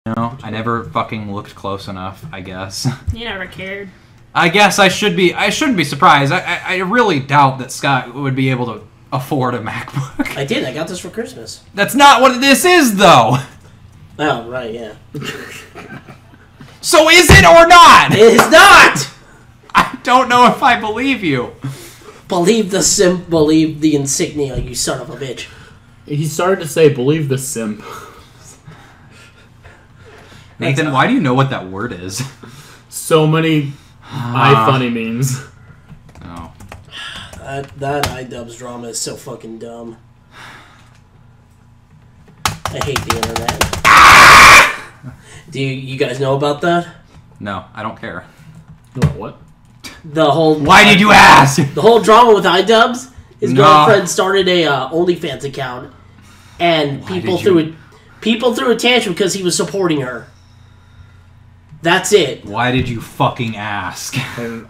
know, I never fucking looked close enough, I guess. You never cared. I guess I shouldn't be surprised. I really doubt that Scott would be able to afford a MacBook. I did. I got this for Christmas. That's not what this is, though. Oh, right, yeah. So is it or not? It is not! I don't know if I believe you. Believe the insignia, you son of a bitch. He started to say, believe the simp. Nathan, why do you know what that word is? So many iFunny memes. Oh. That iDubbbz drama is so fucking dumb. I hate the internet. Do you guys know about that? No, I don't care. What? The whole... Why did you ask? The whole drama with iDubbbz? His No. girlfriend started a OnlyFans account, and people threw a tantrum because he was supporting her. That's it. Why did you fucking ask? And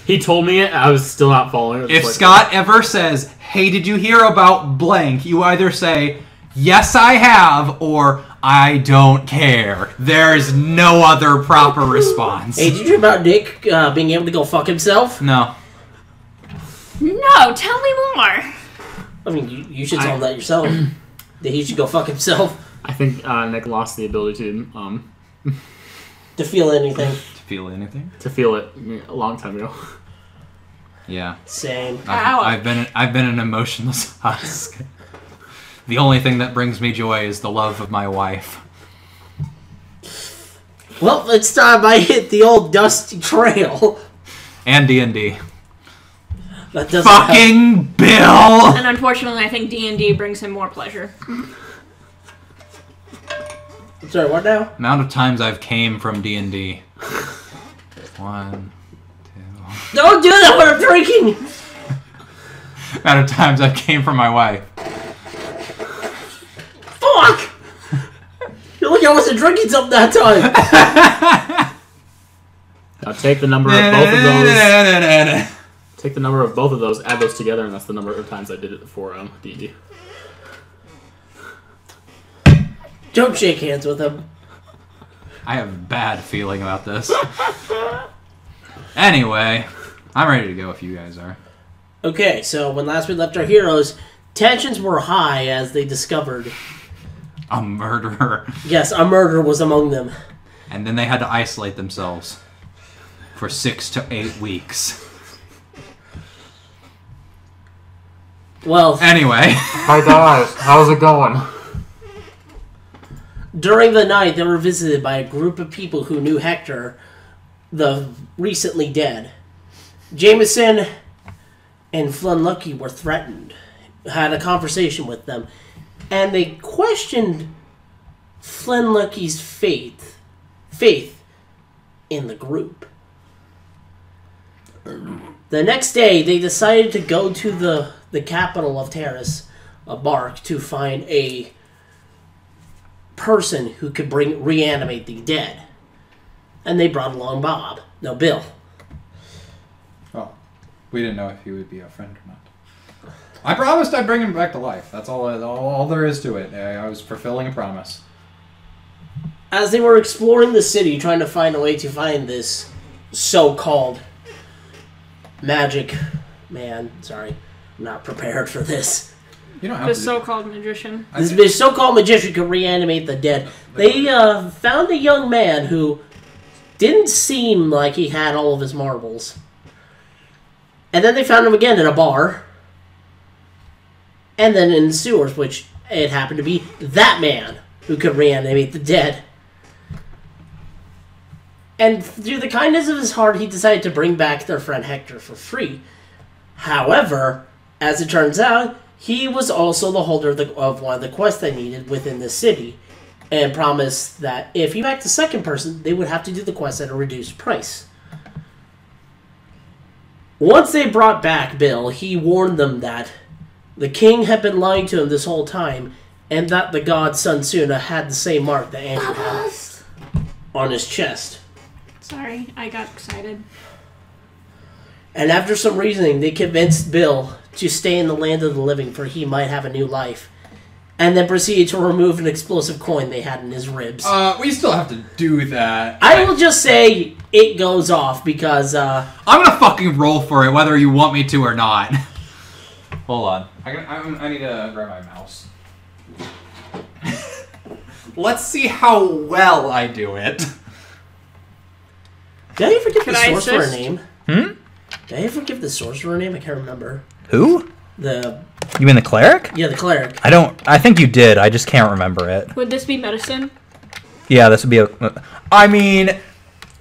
he told me it, I was still not following it. If Scott ever says, hey, did you hear about blank? You either say, yes, I have, or I don't care. There's no other proper response. Hey, did you hear about Nick being able to go fuck himself? No. No, tell me more. I mean, you should tell him that yourself. That he should go fuck himself. I think Nick lost the ability To feel anything. To feel anything? to feel it a long time ago. Yeah. Same. I've been an emotionless husk. The only thing that brings me joy is the love of my wife. Well, it's time I hit the old dusty trail. And D&D. That doesn't Fucking help. Bill! And unfortunately, I think D&D brings him more pleasure. Sorry, what now? Amount of times I've came from D&D. 1, 2... Don't do that when I'm drinking! Amount of times I've came from my wife. Fuck! You look, I wasn't drinking something that time. Now take the number of both of those. Take the number of both of those, add those together, and that's the number of times I did it for D&D. Don't shake hands with him. I have a bad feeling about this. Anyway, I'm ready to go if you guys are. Okay, so when last we left our heroes, tensions were high as they discovered... A murderer. Yes, a murder was among them. And then they had to isolate themselves for 6 to 8 weeks. Well... Anyway. Hi guys, how's it going? During the night, they were visited by a group of people who knew Hector, the recently dead. Jameson and Flynn Lucky were threatened, had a conversation with them, and they questioned Flynn Lucky's faith in the group. The next day, they decided to go to the capital of Terrace, Bark, to find a person who could reanimate the dead. And they brought along Bob. No, Bill. Oh, we didn't know if he would be a friend or not. I promised I'd bring him back to life. That's all there is to it. I was fulfilling a promise. As they were exploring the city, trying to find a way to find this so-called magic man. Sorry, I'm not prepared for this. You don't have The to. so-called magician. This so-called magician could reanimate the dead. They found a young man who didn't seem like he had all of his marbles. And then they found him again in a bar. And then in the sewers, which it happened to be that man who could reanimate the dead. And through the kindness of his heart, he decided to bring back their friend Hector for free. However, as it turns out, he was also the holder of one of the quests they needed within the city, and promised that if he backed the second person, they would have to do the quest at a reduced price. Once they brought back Bill, he warned them that the king had been lying to him this whole time, and that the god Sun Tzu had the same mark that Andrew had on his chest. Sorry, I got excited. And after some reasoning, they convinced Bill to stay in the land of the living, for he might have a new life. and then proceeded to remove an explosive coin they had in his ribs. We still have to do that. I will just say it goes off because I'm gonna fucking roll for it, whether you want me to or not. Hold on. I need to grab my mouse. Let's see how well I do it. Did I ever give the Can I sorcerer a assist? name? Hmm? Did I ever give the sorcerer a name? I can't remember. Who? The You mean the cleric? cleric. I think you did. I just can't remember it. Would this be medicine? Yeah, this would be I mean,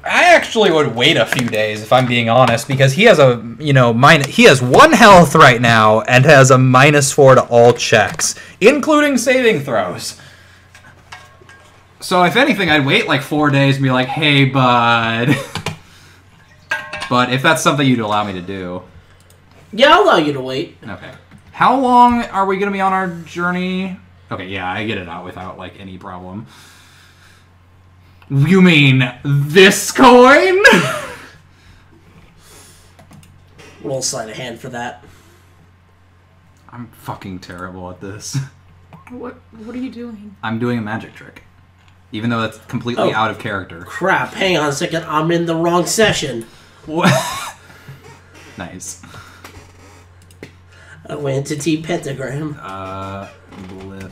I actually would wait a few days if I'm being honest, because he has he has 1 health right now and has a -4 to all checks, including saving throws. So if anything, I'd wait like 4 days and be like, hey, bud. But if that's something you'd allow me to do. Yeah, I'll allow you to wait. Okay. How long are we going to be on our journey? Okay, yeah, I get it out without, like, any problem. You mean this coin? Roll sleight of hand for that. I'm fucking terrible at this. What are you doing? I'm doing a magic trick. Even though that's completely Oh. out of character. Crap, hang on a second. I'm in the wrong session. What? Nice. I went to T pentagram. Glyph.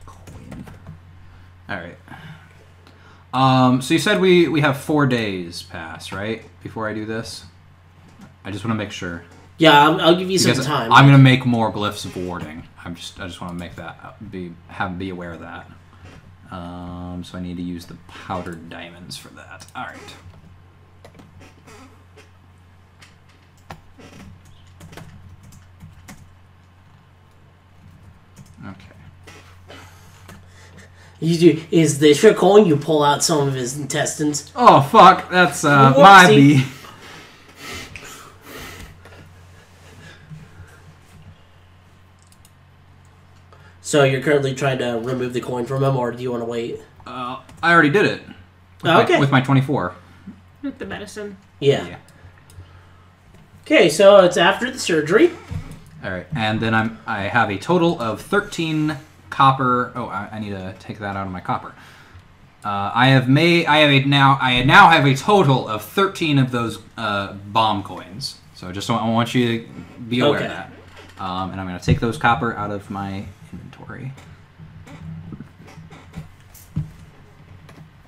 Coin. Alright. So you said we have 4 days pass, right? Before I do this? I just want to make sure. Yeah, I'll give you some Because time. I'm gonna make more glyphs of warding. I just want to make that be aware of that. So I need to use the powdered diamonds for that. All right. Okay. You do is the trick coin. You pull out some of his intestines. Oh fuck! That's my Whoopsie. B. So you're currently trying to remove the coin from him, or do you want to wait? I already did it. Okay. With my 24. With the medicine. Yeah. Okay, so it's after the surgery. All right, and then I have a total of 13 copper. Oh, I need to take that out of my copper. I now have a total of 13 of those bomb coins. So just I want you to be aware Okay. of that. And I'm going to take those copper out of my inventory.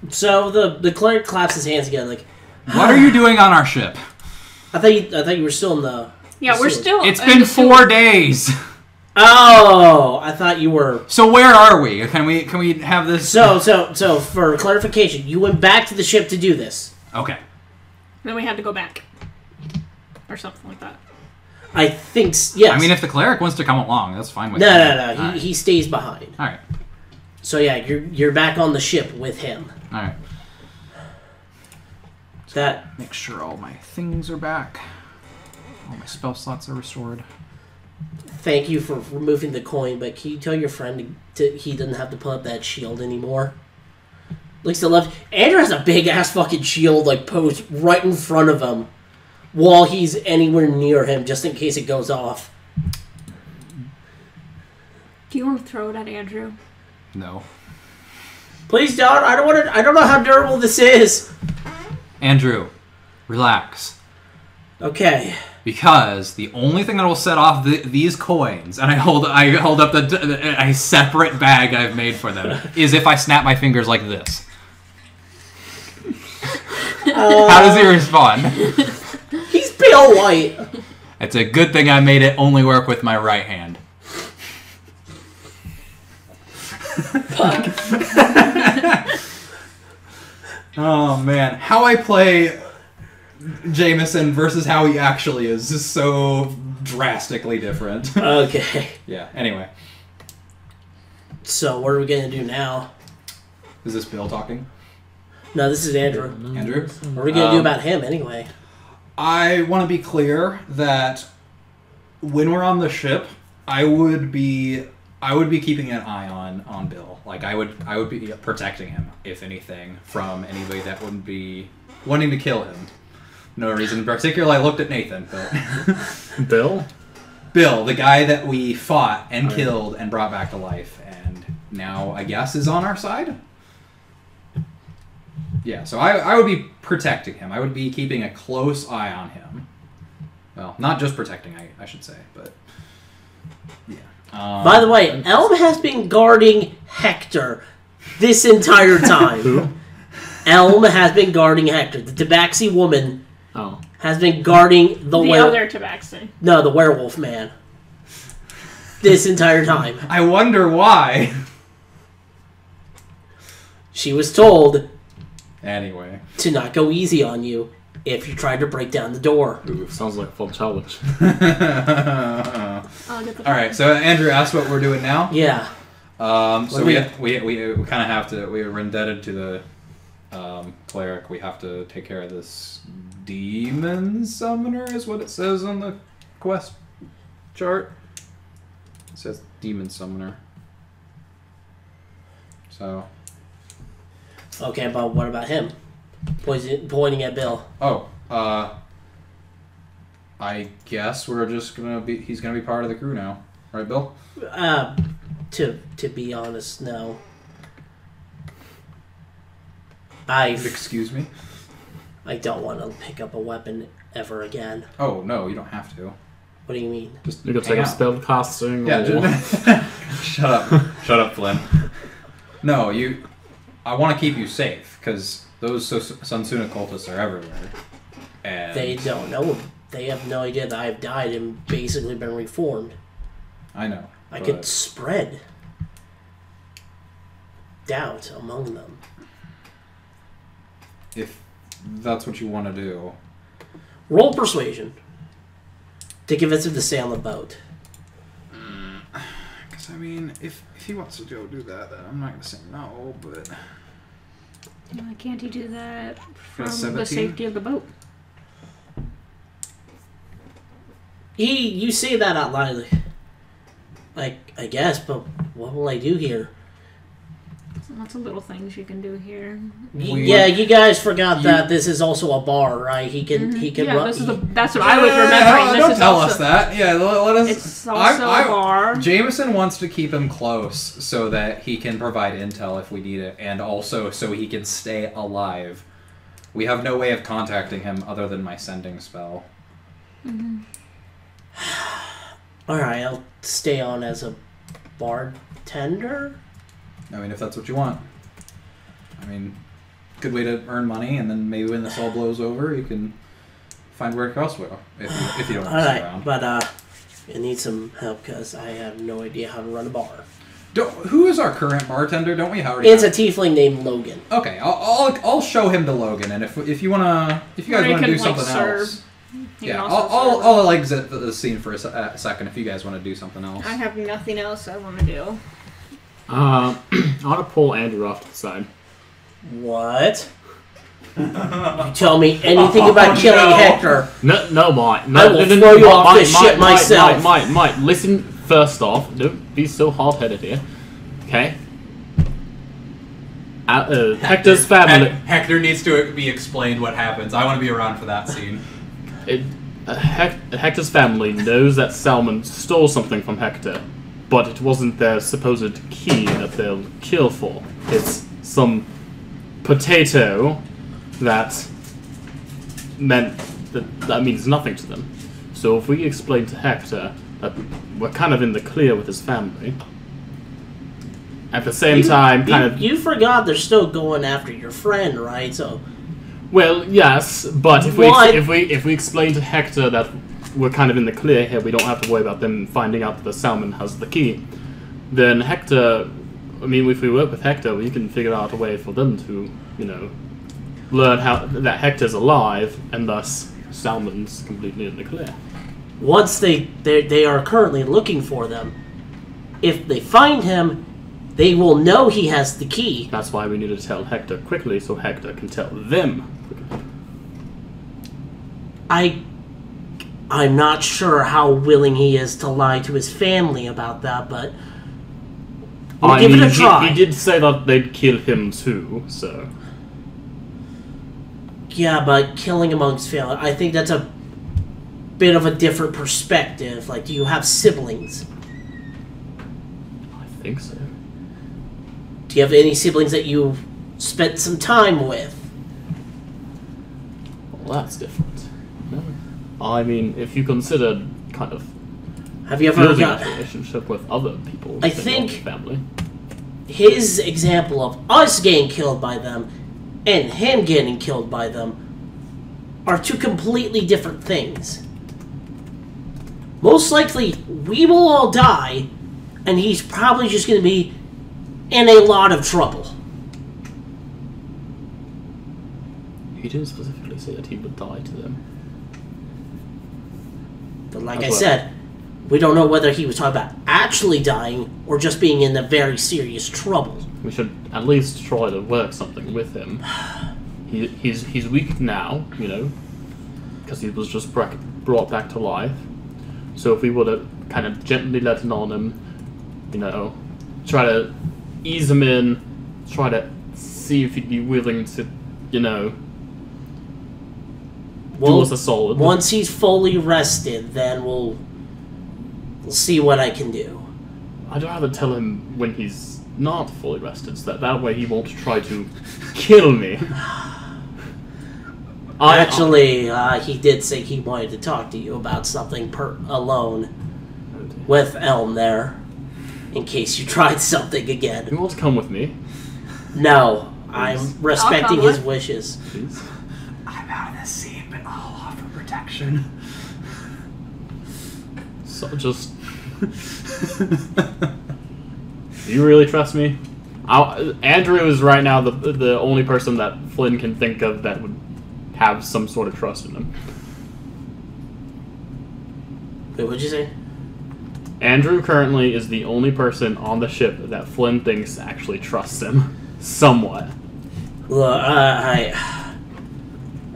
So the cleric claps his hands together like, What are you doing on our ship? I thought you were still in the. Yeah, we're still. It's in been the 4 days. Oh, I thought you were. So where are we? Can we have this? So for clarification, you went back to the ship to do this. Okay. Then we had to go back, or something like that. I think yes. I mean, if the cleric wants to come along, that's fine with me. No. He stays behind. All right. So yeah, you're back on the ship with him. All right. That Make sure all my things are back. All my spell slots are restored. Thank you for removing the coin, but can you tell your friend he doesn't have to put up that shield anymore? Looks to the left. Andrew has a big ass fucking shield like posed right in front of him while he's anywhere near him, just in case it goes off. Do you want to throw it at Andrew? No. Please don't. I don't know how durable this is. Andrew, relax. Okay. Because the only thing that will set off these coins, and I hold up a separate bag I've made for them, is if I snap my fingers like this. How does he respond? He's pale white. It's a good thing I made it only work with my right hand. Oh man, how I play Jameson versus how he actually is so drastically different. Okay. Yeah, anyway. So what are we gonna do now? Is this Bill talking? No, this is Andrew. Andrew? What are we gonna do about him anyway? I want to be clear that when we're on the ship, I would be keeping an eye on Bill. Like I would be protecting him, if anything, from anybody that wouldn't be wanting to kill him. No reason in particular. I looked at Nathan. But Bill? Bill, the guy that we fought and Oh, yeah. killed and brought back to life, and now I guess is on our side. Yeah, so I would be protecting him. I would be keeping a close eye on him. Well, not just protecting, I should say, but yeah. By the way, Elm has been guarding Hector this entire time. Who? Elm has been guarding Hector. The Tabaxi woman Oh. has been guarding the The other Tabaxi. No, the werewolf man. This entire time. I wonder why. She was told Anyway. to not go easy on you if you tried to break down the door. Ooh, sounds like a full challenge. I'll get the All right, so Andrew asked what we're doing now. Yeah. So What we do kind of have to. We were indebted to the cleric. We have to take care of this demon summoner, is what it says on the quest chart. It says demon summoner. So. Okay, but what about him? Pointing at Bill. Oh. I guess we're just gonna be. He's gonna be part of the crew now, right, Bill? To be honest, no. I Excuse me. don't want to pick up a weapon ever again. Oh no, you don't have to. What do you mean? Just You could hang take up out. spell casting. Yeah, or... shut up. Shut up, Flynn. No, I want to keep you safe, because those Sunsuna cultists are everywhere. And They don't know. They have no idea that I've died and basically been reformed. I know. I but could spread doubt among them. If that's what you want to do. Roll persuasion to convince him to stay on the boat. Because, I mean, if he wants to go do that, then I'm not going to say no, but... Why can't he do that from That's the 17? safety of the boat? You say that out loud. Like, I guess, but what will I do here? Lots of little things you can do here. Yeah, you guys forgot that this is also a bar, right? He can Yeah, run. this is that's what I was remembering. This Don't is tell also, us that. Yeah, let us... It's also a bar. Jameson wants to keep him close so that he can provide intel if we need it, and also so he can stay alive. We have no way of contacting him other than my sending spell. Alright, I'll stay on as a bartender. I mean, if that's what you want. I mean, good way to earn money, and then maybe when this all blows over, you can find work elsewhere if you don't want to stay Alright, around. but I need some help because I have no idea how to run a bar. Who is our current bartender? Don't we already? It's a tiefling named Logan. Okay, I'll show him to Logan, and if you guys Or he want to can, do something serve. else, He yeah, can also serve. I'll exit the scene for a second if you guys want to do something else. I have nothing else I want to do. I want to pull Andrew off to the side. What? You tell me anything about killing no. Hector. No, Mike. I will throw you off this shit myself. Mike, listen first off. Don't be so hard-headed here. Okay? Hector's family... Hector needs to be explained what happens. I want to be around for that scene. Hector's family knows that Salmon stole something from Hector, but it wasn't their supposed key that they'll kill for. It's some potato that means nothing to them. So if we explain to Hector that we're kind of in the clear with his family, at the same time, You forgot they're still going after your friend, right? So well, yes, but if What? we explain to Hector that we're kind of in the clear here, we don't have to worry about them finding out that the Salmon has the key, then Hector, I mean, if we work with Hector, we can figure out a way for them to, learn how that Hector's alive, and thus Salmon's completely in the clear. once they are currently looking for them, if they find him, they will know he has the key. That's why we need to tell Hector quickly, so Hector can tell them. I'm not sure how willing he is to lie to his family about that, but we'll give it a try. He did say that they'd kill him too, so... Yeah, but killing amongst family, I think that's a bit of a different perspective. Like, do you have siblings? I think so. Do you have any siblings that you spent some time with? Well, that's different. No. I mean, if you consider kind of Have you ever building got a relationship with other people I in think- your family. his example of us getting killed by them and him getting killed by them are two completely different things. Most likely, we will all die, and he's probably just going to be in a lot of trouble. He didn't specifically say that he would die to them. But like That's I what- said, we don't know whether he was talking about actually dying or just being in a very serious trouble. We should at least try to work something with him. He's weak now, you know, because he was just brought back to life. So if we would have kind of gently let in on him, you know, try to ease him in, try to see if he'd be willing to, you know, do us a solid. Once he's fully rested, then we'll see what I can do. I'd rather tell him when he's not fully rested, so that way he won't try to kill me. Actually, he did say he wanted to talk to you about something alone with Elm there, in case you tried something again. You want to come with me, No, I'm respecting come his with. wishes. please? I'm out of the scene, but I'll offer protection. So just... Do you really trust me? Andrew is right now the only person that Flynn can think of that would have some sort of trust in him. Wait, what'd you say? Andrew currently is the only person on the ship that Flynn thinks actually trusts him. Somewhat. Look,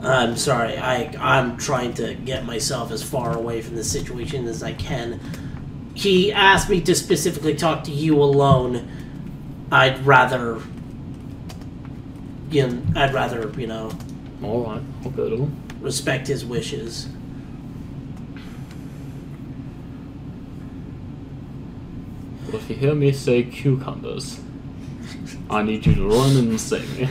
I'm sorry. I'm trying to get myself as far away from the situation as I can. He asked me to specifically talk to you alone. I'd rather, you know, Alright, I'll go to him. respect his wishes. But if you hear me say cucumbers, I need you to run and sing me.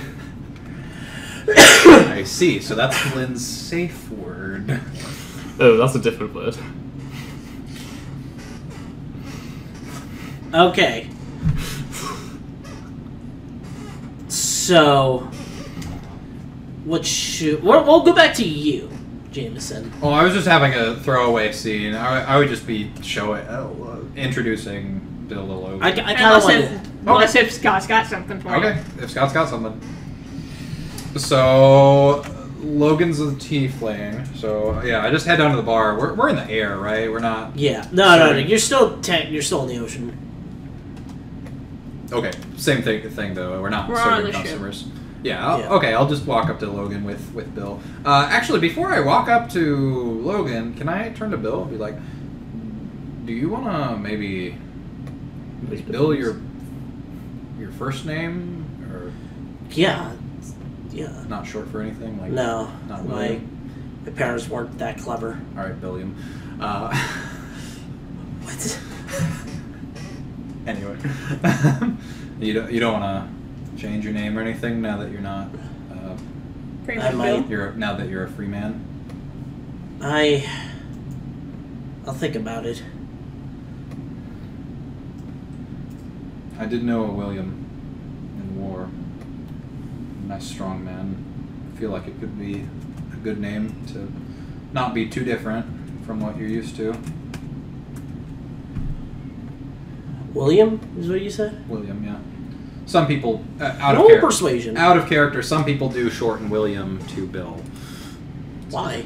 I see. So that's Flynn's safe word. Oh, that's a different word. Okay. So, we'll go back to you, Jameson. Well, I was just having a throwaway scene. I would just be introducing Bill to Logan. I kind of Unless if Scott's got something for you. Okay, if Scott's got something. So, Logan's a tiefling. So, yeah, I just head down to the bar. We're in the air, right? We're not... Yeah. No. You're still in the ocean. Okay, same thing though. We're not We're on serving the ship. customers. Yeah, Yeah. okay, I'll just walk up to Logan with Bill. Actually, before I walk up to Logan, can I turn to Bill and be like, do you want to maybe... Is Bill your first name? Or Yeah. not short for anything? Like No. Not my William? parents weren't that clever. Alright, Billiam. What? Anyway. you don't want to change your name or anything now that you're not... Pretty I much might. Bill. now that you're a free man? I'll think about it. I did know a William in war. Nice, strong man. I feel like it could be a good name to not be too different from what you're used to. William is what you said? William, yeah. Some people out No of character. persuasion. Out of character, some people do shorten William to Bill. Why?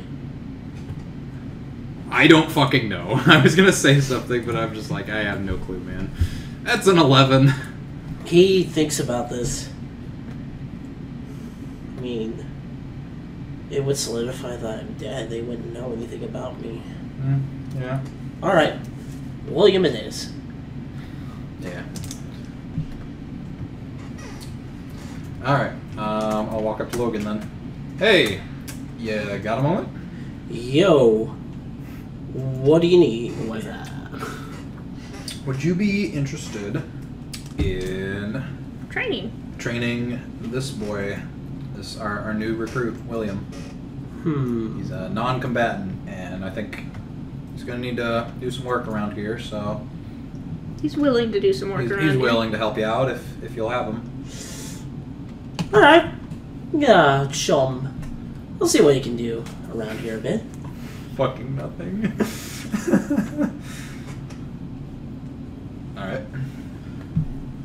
I don't fucking know. I was gonna say something, but I'm just like, I have no clue, man. That's an 11. He thinks about this. I mean, it would solidify that I'm dead. They wouldn't know anything about me. Yeah. Alright. William it is. Yeah. Alright. I'll walk up to Logan then. Hey, Yeah, got a moment? Yo, what do you need? What's that? Would you be interested in Training. training this boy, our new recruit, William? He's a non-combatant, and I think he's going to need to do some work around here, so He's willing to do some work around he's here. willing to help you out if you'll have him. Alright. Yeah, show him. We'll see what you can do around here a bit. Fucking nothing. Alright.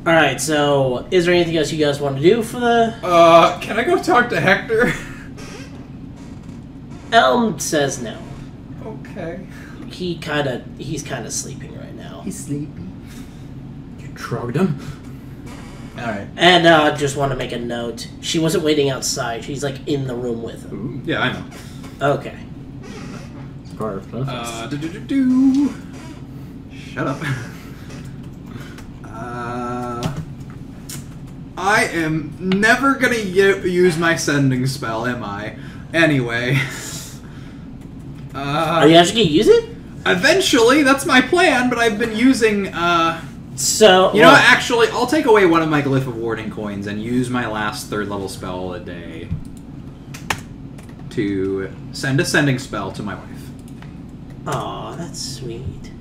Alright, so is there anything else you guys want to do for the... Can I go talk to Hector? Elm says no. Okay. He's kind of sleeping right now. He's sleepy. You drugged him? Alright. And just want to make a note. She wasn't waiting outside. She's like in the room with him. Ooh. Yeah, I know. Okay. Scarf. Shut up. I am never gonna use my sending spell, am I? Anyway. Are you actually gonna use it? Eventually, that's my plan, but I've been using, So... You know what, actually, I'll take away one of my Glyph of Warding coins and use my last 3rd level spell a day to send a sending spell to my wife. Aw, that's sweet.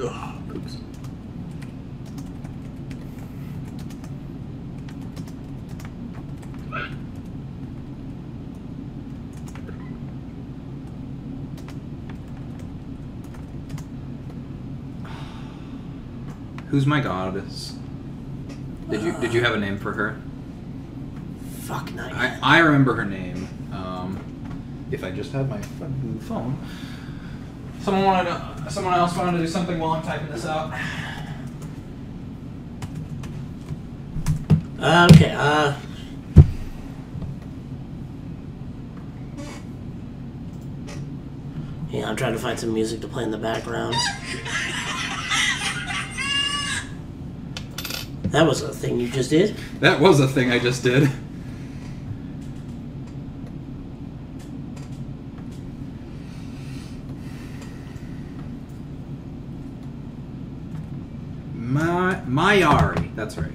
Ugh, oops. Who's my goddess? Did you have a name for her? Fuck, not yet. I remember her name. If I just had my fucking phone. Someone else wanted to do something while I'm typing this out. Okay, yeah, I'm trying to find some music to play in the background. That was a thing you just did? That was a thing I just did. Mayari, that's right.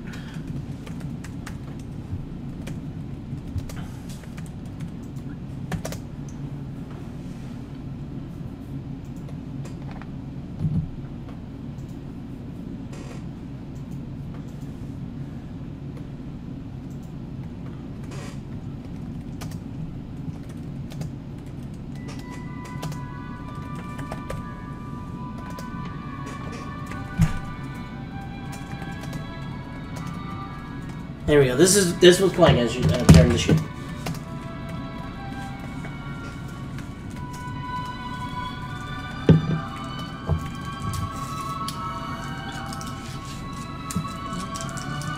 There we go. This was playing as you during the shoot.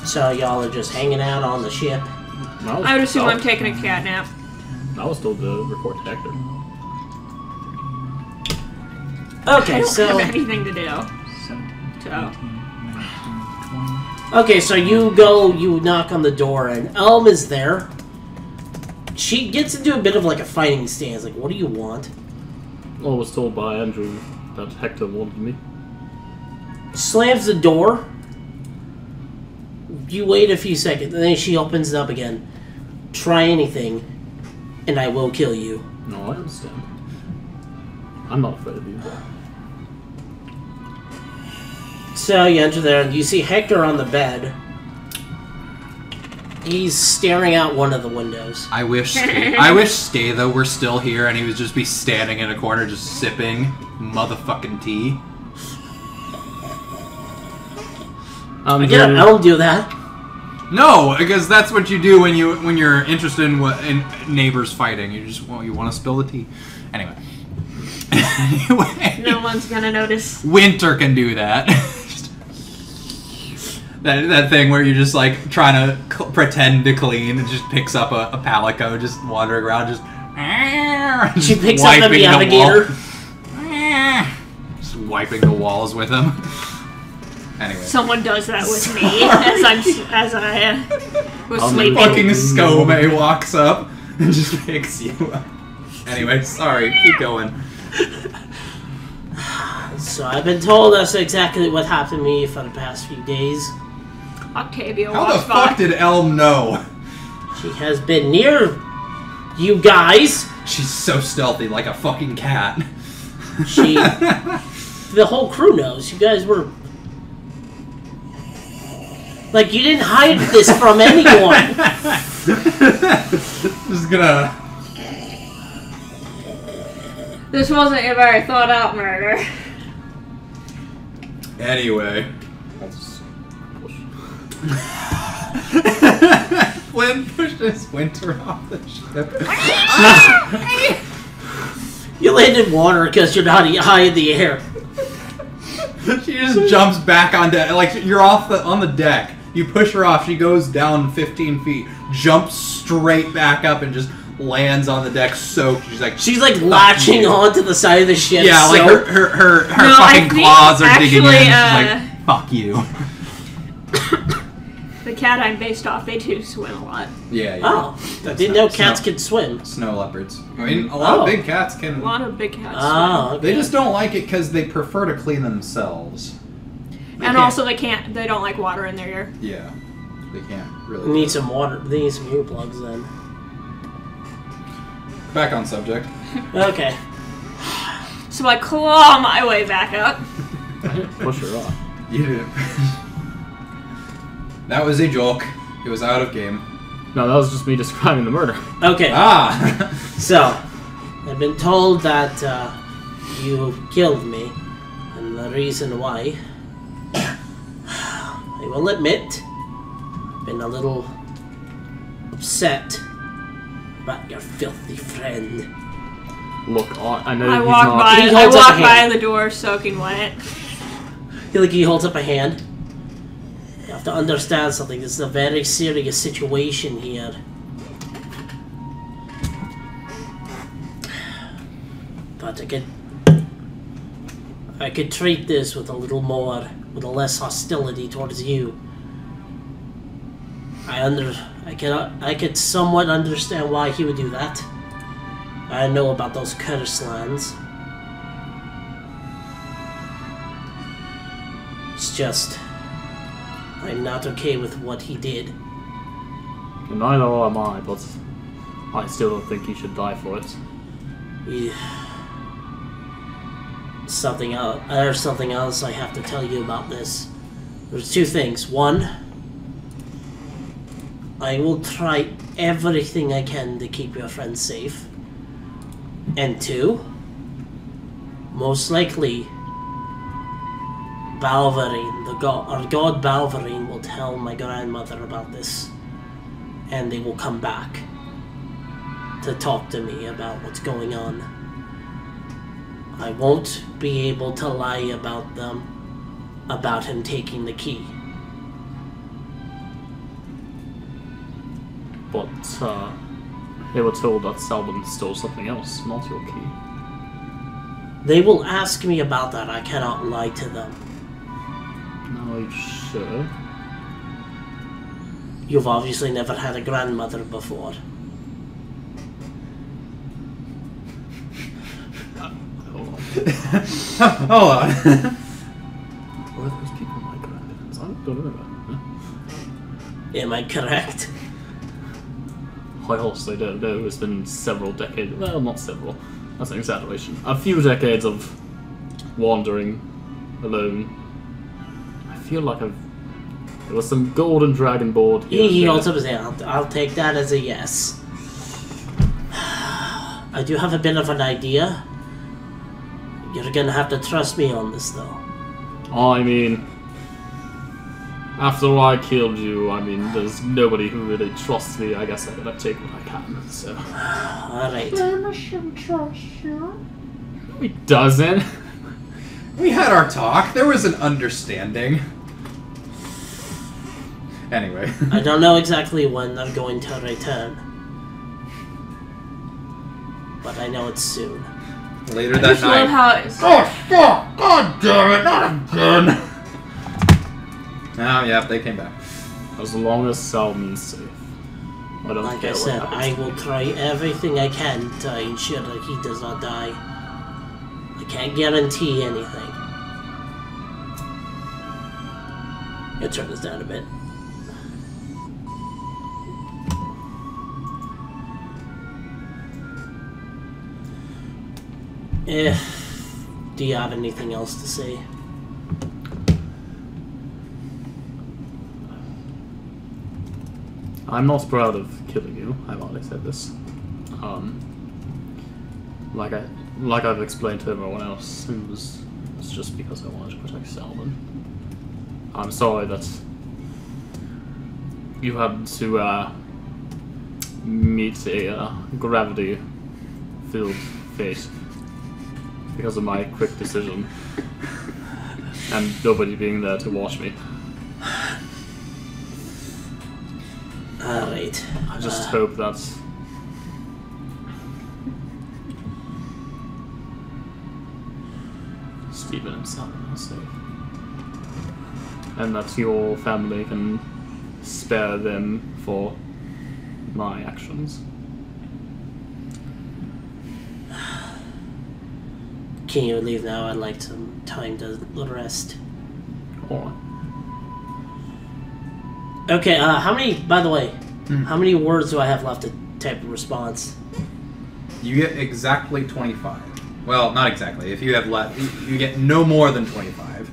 So y'all are just hanging out on the ship. I would assume I'm taking a cat nap. I was told to report to Hector. Okay, I don't so have anything to do. So. okay, so you knock on the door, and Elm is there. She gets into a bit of like a fighting stance. Like, what do you want? I was told by Andrew that Hector wanted me. Slams the door. You wait a few seconds, and then she opens it up again. Try anything, and I will kill you. No, I understand. I'm not afraid of you. So you enter there, and you see Hector on the bed. He's staring out one of the windows. I wish Scatha were still here and he would just be standing in a corner just sipping motherfucking tea. Yeah, I don't do that. No, because that's what you do when you're interested in neighbors fighting. You want to spill the tea. Anyway. No one's gonna notice. Winter can do that. That thing where you're just like trying to pretend to clean and just picks up a palico just wandering around just She picks up the wiping navigator. Just wiping the walls with him. Anyway. Someone does that with me as I was I'm sleeping. Fucking Skome walks up and just picks you up. Anyway, sorry. Keep going. So I've been told that's exactly what happened to me for the past few days. Octavia How the walks fuck by. did Elm know? She has been near you guys. She's so stealthy, like a fucking cat. She, the whole crew knows. You guys were like you didn't hide this from anyone. Just gonna. This wasn't a very thought out murder. Anyway. Let's push. Flynn pushes Winter off the ship. You landed water because you're not high in the air. She just jumps back on deck. Like, you're on the deck. You push her off. She goes down 15 feet, jumps straight back up, and just lands on the deck soaked. She's like Latching onto the side of the ship. yeah, like soaked. her No, I fucking think claws are digging in. actually, She's like, fuck you. The cat I'm based off, they do swim a lot. Yeah, yeah. Oh, I didn't know cats could swim. Snow leopards. I mean, a lot of big cats A can. lot of big cats Oh, swim. okay. They just don't like it because they prefer to clean themselves. They And can't- also they don't like water in their ear. Yeah. They can't They really. need some water. They need some earplugs then. Back on subject. Okay. So I claw my way back up. Push her off. You didn't. That was a joke. It was out of game. No, that was just me describing the murder. Okay. Ah! So, I've been told that you killed me, and the reason why, I will admit, I've been a little upset about your filthy friend. Look, I know I he's walk not. by. He I holds up walk a by hand. the door, soaking wet. I feel like he holds up a hand. You have to understand something. This is a very serious situation here. But I could treat this with a little more, with a less hostility towards you. I could somewhat understand why he would do that. I know about those curse lands. It's just, I'm not okay with what he did. Neither am I, but I still don't think he should die for it. Yeah. Something else. There's something else I have to tell you about this. There's two things. One, I will try everything I can to keep your friend safe. And two, most likely, Balverine, our god Balverine, will tell my grandmother about this, and they will come back to talk to me about what's going on. I won't be able to lie about him taking the key. But they were told that Salmon stole something else, not your key. They will ask me about that. I cannot lie to them. No, are you sure? You've obviously never had a grandmother before. Hold on. Hold on. Were those people my grandparents? I don't remember. Am I correct? I honestly don't know. It's been several decades. Well, not several. That's an exaggeration. A few decades of wandering alone. I feel like there was some golden dragon board here. He and holds there. up his hand. I'll take that as a yes. I do have a bit of an idea. You're gonna have to trust me on this, though. I mean, after I killed you, I mean, there's nobody who really trusts me. I guess I gotta take what I can, so. Alright. He doesn't. We had our talk. There was an understanding. Anyway. I don't know exactly when they're going to return. But I know it's soon. Later I that just love night. how it's. Oh, fuck! God damn it! Not again! Oh, yeah, they came back. As long as Salmon's safe. I don't Like care I what said, happens I to will me. try everything I can to ensure that he does not die. I can't guarantee anything. I'll turn this down a bit. Do you have anything else to say? I'm not proud of killing you. I've already said this. Like I've explained to everyone else, it's just because I wanted to protect Salmon. I'm sorry that you had to meet a gravity-filled fate because of my quick decision and nobody being there to watch me. Alright. I just hope that Stephen and Salmon are safe. And that your family can spare them for my actions. Can you leave now? I'd like some time to rest. Or Okay, how many, by the way, how many words do I have left to type a response? You get exactly 25. Well, not exactly. If you have left, you get no more than 25.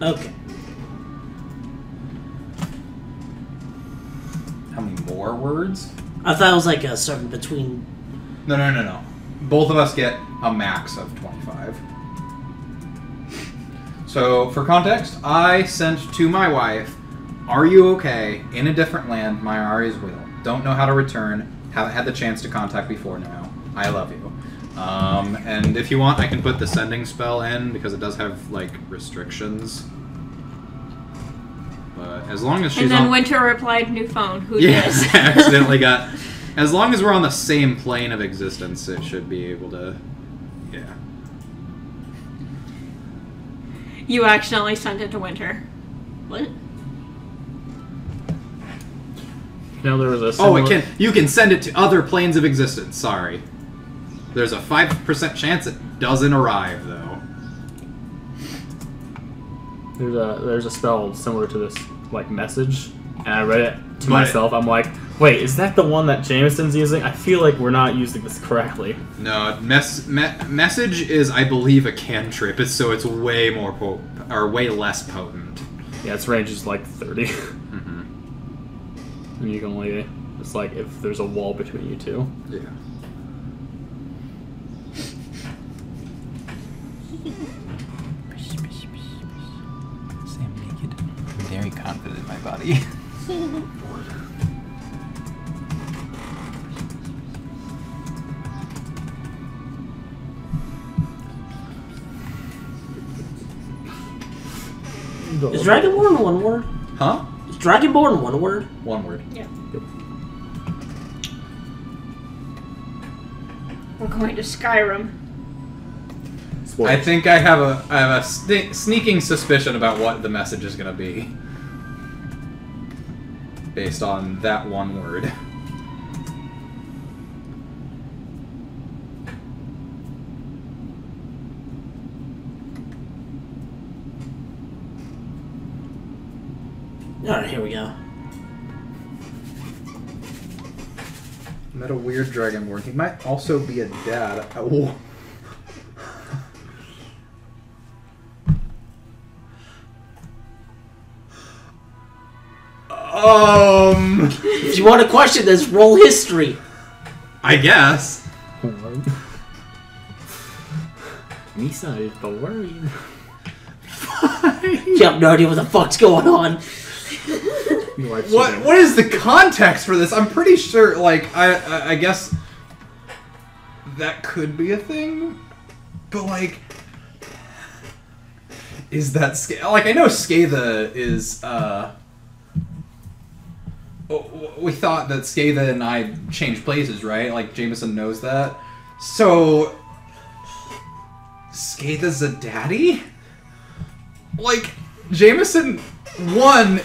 Okay. How many more words? I thought it was like a certain between... No. Both of us get a max of 25. So, for context, I sent to my wife, "Are you okay? In a different land, my Ari's will. Don't know how to return. Haven't had the chance to contact before now. I love you." And if you want, I can put the sending spell in, because it does have, like, restrictions. But as long as she's And then on... Winter replied, "New phone. Who Yes, dis?" I accidentally got... As long as we're on the same plane of existence, it should be able to... Yeah. You accidentally sent it to Winter. What? now there was a Oh, similar, you can send it to other planes of existence, sorry. There's a 5% chance it doesn't arrive, though. There's a spell similar to this, like message, and I read it to But- myself. I'm like, wait, is that the one that Jameson's using? I feel like we're not using this correctly. No, message is, I believe, a cantrip, so it's way more way less potent. Yeah, its range is like 30. And you can only, it's like if there's a wall between you two. Yeah. I'm naked. I'm very confident in my body. Is Dragonborn one word? Huh? Is Dragonborn one word? One word. Yeah. We're going to Skyrim. I think I have a sneaking suspicion about what the message is going to be. Based on that one word. Alright, here we go. Met a weird dragonborn. He might also be a dad. Oh. If you want to question this, roll history. I guess. Misa is worried. You have no idea what the fuck's going on. What is the context for this? I'm pretty sure, like, I guess that could be a thing, but, like, is that like, I know Skatha is we thought that Skatha and I changed places, right? Like, Jameson knows that. So Skatha's a daddy? Like, Jameson one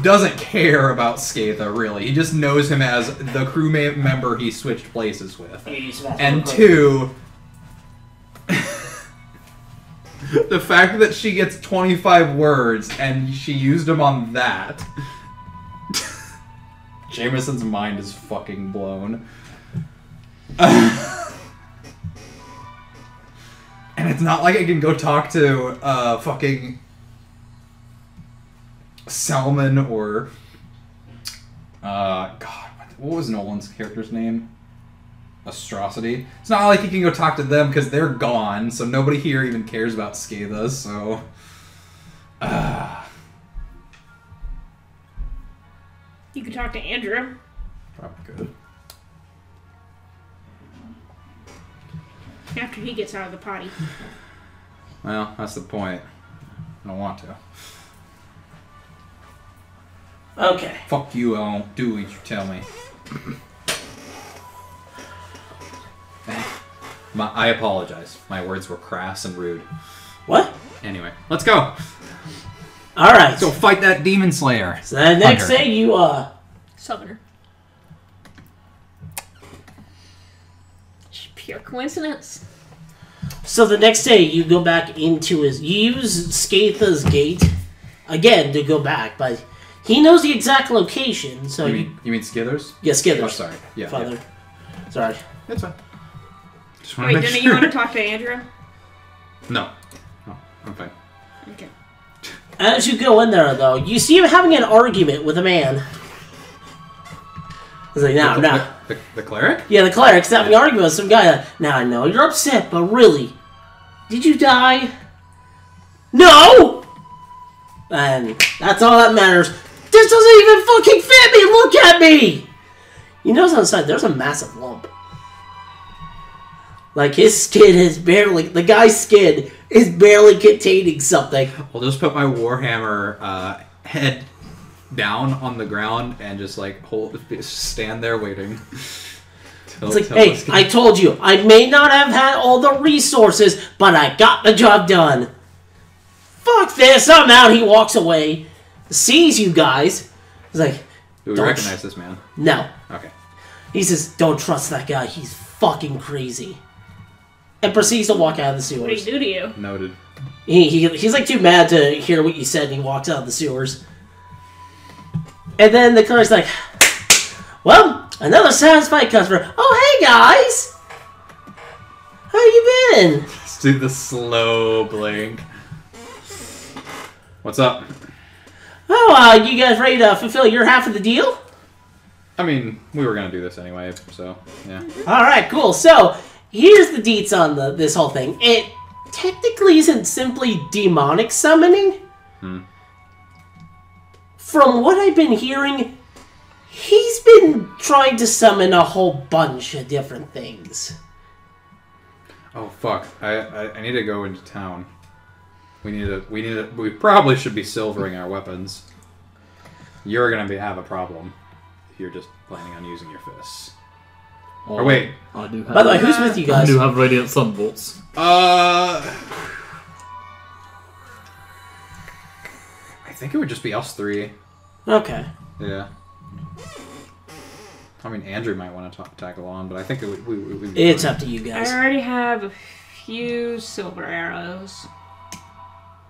doesn't care about Skatha, really. He just knows him as the crew member he switched places with. And two, the fact that she gets 25 words and she used them on that. Jameson's mind is fucking blown. And it's not like I can go talk to fucking Salmon or God, what was Nolan's character's name? Astrocity. It's not like you can go talk to them because they're gone, so nobody here even cares about Skatha, so You could talk to Andrew. probably could. After he gets out of the potty. Well, that's the point. I don't want to. Okay. Fuck you, I won't do what you tell me. I apologize. My words were crass and rude. What? Anyway, let's go. All right. Let's go fight that demon slayer. So the next Hunter. day, you Summoner. Just pure coincidence. So the next day, you go back into his. You use Skatha's gate again to go back, but he knows the exact location. So You mean Skithers? yeah, Skithers. Oh, sorry. Yeah. Father. Yeah. Sorry. It's fine. Just wanna Wait, make didn't sure. you want to talk to Andrew? No. No, I'm fine. Okay. As you go in there, though, you see him having an argument with a man. He's like, now. The cleric? Yeah, the cleric's having an argument with some guy. Now, I know you're upset, but really, did you die? No! And that's all that matters. This doesn't even fucking fit me! Look at me! You notice on the side, there's a massive lump. Like, his skin is barely... The guy's skin is barely containing something. I'll just put my Warhammer head down on the ground and just, like, stand there waiting. It's like, hey, I told you, I may not have had all the resources, but I got the job done. Fuck this, I'm out. He walks away, sees you guys. He's like, Do we don't recognize this man? no. Okay. He says, don't trust that guy. He's fucking crazy. And proceeds to walk out of the What did he sewers. do to you? Noted. He's like too mad to hear what you said, and he walks out of the sewers. And then the cleric's like, well, another satisfied customer. Oh, hey, guys. How you been? Let's do the slow blink. What's up? Oh, you guys ready to fulfill your half of the deal? I mean, we were gonna do this anyway, so, yeah. Alright, cool. So, here's the deets on this whole thing. It technically isn't simply demonic summoning. From what I've been hearing, he's been trying to summon a whole bunch of different things. Oh, fuck. I need to go into town. We probably should be silvering our weapons. You're gonna have a problem if you're just planning on using your fists. Oh, Or wait. I do have. By the way, who's with you I guys? do have radiant sunbolts. I think it would just be us three. Okay. Yeah. I mean, Andrew might want to tag along, but I think it would. We'd be It's fine. up to you I guys. already have a few silver arrows,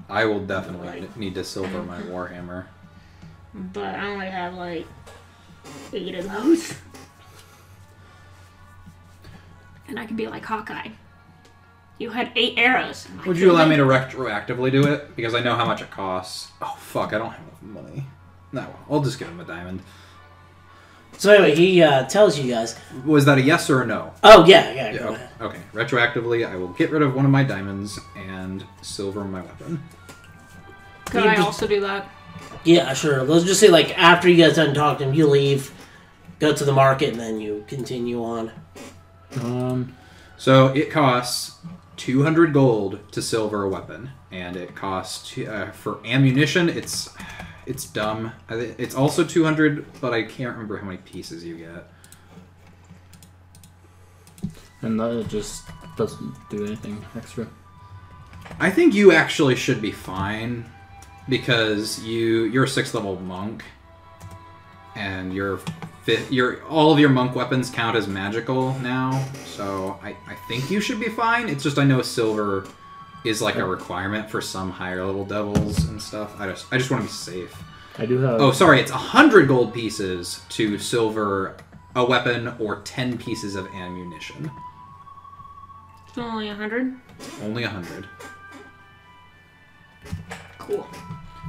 I will definitely need to silver my Warhammer. but I only have like 8 of those. And I can be like Hawkeye. You had 8 arrows. I'm like, Would you allow me to retroactively do it? Because I know how much it costs. Oh, fuck, I don't have enough money. No, I'll just give him a diamond. So anyway, he tells you guys. Was that a yes or a no? Oh, yeah, go Okay. ahead. Okay. Retroactively, I will get rid of one of my diamonds and silver my weapon. Could You I just- also do that? Yeah, sure. Let's just say, like, after you guys done talking to him, you leave, go to the market, and then you continue on. So it costs 200 gold to silver a weapon, and it costs for ammunition. It's dumb. It's also 200, but I can't remember how many pieces you get. And that just doesn't do anything extra. I think you actually should be fine. because you're a 6th level monk, and all of your monk weapons count as magical now. So I think you should be fine. It's just I know silver is like a requirement for some higher level devils and stuff. I just want to be safe. I do have. Oh, sorry. It's 100 gold pieces to silver a weapon or 10 pieces of ammunition. It's only 100? Only 100. Cool.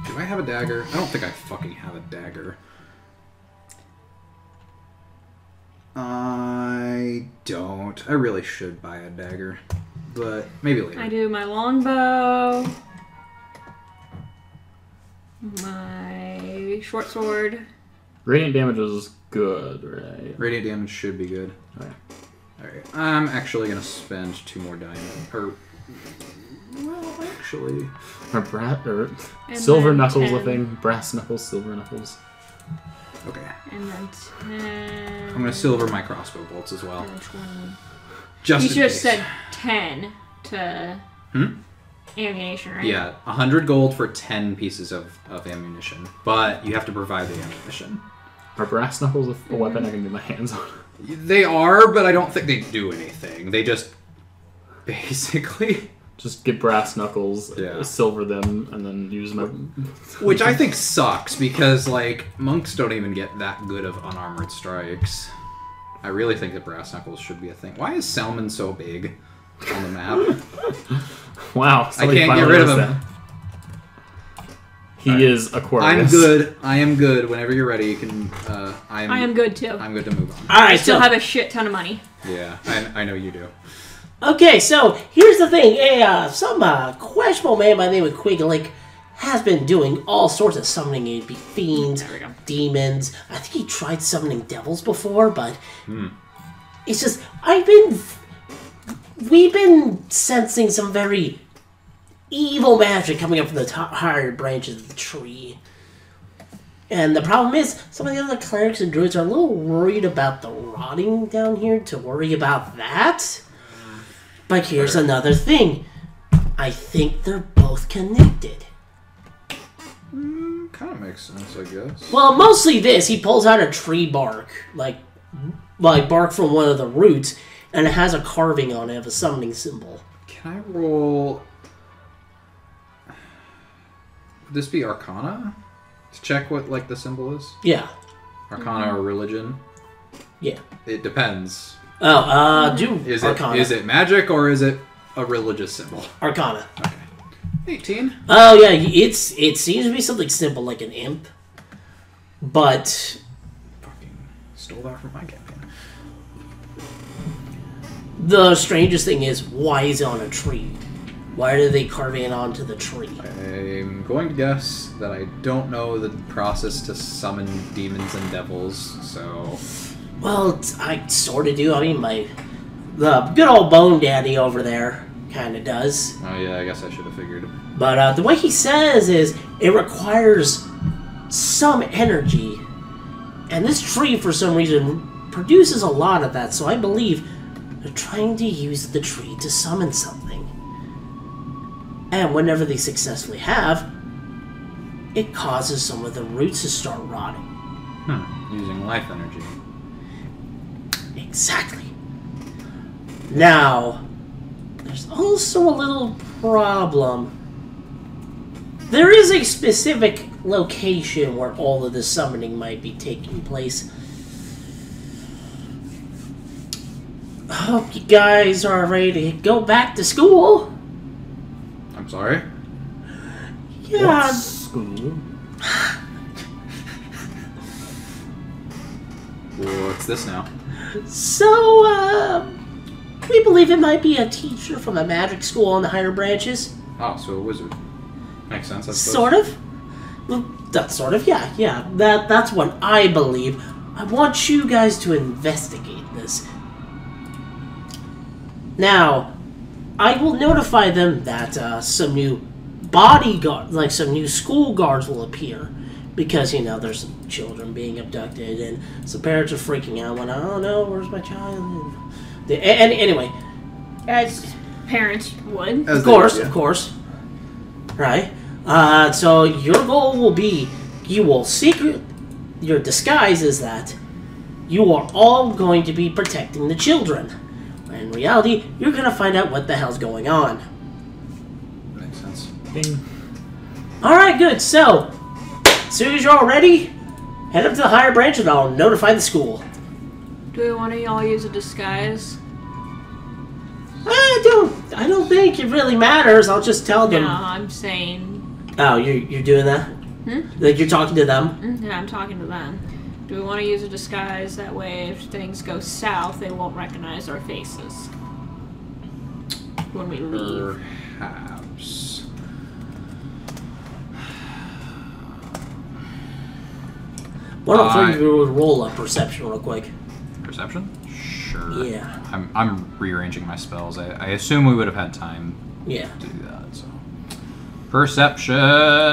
Do I have a dagger? I don't think I fucking have a dagger. I don't. I really should buy a dagger. But maybe later. I do my longbow. My short sword. Radiant damage is good, right? Radiant damage should be good. Right. Alright. I'm actually going to spend 2 more diamonds. Well, actually... Or And silver then knuckles, 10. a thing. Brass knuckles, silver knuckles. Okay. And then 10. I'm going to silver my crossbow bolts as well. And then 20. Just You in should have case. said 10 to ammunition, right? Yeah, 100 gold for 10 pieces of ammunition. But you have to provide the ammunition. Are brass knuckles a weapon I can get my hands on? They are, but I don't think they do anything. They just basically... Just get brass knuckles, Yeah. silver them, and then use my... Which I think sucks, because, like, monks don't even get that good of unarmored strikes. I really think that brass knuckles should be a thing. Why is Salmon so big on the map? Wow. I can't get rid of him. He is Aquarius. I'm good. I am good. Whenever you're ready, you can... I am good too. I'm good to move on. All right, I still so have a shit ton of money. Yeah, I know you do. okay, so here's the thing: some questionable man by the name of Quigley has been doing all sorts of summoning. It'd be fiends, There we go. demons. I think he tried summoning devils before, but it's just we've been sensing some very evil magic coming up from the top higher branches of the tree. And the problem is, some of the other clerics and druids are a little worried about the rotting down here to worry about that. But here's another thing. I think they're both connected. Kind of makes sense, I guess. Well, mostly this. He pulls out a tree bark, like bark from one of the roots, and it has a carving on it of a summoning symbol. Can I roll... Would this be Arcana? To check what, like, the symbol is? Yeah. Arcana or religion? Yeah. It depends. Oh, do Is Arcana. it magic or is it a religious symbol? Arcana. 18. Oh, yeah, it seems to be something simple, like an imp. But Fucking stole that from my campaign. the strangest thing is, why is it on a tree? Why are they carving it onto the tree? I'm going to guess that I don't know the process to summon demons and devils, so... Well, I sort of do. I mean, the good old Bone Daddy over there kind of does. Oh yeah, I guess I should have figured. But the way he says is, it requires some energy. And this tree, for some reason, produces a lot of that. So I believe they're trying to use the tree to summon something. And whenever they successfully have, it causes some of the roots to start rotting. Using life energy. Exactly. Now, there's also a little problem. There is a specific location where all of the summoning might be taking place. I hope you guys are ready to go back to school. I'm sorry? Yeah, School. What's this now? so, we believe it might be a teacher from a magic school on the higher branches. Oh, so a wizard. Makes sense, I suppose. Sort of. Well, that's sort of, yeah. That's what I believe. I want you guys to investigate this. Now, I will notify them that some new bodyguard, like some new school guards will appear. Because, there's some children being abducted and some parents are freaking out when, oh no, where's my child? And anyway, As parents would. As of they course, would, yeah. of course. Right? So your goal will be, you will secret, your disguise is that you are all going to be protecting the children. In reality, you're going to find out what the hell's going on. Makes sense. Ding. Alright, good. So, as soon as you're all ready, head up to the higher branch and I'll notify the school. Do we want to all use a disguise? I don't think it really matters. I'll just tell them. No, I'm saying. Oh, you're doing that? Like you're talking to them? Yeah, I'm talking to them. Do we want to use a disguise? That way, if things go south, they won't recognize our faces when we leave. Perhaps. Why don't you roll a perception real quick? Perception? Sure. Yeah. I'm rearranging my spells. I assume we would have had time Yeah. to do that. So perception.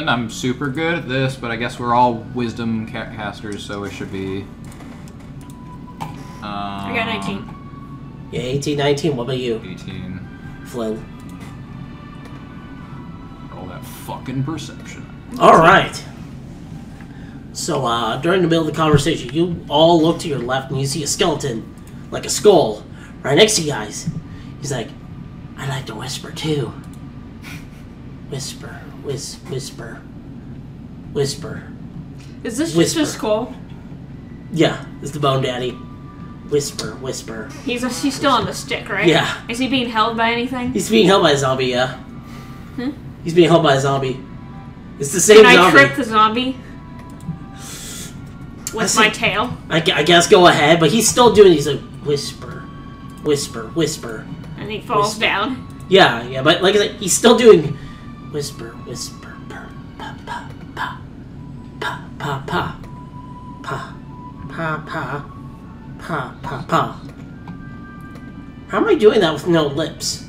I'm super good at this, but I guess we're all wisdom casters, so it should be. I got 19. Yeah, 18, 19. What about you, 18. Flynn? Roll that fucking perception. All right. So, during the middle of the conversation, you all look to your left and you see a skeleton, like a skull, right next to you guys. He's like, I like to whisper too. Whisper, whisper, whisper. Is this Whisper. just a skull? Yeah, it's the Bone Daddy. Whisper, whisper. He's still on the stick, right? Yeah. Is he being held by anything? He's being held by a zombie, yeah. He's being held by a zombie. It's the same Can I zombie. trip the zombie? With see. my tail? I guess go ahead, but he's still doing. He's like whisper, whisper, whisper. And he falls Whisper. down. Yeah, but like I said, he's still doing whisper, whisper, pa pa pa pa pa pa pa pa pa pa pa pa. How am I doing that with no lips?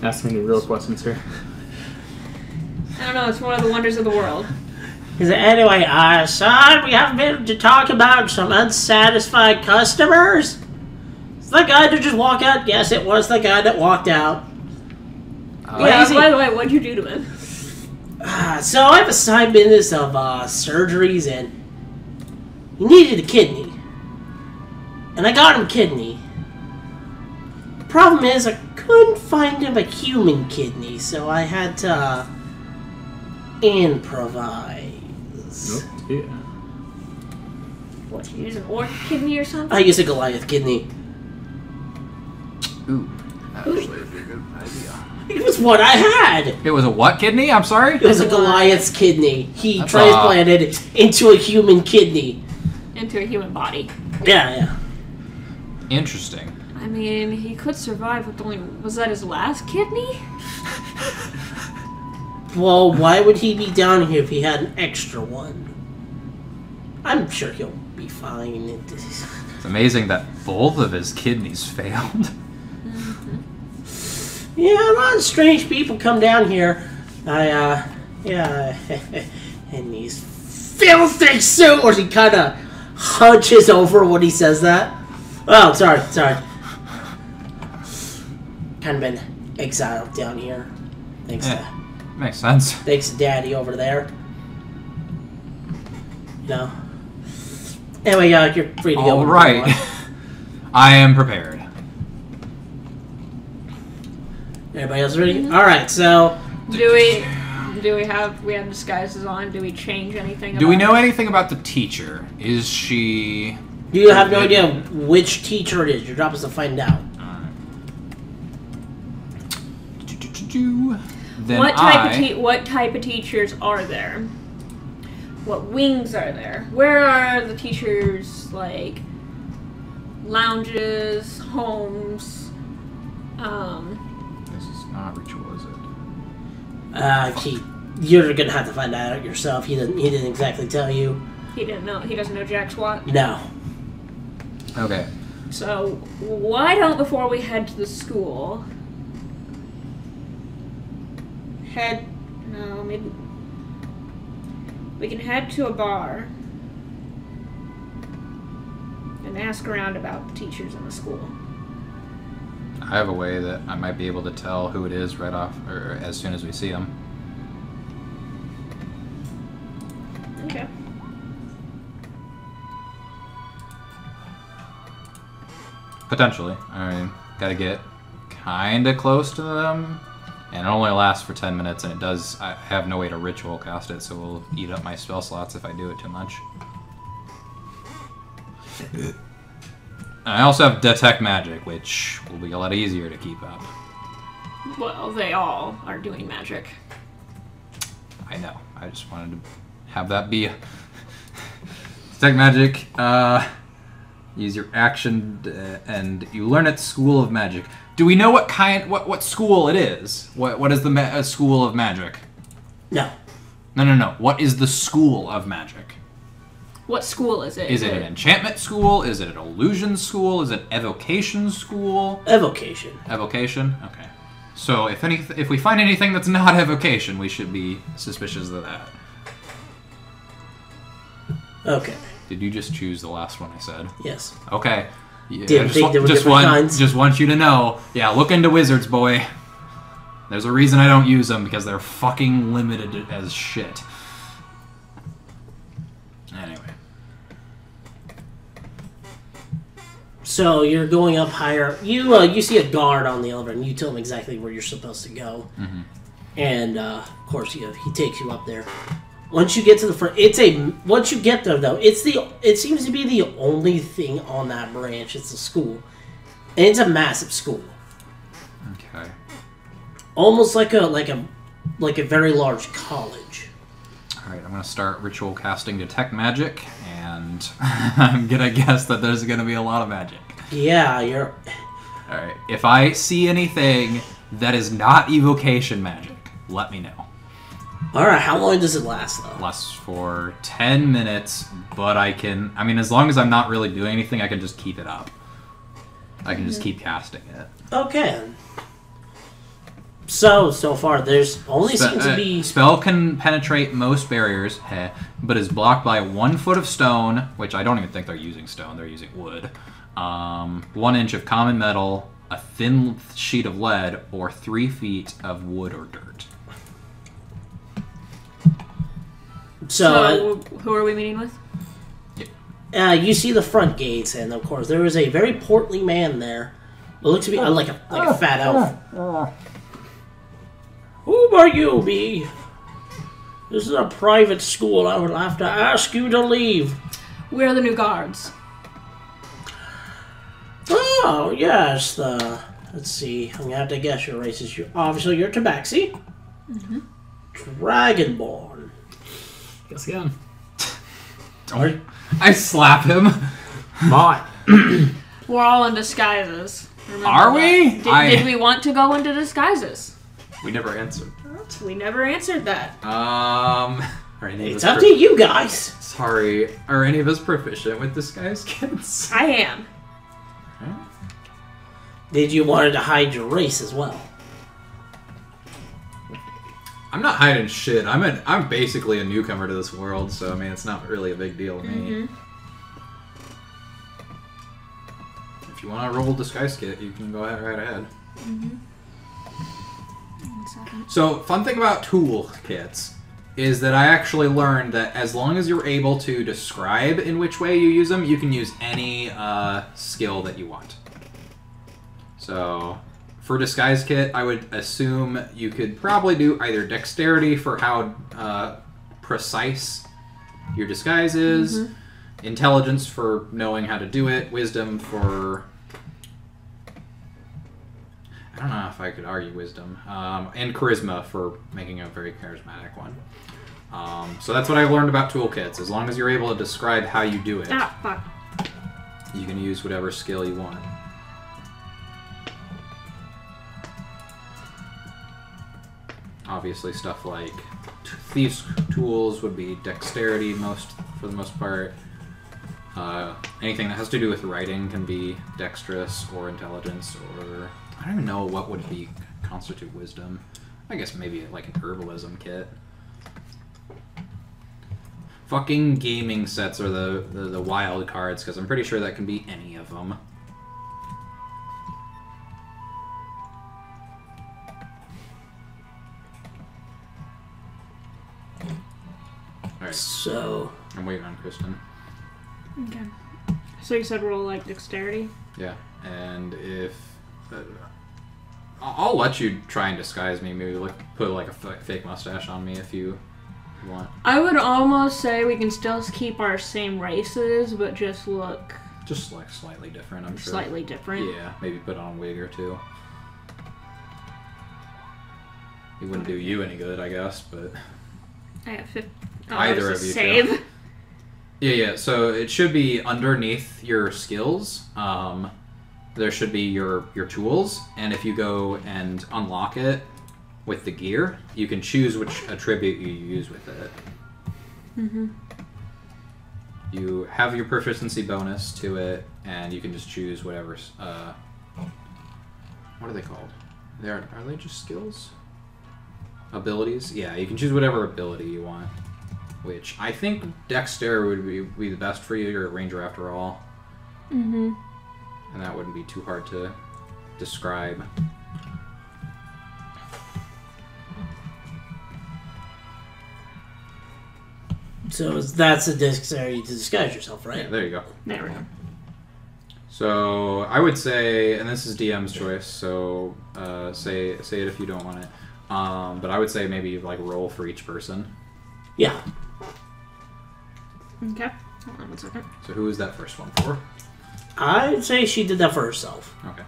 Asking the real questions here. I don't know, it's one of the wonders of the world. Is it anyway, son? We have been to talk about some unsatisfied customers. Is that guy to just walk out? Yes, it was the guy that walked out. Yeah, Lazy. by the way, what'd you do to him? So I have a side business of surgeries, and he needed a kidney, and I got him a kidney. Problem is, I couldn't find him a human kidney, so I had to improvise. Nope. Yeah. What, you use an orc kidney or something? I used a Goliath kidney. Ooh, that actually would be a good idea. It was what I had. It was a what kidney? I'm sorry? It was a Goliath's kidney. He That's transplanted into a human kidney. Into a human body. Yeah. Interesting. I mean, he could survive with only... Was that his last kidney? Well, why would he be down here if he had an extra one? I'm sure he'll be fine. It's amazing that both of his kidneys failed. Yeah, a lot of strange people come down here. Yeah, in these filthy suits. He kind of hunches over when he says that. Oh, sorry. Kind of been exiled down here. Thanks Makes sense. Thanks to Daddy over there. No. Anyway, you're free to go. All right. I am prepared. Everybody else ready? All right. So, Do we have disguises on? Do we change anything? Do we about know it? anything about the teacher? Is she... you have no idea which teacher it is. Your job is to find out. Then What type of teachers are there? What wings are there? Where are the teachers, like, lounges, homes? This is not ritual, is it? You're gonna have to find out yourself. He didn't exactly tell you. He doesn't know jack squat. No. Okay. So why don't, before we head to the school, maybe we can head to a bar and ask around about the teachers in the school. I have a way that I might be able to tell who it is right off, or as soon as we see him. Okay. Potentially. I mean, gotta get kinda close to them. And it only lasts for 10 minutes, and it does... I have no way to ritual cast it, so it will eat up my spell slots if I do it too much. And I also have Detect Magic, which will be a lot easier to keep up. Well, they all are doing magic. I know. I just wanted to have that be... Detect Magic, use your action, and you learn at School of Magic. Do we know what school it is? What is the School of Magic? No. No. What is the School of Magic? What school is it? Is it an enchantment school? Is it an illusion school? Is it evocation school? Evocation. Evocation? Okay. So if we find anything that's not evocation, we should be suspicious of that. Okay. Did you just choose the last one I said? Yes. Okay. Yeah, Didn't think there were different kinds. Just want you to know. Yeah, look into wizards, boy. There's a reason I don't use them, because they're fucking limited as shit. Anyway. So you're going up higher. You see a guard on the elevator, and you tell him exactly where you're supposed to go. Mm-hmm. And of course, he takes you up there. Once you get to the front, once you get there though, it seems to be the only thing on that branch. It's a school, and it's a massive school, Okay. almost like a very large college. All right, I'm gonna start ritual casting Detect Magic, and I'm gonna guess that there's gonna be a lot of magic. Yeah, you're. All right. If I see anything that is not evocation magic, let me know. All right. How long does it last though? Lasts for 10 minutes, but I mean, as long as I'm not really doing anything, I can just keep it up. I can just keep casting it. Okay. So far, there's only seems to be... Spell can penetrate most barriers, but is blocked by 1 foot of stone, which I don't even think they're using stone, they're using wood. 1 inch of common metal, a thin sheet of lead, or 3 feet of wood or dirt. So who are we meeting with? You see the front gates, and of course, there is a very portly man there. It looks to be like a fat elf. Who are you, B? This is a private school. I would have to ask you to leave. We're the new guards. Oh, yes. Let's see. I'm gonna have to guess your races. Obviously, you're Tabaxi. Mm-hmm. Dragonborn. Guess again. Don't. I slap him. My. We're all in disguises. Remember Are that? we? Did we want to go into disguises? We never answered. We never answered that. Are any of It's us up to you guys. Sorry. Are any of us proficient with disguise kits? I am. Did you want to hide your race as well? I'm not hiding shit. I'm basically a newcomer to this world, so I mean it's not really a big deal to me. If you want to roll disguise kit, you can go ahead right ahead. So, fun thing about tool kits is that I actually learned that as long as you're able to describe in which way you use them, you can use any skill that you want. So, for disguise kit, I would assume you could probably do either dexterity for how precise your disguise is, intelligence for knowing how to do it, wisdom for... I don't know if I could argue wisdom, and charisma for making a very charismatic one. So that's what I learned about toolkits. As long as you're able to describe how you do it, Ah, fuck. you can use whatever skill you want. Obviously, stuff like thieves' tools would be dexterity for the most part. Anything that has to do with writing can be dexterous or intelligence, or I don't even know what would be constitute wisdom. I guess maybe like an herbalism kit. Fucking gaming sets are the wild cards, because I'm pretty sure that can be any of them. Alright, So I'm waiting on Kristen. Okay. So you said roll like dexterity? Yeah, and if... I'll let you try and disguise me. Maybe put like a fake mustache on me if you want. I would almost say we can still keep our same races, but just look Just like slightly different, I'm sure. slightly different. Yeah, maybe put on a wig or two. It wouldn't do you any good, I guess, but... I have 50. Either of you two. Save. Yeah, so it should be underneath your skills. There should be your tools, and if you go and unlock it with the gear, you can choose which attribute you use with it. Mm-hmm. You have your proficiency bonus to it, and you can just choose whatever. What are they called? Are they just skills? Abilities? Yeah, you can choose whatever ability you want. Which I think Dexter would be the best for you. You're a ranger after all. Mm-hmm. And that wouldn't be too hard to describe. that's a dexterity to disguise yourself, right? Yeah, there you go. There we go. So I would say, and this is DM's choice, so say it if you don't want it. But I would say maybe like roll for each person. Yeah. Okay. Hold on 1 second. So who is that first one for? I'd say she did that for herself. Okay.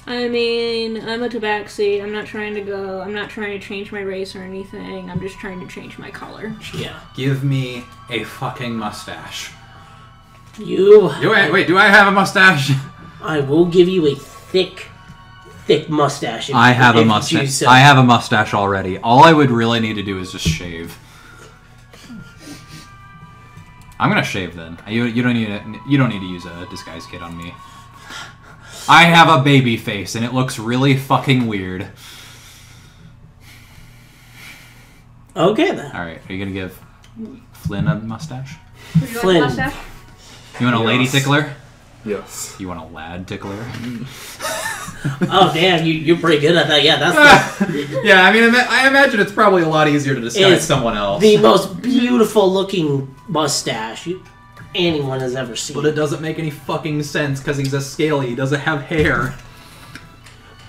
I mean, I'm a tabaxi. I'm not trying to change my race or anything. I'm just trying to change my color. Yeah. Give me a fucking mustache. Do I have a mustache? I will give you a thick mustache. I have a if you mustache. choose so. I have a mustache already. All I would really need to do is just shave. I'm gonna shave then. You don't need to use a disguise kit on me. I have a baby face and it looks really fucking weird. Okay then. All right, are you gonna give Flynn a mustache? Would you like Flynn. a mustache? You want a lady Yes. tickler? Yes. You want a lad tickler? Oh damn, you're pretty good at that. Yeah, that's Yeah, I mean, I imagine it's probably a lot easier to disguise It's someone else. the most beautiful looking mustache anyone has ever seen. But it doesn't make any fucking sense because he's a scaly. He doesn't have hair.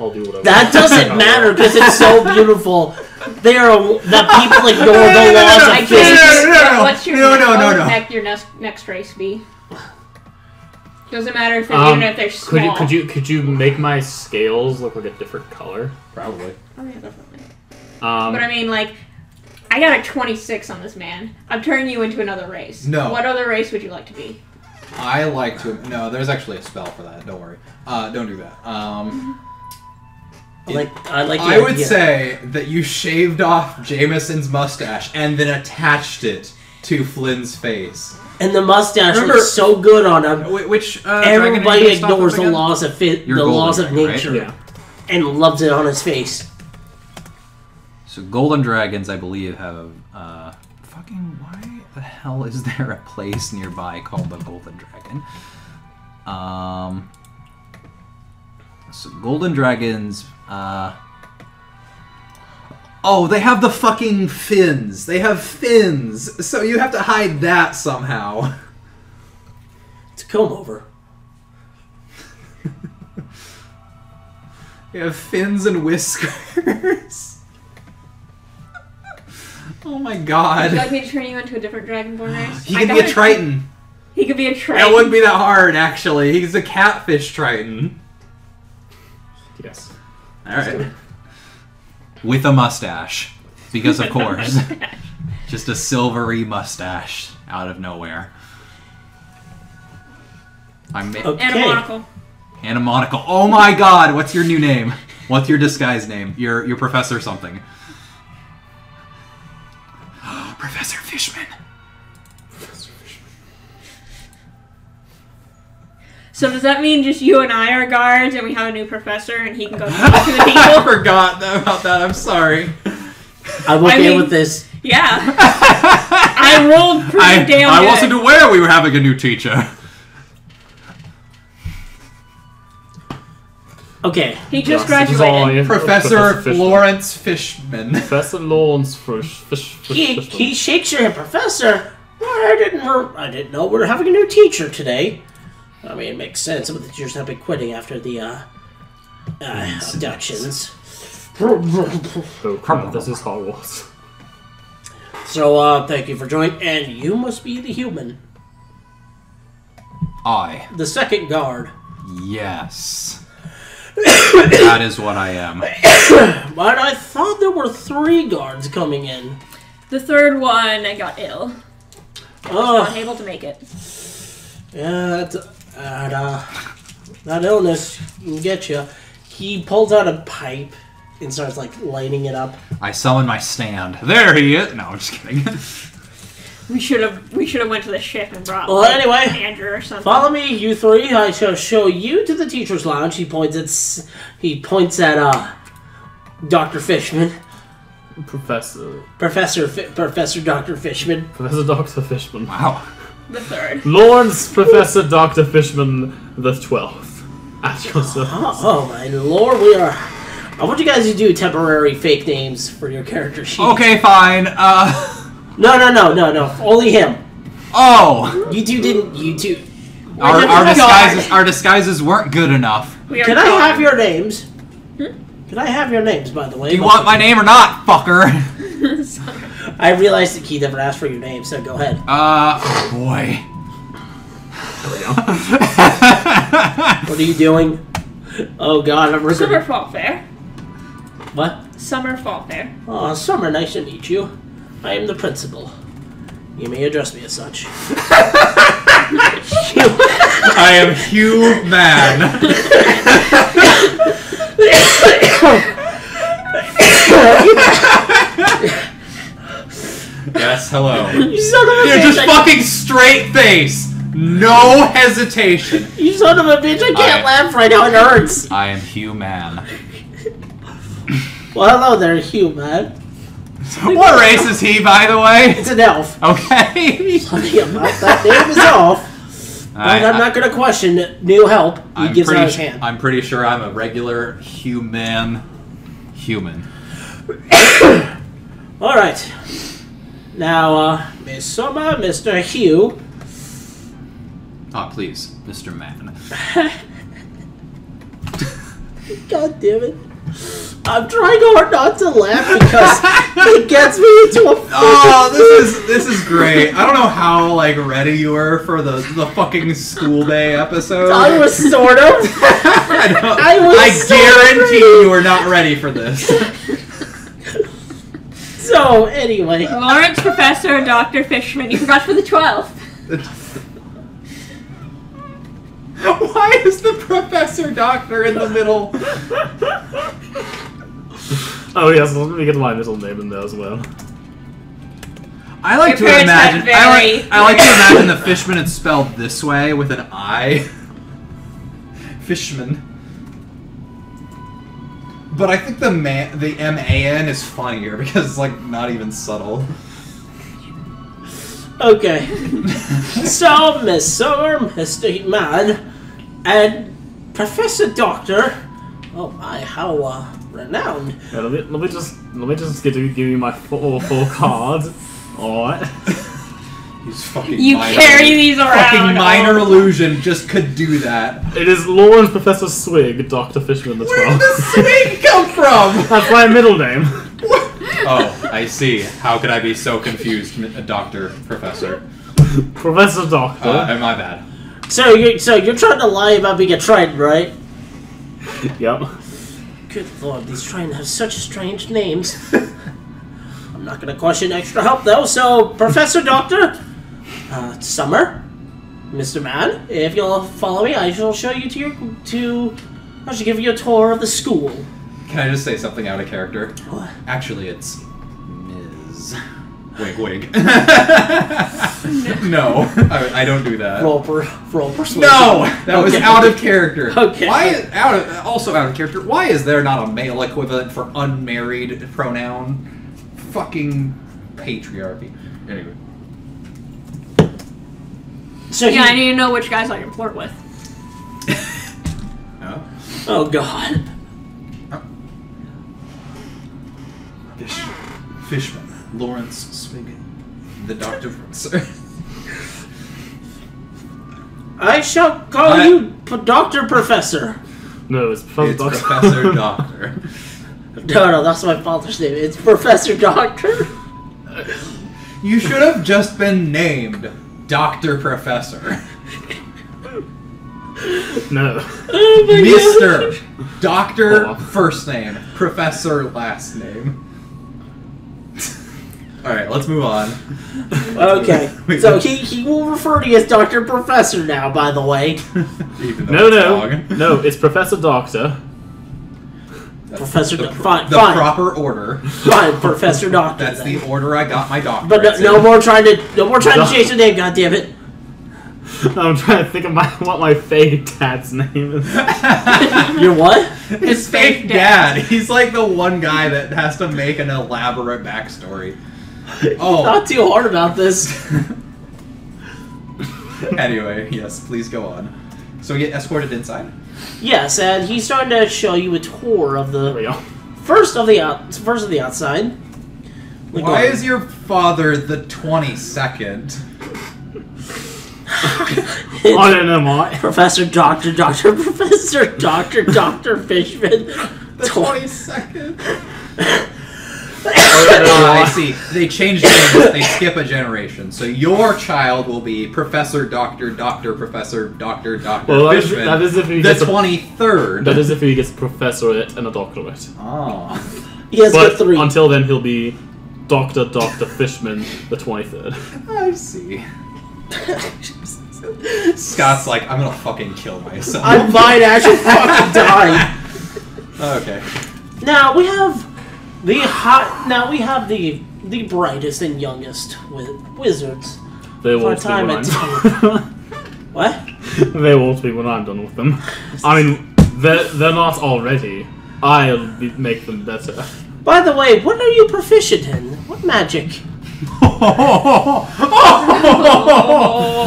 I'll do whatever. That doesn't matter because it's so beautiful. That people ignore the laws I of can't physics. even- What's your No. heck your next race be? Doesn't matter if even if they're small. Could you make my scales look like a different color? Probably. Oh yeah, definitely. Um, But I mean, like, I got a 26 on this man. I'm turning you into another race. No. What other race would you like to be? I like to. No, there's actually a spell for that. Don't worry. Don't do that. I would idea. say that you shaved off Jameson's mustache and then attached it to Flynn's face. And the mustache Remember- looks so good on him. Which Everybody ignores the laws of You're the golden laws of dragon, right? nature yeah. and loves it on his face. So golden dragons, I believe, have fucking. Why the hell is there a place nearby called the Golden Dragon? So golden dragons. Oh, they have the fucking fins. They have fins. So you have to hide that somehow. It's a comb over. They have fins and whiskers. Oh my god. Would you like me to turn you into a different Dragonborn race? He can be a Triton. He could be a Triton. That wouldn't be that hard, actually. He's a catfish Triton. Yes. Alright. With a mustache. Because of course. Just a silvery mustache out of nowhere. And a monocle. And a monocle. Oh my god, what's your new name? What's your disguise name? Your Professor something. Professor Fishman. So does that mean just you and I are guards and we have a new professor and he can go talk to the I people? forgot about that, I'm sorry. I'm okay with this. Yeah. I rolled pretty damn I good. wasn't aware we were having a new teacher. Okay. He just Yes, this is all graduated. I- Professor Fishman. Florence Fishman. Professor Lawrence He Fishman. shakes your head, Professor. I didn't know we were having a new teacher today. I mean, it makes sense. Some of the teachers have been quitting after the abductions. Oh crap, this is Hogwarts. So, thank you for joining. And you must be the human. I. The second guard. Yes. That is what I am. But I thought there were 3 guards coming in. The third one got ill. Oh, Unable to make it. yeah, that illness can get you. He pulls out a pipe and starts, like, lighting it up. I summon my stand. There he is. No, I'm just kidding. We should have went to the ship and brought Well, like, anyway, Andrew or something. Follow me, you 3. I shall show you to the teacher's lounge. He points at Dr. Fishman. Professor Dr. Fishman. Professor Dr. Fishman. Wow. The third. Lawrence Professor Dr. Fishman the 12th. At your service. Oh my lord, we are. I want you guys to do temporary fake names for your character sheet. Okay, fine. No. Only him. Oh! You two didn't. You two. Our disguises weren't good enough. We are Can I gone. have your names? Can I have your names, by the way? Do you want my name or not, fucker? I realized that Keith never asked for your name, so go ahead. Boy. What are you doing? Oh God, I'm Summer recording. Fall Fair. What? Summer Fall Fair. Oh, Summer, nice to meet you. I am the principal. You may address me as such. I am Hugh Man. Yes, hello. You son of a You're bitch! just fucking straight face. No hesitation. You son of a bitch! I can't laugh right now. It hurts. I am Hugh Man. Well, hello there, Hugh, man. What race is he, by the way? It's an elf. Okay. Something about that name is off. But I'm not gonna question new help. He gives out his hand. I'm pretty sure I'm a regular human. All right. Now, Miss Summer, Mr. Hugh. Oh, please, Mr. Man. God damn it. I'm trying hard not to laugh because it gets me into a Oh, this is great. I don't know how ready you were for the fucking school day episode. I was sort of. I guarantee you were not ready for this. So, anyway. Lawrence Professor Dr. Fishman. You forgot for the 12th. Why is the professor doctor in the middle? Oh yes, let me get my middle name in there as well. I like to Your parents imagine. had very- I like to imagine the Fishman is spelled this way with an I. Fishman. But I think the M-A-N is funnier because it's not even subtle. Okay. So, Miss Summer, Mr. Man, and Professor Doctor. Oh my, how renowned. Yeah, let me just give you my full card. Alright. He's fucking You minor. carry these around. Fucking minor all the time. illusion just could do that. It is Lawrence Professor Swig, Dr. Fishman the Where did 12th. the swing come from? That's my middle name. Oh, I see. How could I be so confused, Doctor Professor? Professor Doctor. My bad. So you're trying to lie about being a Triton, right? Yep. Good lord, these Triton have such strange names. I'm not gonna question extra help though, so Professor Doctor, Summer, Mr. Man, if you'll follow me, I shall show you I shall give you a tour of the school. Can I just say something out of character? What? Actually, it's Ms. Wig wig. No, I don't do that. Roll persuasion. No, that was Okay. out of character. Okay. Also out of character? Why is there not a male equivalent for unmarried pronoun? Fucking patriarchy. Anyway. So Yeah, I need to know which guys I can flirt with. Oh. Oh God. Fishman. Lawrence Swig. The doctor professor. I shall call you Doctor Professor. No, it's Professor It's Doctor. Professor Doctor. No, that's my father's name. It's Professor Doctor. You should have just been named Doctor Professor. No. Oh my Mr. Doctor Oh. first name, Professor last name. Alright, let's move on. Okay, so he will refer to you as Doctor Professor now, by the way. Even though it's wrong. No, it's Professor Doctor. Professor The, fine, the fine. proper order. Fine, Professor Doctor. That's then. the order I got my doctor. But no more trying to change the name, goddammit. I'm trying to think of what my fake dad's name is. Your what? His fake dad. He's like the one guy that has to make an elaborate backstory. Oh. Not too hard about this. Anyway, yes, please go on. So we get escorted inside. Yes, and he's starting to show you a tour of There we the go. first of the outside. Like, Why is your father the 22nd? I don't know why. Professor Doctor Professor Doctor Fishman? The 22nd? I I see. They changed names. They skip a generation. So your child will be Professor Doctor Professor Doctor Well, Fishman. that is if he the gets a, 23rd. that is if he gets a professorate and a doctorate. Oh. He has But got 3. until then, he'll be Doctor Fishman, the 23rd. I see. Scott's like, I'm gonna fucking kill myself. I might actually fucking die. Okay. Now we have the brightest and youngest wizards. They For a won't be time when at I'm What? They won't be when I'm done with them. I mean, they're not already. I'll make them better. By the way, what are you proficient in? What magic? Fish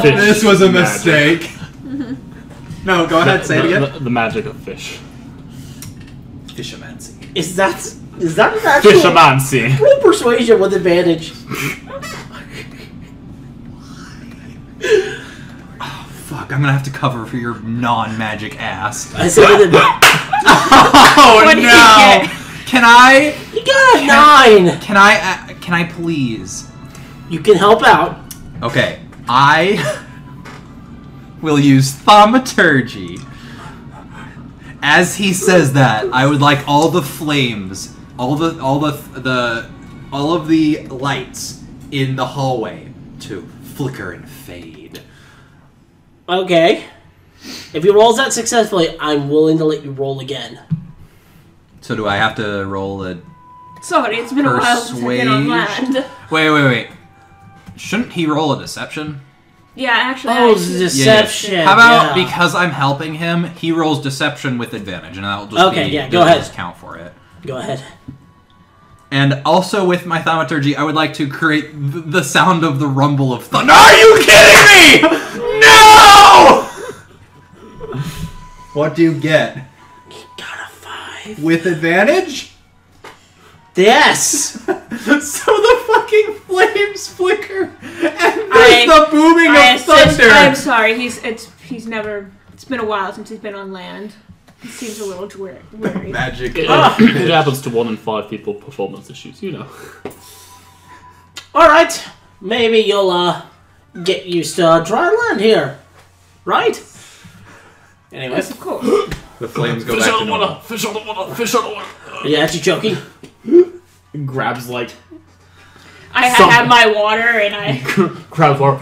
This was a magic. mistake. No, go ahead, say it again. The magic of fish. Fishermancy. Is that an actual Fishermancy. roll persuasion with advantage? Fuck, I'm gonna have to cover for your non-magic ass. I said with advantage. Oh What did he no! get? Can I? You got a 9. Can I please? You can help out. Okay, I will use thaumaturgy. As he says that, I would like all the flames, all of the lights in the hallway to flicker and fade. Okay. If he rolls that successfully, I'm willing to let you roll again. So do I have to roll a? Sorry, it's been a while since I've been on Persuasion? land. Wait. Shouldn't he roll a deception? Yeah, actually. Oh, I- deception. How about yeah. because I'm helping him, he rolls deception with advantage, and that'll just Okay, yeah, go ahead. count for it. Go ahead. And also with my thaumaturgy, I would like to create the sound of the rumble of thunder. Are you kidding me? No! What do you get? Got a 5. With advantage? Yes! So the fucking flames flicker, and there's I- the booming of thunder. I'm sorry. He's never. It's been a while since he's been on land. He seems a little weary. Magic. It happens to 1 in 5 people with performance issues, you know. Alright. Maybe you'll get used to dry land here. Right? Anyway. Yes, of course. The flames go Fish back out to of normal. water! Fish out of water! Fish out of water! Are you actually choking? Grabs like I Some- have my water and I. grabs water.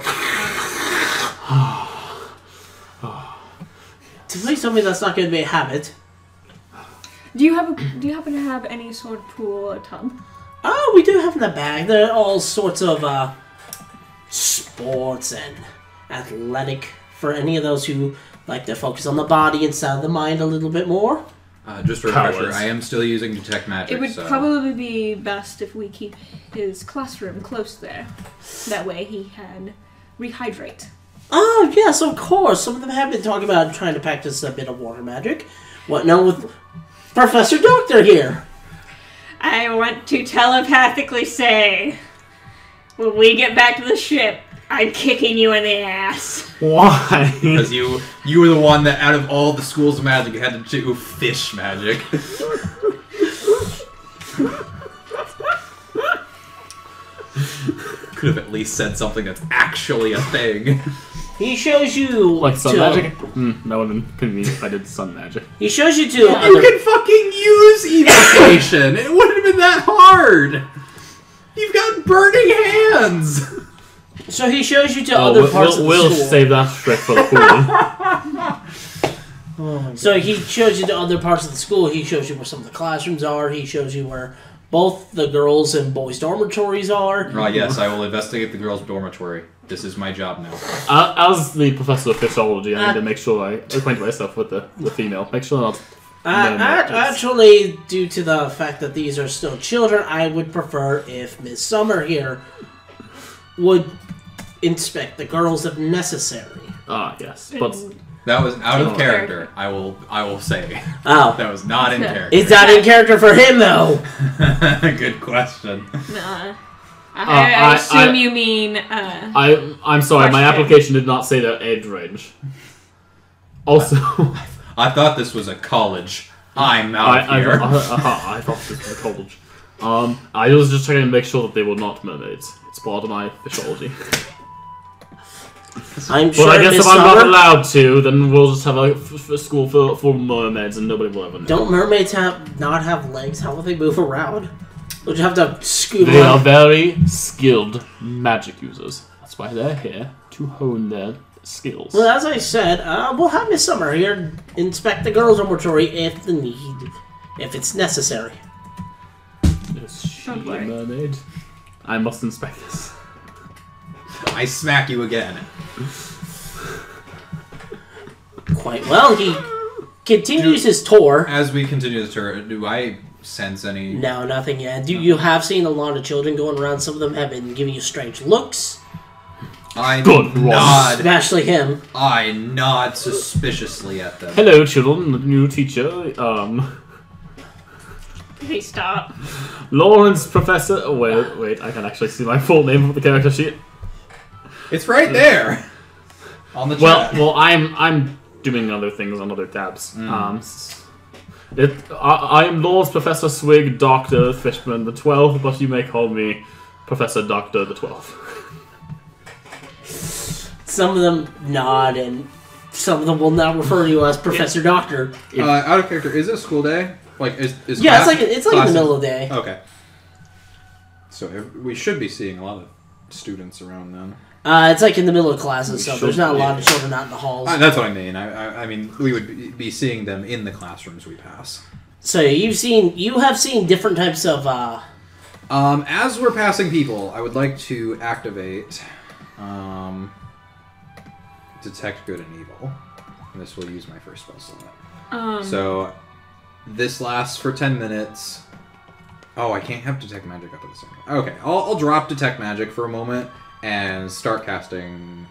Please tell me that's not going to be a habit. Do you happen to have any sort of pool or tub? Oh, we do have in the bag. There are all sorts of sports and athletic for any of those who like to focus on the body instead of the mind a little bit more. Just a refresher, Cowards. I am still using detect magic. It would so. probably be best if we keep his classroom close there. That way he can rehydrate. Oh, yes, of course. Some of them have been talking about trying to practice a bit of water magic. What now with Professor Doctor here? I want to telepathically say, when we get back to the ship, I'm kicking you in the ass. Why? Because you were the one that, out of all the schools of magic, had to do fish magic. Could have at least said something that's actually a thing. He shows you Like sun to- magic? That would have been convenient if I did sun magic. He shows you to You other. can fucking use evocation. It wouldn't have been that hard. You've got burning hands. So he shows you to other parts of the We'll school. save that trick for the pool. So he shows you to other parts of the school. He shows you where some of the classrooms are. He shows you where both the girls' and boys' dormitories are. Yes, I will investigate the girls' dormitory. This is my job now. As the professor of physiology, I need to make sure I acquaint myself with the female. Make sure not. Actually, due to the fact that these are still children, I would prefer if Miss Summer here would inspect the girls if necessary. Ah, yes, but That was out of In character. I will say Oh. that was not in character. Is that in character for him, though? Good question. Nah. I assume you mean, I'm sorry, my Question. application did not say their age range. Also, I thought this was a college. I'm out I here. thought this was a college. I was just trying to make sure that they were not mermaids. It's part of my physiology. I'm But sure I guess Miss if I'm not Summer... allowed to, then we'll just have a school full of mermaids and nobody will ever know. Don't mermaids not have legs? How will they move around? Would you have to scoot They are around? very skilled magic users. That's why they're here, to hone their skills. Well, as I said, we'll have Miss Summer here inspect the girls' dormitory if it's necessary. Is she a Don't worry. mermaid? I must inspect this. I smack you again. Quite well. He continues his tour. As we continue the tour, do I sense any? No, nothing yet. You have seen a lot of children going around. Some of them have been giving you strange looks. I Good nod. Especially him. I nod suspiciously at them. Hello, children. The new teacher, please stop. Lawrence Professor. Oh, wait. I can actually see my full name on the character sheet. It's right there. On the chat. Well, I'm doing other things on other tabs. I am Lawrence Professor Swig, Doctor Fishman the 12th, but you may call me Professor Doctor the 12th. Some of them nod, and some of them will now refer to you as Professor Doctor. Out of character, is it a school day? Like, is Yeah, class- it's like in the classes- middle of the day. Okay. So we should be seeing a lot of students around then. It's like in the middle of classes, so We there's should, not a lot yeah. of children out in the halls. That's what I mean. I mean, we would be seeing them in the classrooms we pass. So you have seen different types of. As we're passing people, I would like to activate Detect Good and Evil. And this will use my first spell slot. So this lasts for 10 minutes. Oh, I can't have Detect Magic up at the same time. Okay, I'll drop Detect Magic for a moment and start casting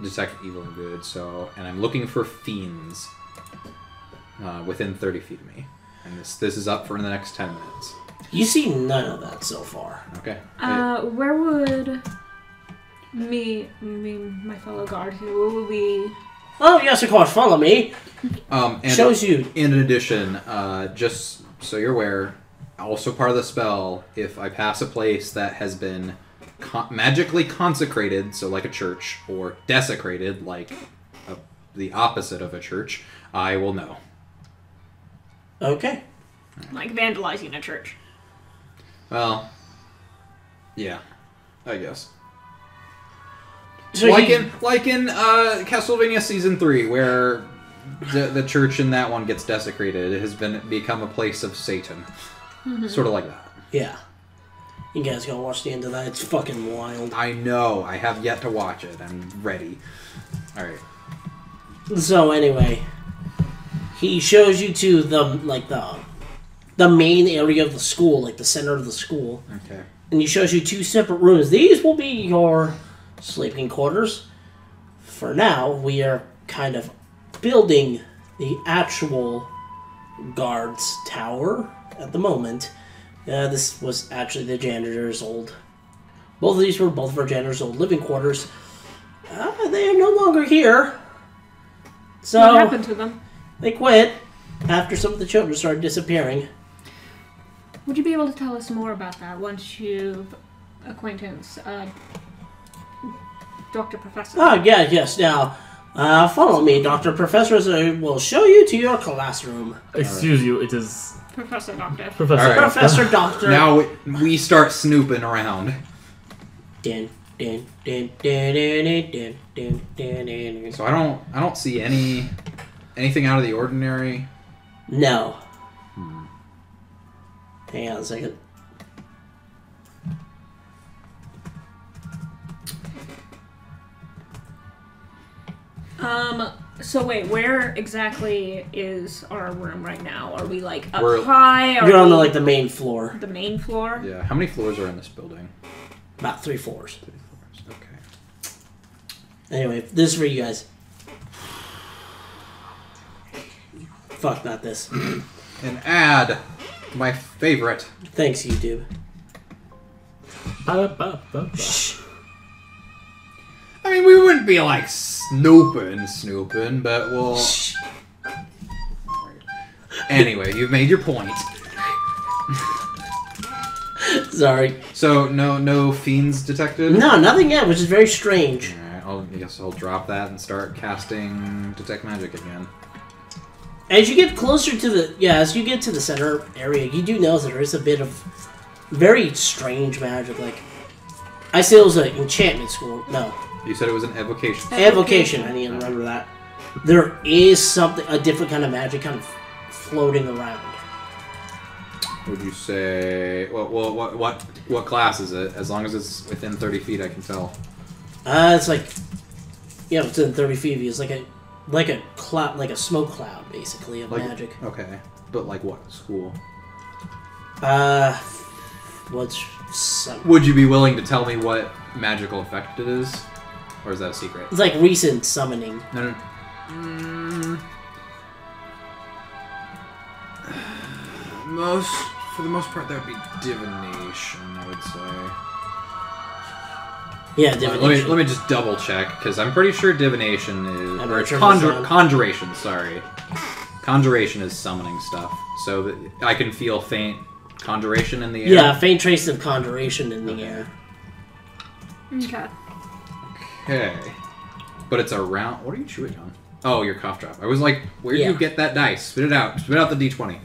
Detect Evil and Good. So, and I'm looking for fiends within 30 feet of me. And this is up for the next 10 minutes. You see none of that so far. Okay. Where would my fellow guard here, where would we... Oh yes, of course. Follow me. And Shows you. in addition, just so you're aware, also part of the spell, if I pass a place that has been magically consecrated, so like a church, or desecrated, like the opposite of a church, I will know. Okay. Like vandalizing a church. Well, yeah, I guess. So like he- in Castlevania Season 3, where the church in that one gets desecrated. It has become a place of Satan. Sort of like that. Yeah. You guys gotta watch the end of that. It's fucking wild. I know. I have yet to watch it. I'm ready. All right. So anyway, he shows you to the main area of the school, like the center of the school, Okay. and he shows you two separate rooms. These will be your sleeping quarters. For now, we are kind of building the actual guard's tower at the moment. This was actually the janitor's old. Both of these were both of our janitor's old living quarters. They are no longer here. So What happened to them? they quit after some of the children started disappearing. Would you be able to tell us more about that once you've acquaintance, Dr. Professor? Oh, yeah, yes. Now, follow me, Dr. Professor. Will show you to your classroom. Excuse you, it is Professor Doctor. Professor. All right. Professor Doctor. Now we start snooping around. Din, din, din, din, din, din, din, din, din. So I don't see anything out of the ordinary. No. Hang on a second. So wait, where exactly is our room right now? Are we like up We're- high? Are You're on we the the main floor. the main floor? Yeah. How many floors are in this building? About 3 floors. 3 floors. Okay. Anyway, this is for you guys. Fuck, not this. An ad. My favorite. Thanks, YouTube. Ba-da-ba-ba-ba. I mean, we wouldn't be like snooping, but we'll. Anyway, you've made your point. Sorry. So no fiends detected. No, nothing yet, which is very strange. Alright, I guess I'll drop that and start casting detect magic again. As you get closer to as you get to the center area, you do notice that there is a bit of very strange magic. Like, I say it was an enchantment school. No, You said it was an evocation. evocation. I need to remember that. There is a different kind of magic kind of floating around. Would you say? Well, what class is it? As long as it's within 30 feet, I can tell. It's like, yeah, it's in 30 feet of you. It's like a cloud, like a smoke cloud, basically, of magic. Okay, but like what school? What's some? Would you be willing to tell me what magical effect it is, or is that a secret? It's like recent summoning. No. For the most part, that would be divination, I would say. Yeah, divination. Let me just double check, because I'm pretty sure divination is... I'm Or not it's sure if it's on. conjuration, sorry. Conjuration is summoning stuff, so that I can feel faint conjuration in the air. Yeah, faint trace of conjuration in the air. Okay. Okay. But it's around... What are you chewing on? Oh, your cough drop. I was like, where do Yeah. you get that dice? Spit it out. Spit out the d20.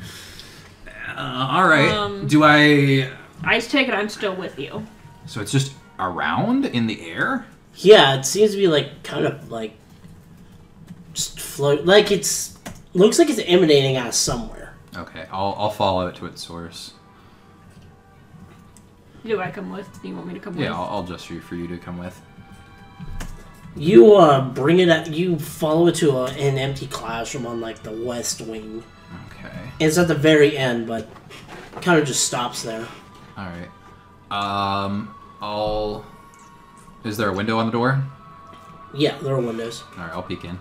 Alright. Do I... I take it I'm still with you. So it's just around in the air? Yeah, it seems to be like kind of like just float. Like looks like it's emanating out of somewhere. Okay, I'll follow it to its source. Do I come with? Do you want me to come Yeah, with? I'll gesture for you to come with. You bring it up. You follow it to an empty classroom on like the west wing. Okay. It's at the very end, but kind of just stops there. Alright. Is there a window on the door? Yeah, there are windows. Alright, I'll peek in.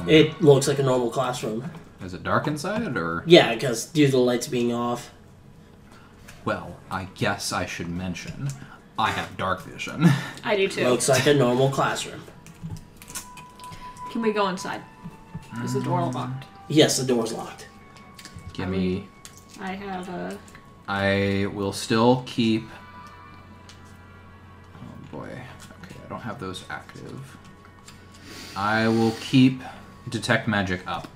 It looks like a normal classroom. Is it dark inside, or...? Yeah, because due to the lights being off. Well, I guess I should mention, I have dark vision. I do too. Looks like a normal classroom. Can we go inside? Is the door locked? Yes, the door's locked. Give me... I have a... I will still keep... Oh boy. Okay, I don't have those active. I will keep Detect Magic up.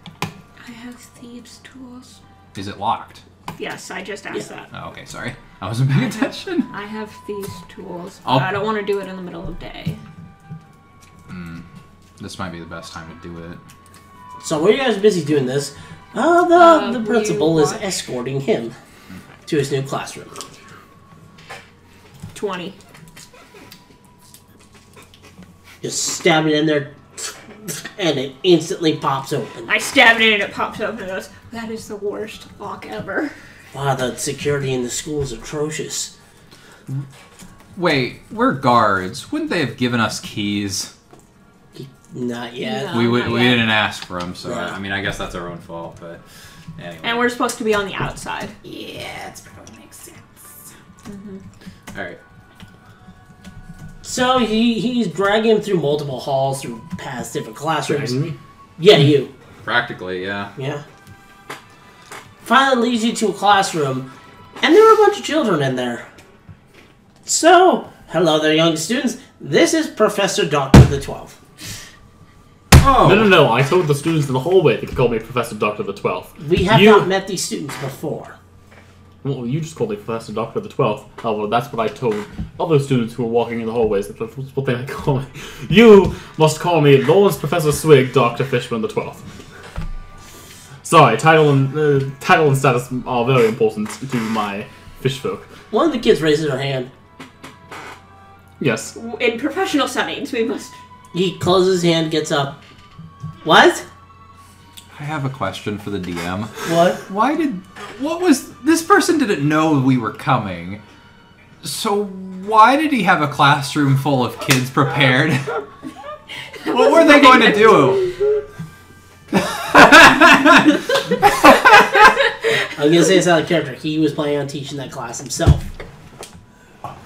I have thieves' tools. Is it locked? Yes, I just asked Yeah. that. Oh, okay, sorry. I wasn't paying attention. I have thieves' tools. I'll- But I don't want to do it in the middle of day. This might be the best time to do it. So while you guys are busy doing this, the we principal is watch- escorting him to his new classroom. 20. Just stab it in there, and it instantly pops open. I stab it in and it pops open and goes, that is the worst lock ever. Wow, the security in the school is atrocious. Wait, we're guards. Wouldn't they have given us keys? Not yet. No. We not yet. didn't ask for them, so Yeah. I mean, I guess that's our own fault. But anyway. And we're supposed to be on the outside. yeah, it's probably makes sense. All right. So he's dragging him through multiple halls, through past different classrooms. Dragging me? Yeah, you. Practically, yeah. Yeah. Finally leads you to a classroom, and there are a bunch of children in there. So, hello there, young students. This is Professor Doctor the 12th. Oh. No. I told the students in the hallway they could call me Professor Doctor the 12th. We have You- not met these students before. Well, you just called me Professor Doctor the 12th. However, that's what I told other students who were walking in the hallways. That's what they call me. You must call me Lawrence Professor Swig, Dr. Fishman the 12th. Sorry, title and status are very important to my fish folk. One of the kids raises her hand. Yes. In professional settings, we must. He closes his hand, gets up. What? I have a question for the DM. What? This person didn't know we were coming. So why did he have a classroom full of kids prepared? What were they going to do? I'm gonna say it's out of character. He was planning on teaching that class himself.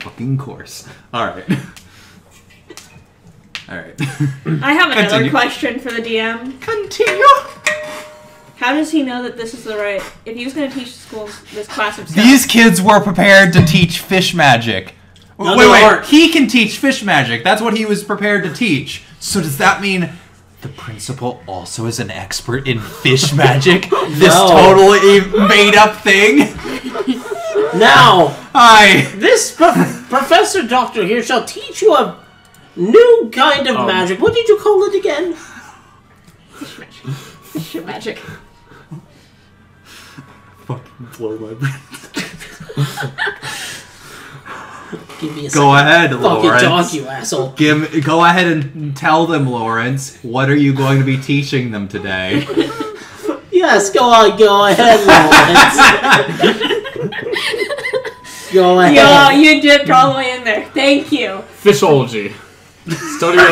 Fucking course. Alright. Alright. I have another Continue. question for the DM. Continue. How does he know that this is the right? If he was going to teach this class himself, These kids were prepared to teach fish magic. No, they aren't. He can teach fish magic. That's what he was prepared to teach. So does that mean the principal also is an expert in fish magic? This No. totally made up thing? Now, Hi. this Professor Doctor here shall teach you a new kind of magic. What did you call it again? fish magic. Fucking blow my brain. Give me a Go ahead, fucking Lawrence. talk, you asshole. Go ahead and tell them, Lawrence. What are you going to be teaching them today? Yes, go ahead, Lawrence. Go ahead. Yo, you dipped all the way in there. Thank you. Fishology. Study of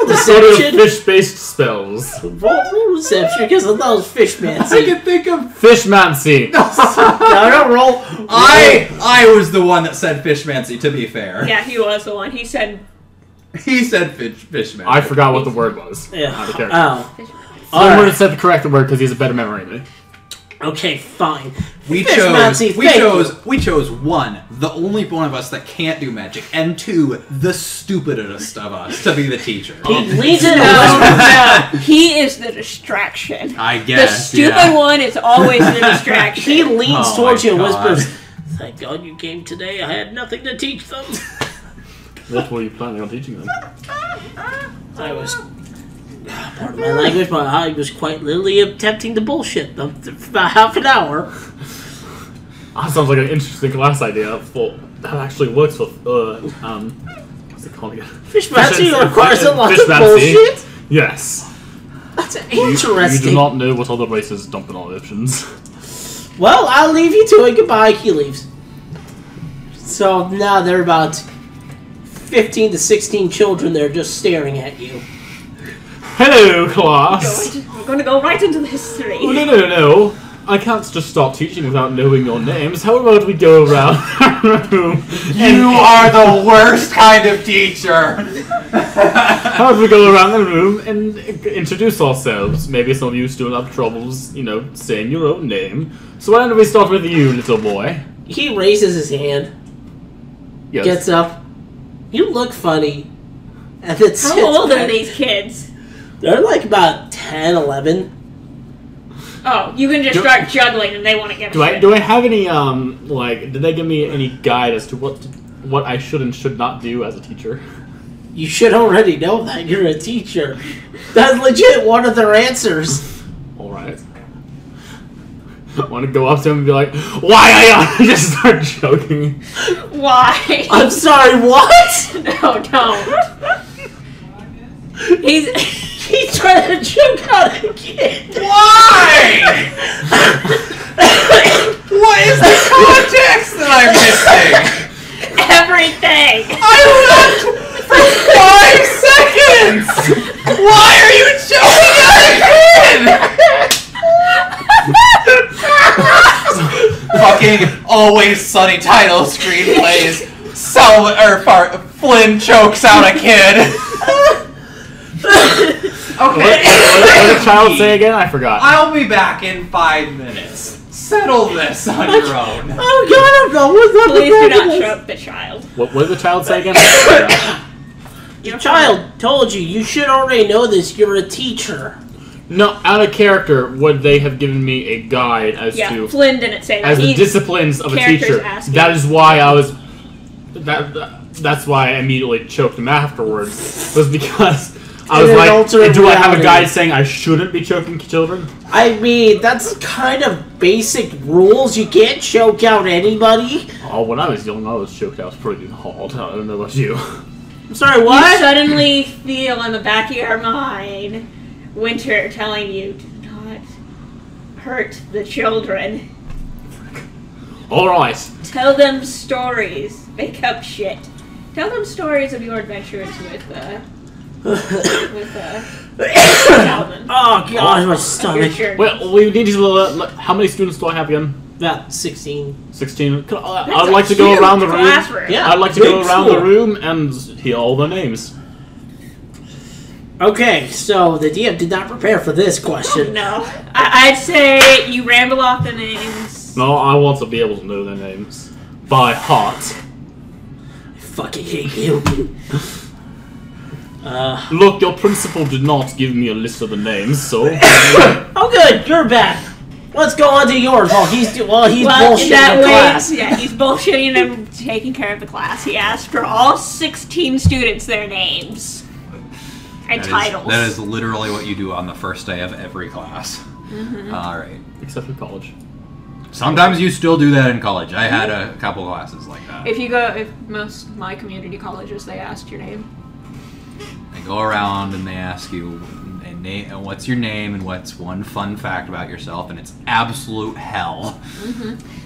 Deception. fish-based spells. Roll deception because of those fish I mancy. can think of. Fishmancy. No, don't roll. I was the one that said fishmancy. To be fair, Yeah, he was the one. He said he said fishmancy. I forgot what the word was. Yeah. Out of character. Oh. fish magic. Someone Alright. said the correct word because he has a better memory than me. Okay, fine. We Fishmancy, thank you. chose one, the only one of us that can't do magic, and two, the stupidest of us to be the teacher. He leans in and No, whispers. no, he is the distraction. I The guess. stupid yeah. one is always the distraction. He leans Oh towards my you and God. whispers, "Thank God you came today. I had nothing to teach them." What were you planning on teaching them? I was, pardon my language, but I was quite literally attempting to bullshit them for about half an hour. That sounds like an interesting class idea. For that actually works for what's it called again? Fishmancy Fish- requires a lot of Fishmancy. bullshit. Yes. That's You interesting. do not know what other races dump in on Egyptians. Well, I'll leave you to it. Goodbye. He leaves. So now there are about 15 to 16 children there just staring at you. Hello, class. We're going to go right into the history. Oh, no. I can't just start teaching without knowing your names. How about we go around the room? You are the worst kind of teacher. How about we go around the room and introduce ourselves? Maybe some of you still have troubles, saying your own name. So why don't we start with you, little boy? He raises his hand, Yes. gets up. You look funny. And then sits How old are back. these kids? They're like about 10, 11. Oh, you can just Do- start juggling and they want to get Do I have any did they give me any guide as to what I should and should not do as a teacher? You should already know that. You're a teacher. That's legit one of their answers. All right. I want to go up to him and be like, "Why I just start joking?" Why? I'm sorry, what? No, don't. He's trying to choke out a kid. Why? What is the context that I'm missing? Everything. I left for 5 fucking Always Sunny title screen plays. Flynn chokes out a kid. Okay. What did the child say again? I forgot. I'll be back in 5 minutes. Settle this on your own. Oh god, I'm done with that. Please do not choke the child. What did the child say again? Your child told you. You should already know this. You're a teacher. No, out of character, would they have given me a guide as Yeah, to Flynn didn't say that. as the disciplines of a characters teacher? asking. That is why I was. That's why I immediately choked him afterwards. Was because I was In an like, alternate do I have a reality. guide saying I shouldn't be choking children? I mean, that's kind of basic rules. You can't choke out anybody. Oh, when I was young, I was choked out pretty hard. I don't know about you. I'm sorry, You what? suddenly feel in the back of your mind Winter telling you to not hurt the children. Alright. Tell them stories. Make up shit. Tell them stories of your adventures with Calvin. Oh god, my Your stomach. journey. Well, we need to. How many students do I have again? About 16. 16. That's I'd like a to go huge around the room. classroom. Yeah. I'd like to go Big around the school. room and hear all their names. Okay, so the DM did not prepare for this question. No. I'd say you ramble off the names. No, I want to be able to know their names by heart. I fucking hate you. Look, your principal did not give me a list of the names, so Oh good, you're back. Let's go on to yours while he's Well, in bullshitting that the way, class. yeah, he's bullshitting and taking care of the class. He asked for all 16 students their names and titles. That is literally what you do on the first day of every class. All right. except for college. Sometimes you still do that in college. I had a couple classes like that. if most my community colleges, they asked your name. They go around and they ask you, what's your name and what's one fun fact about yourself, and it's absolute hell.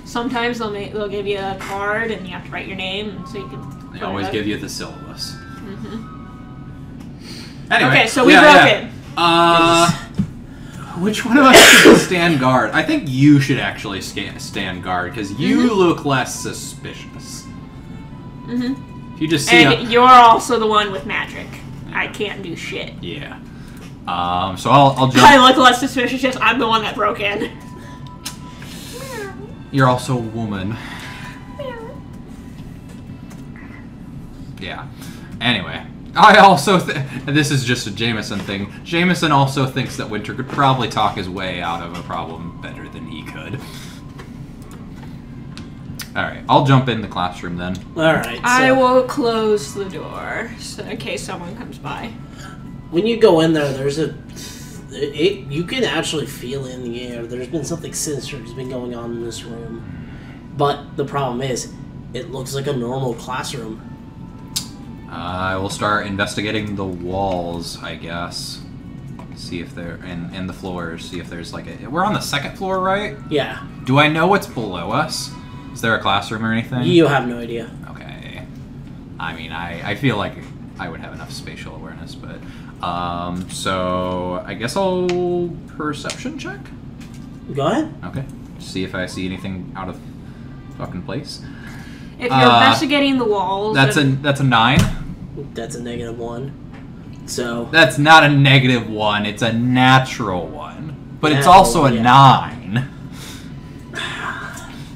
Sometimes they'll give you a card and you have to write your name so you can. They always give you the syllabus. Anyway, Okay, so we broke it. Which one of us should stand guard? I think you should actually stand guard because you look less suspicious. If you just see And you're also the one with magic. I can't do shit. yeah. So I'll jump. I look less suspicious. Just I'm the one that broke in. You're also a woman. Yeah. Anyway, I also this is just a Jameson thing. Jameson also thinks that Winter could probably talk his way out of a problem better than he could. All right, I'll jump in the classroom then. Alright, so I will close the door so in case someone comes by. when you go in there, there's you can actually feel in the air. There's been something sinister that's been going on in this room. But the problem is, it looks like a normal classroom. I will start investigating the walls, I guess. See if they're and the floors. See if there's like a. We're on the second floor, right? Yeah, Do I know what's below us? Is there a classroom or anything? you have no idea. Okay. I mean, I feel like I would have enough spatial awareness, but so I guess I'll perception check. Go ahead. Okay. See if I see anything out of fucking place. If you're investigating the walls, That's a 9. That's a -1. So That's not a -1. It's a natural one, but it's Yeah, also a yeah. 9.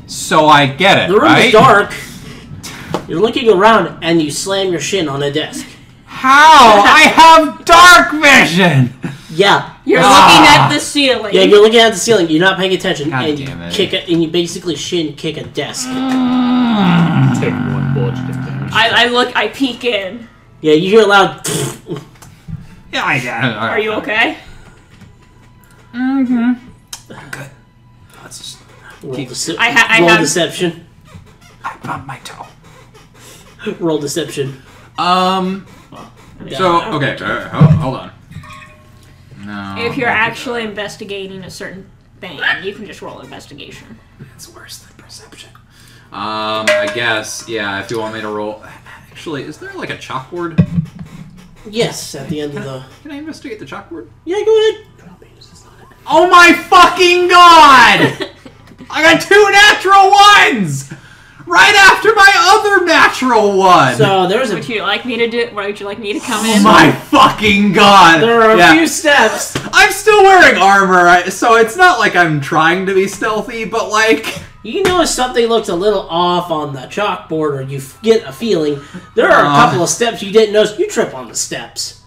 So I get it, the room right? is dark. You're looking around and you slam your shin on a desk. How? I have dark vision. Yeah. you're looking at the ceiling. Yeah, you're looking at the ceiling. You're not paying attention, God and you damn it. kick it, and you basically shin kick a desk. Take one bludgeoning damage. I peek in. Yeah, you hear a loud. Yeah, I get it. Are you okay? Good. Let's just. Roll, I roll have- deception. I bumped my toe. Roll deception. So okay, hold on. No. If you're actually investigating a certain thing, you can just roll investigation. it's worse than perception. I guess yeah. If you want me to roll, actually, is there like a chalkboard? Yes, at the end of the. Can I investigate the chalkboard? Yeah, go ahead. Oh my fucking god! I got 2 natural natural one. So there's a. Would you like me to do? Would you like me to come Oh in? my fucking god! There are a Yeah. few steps. I'm still wearing armor, so it's not like I'm trying to be stealthy, but like... You notice something looks a little off on the chalkboard, or you get a feeling. There are a couple of steps you didn't notice. You trip on the steps.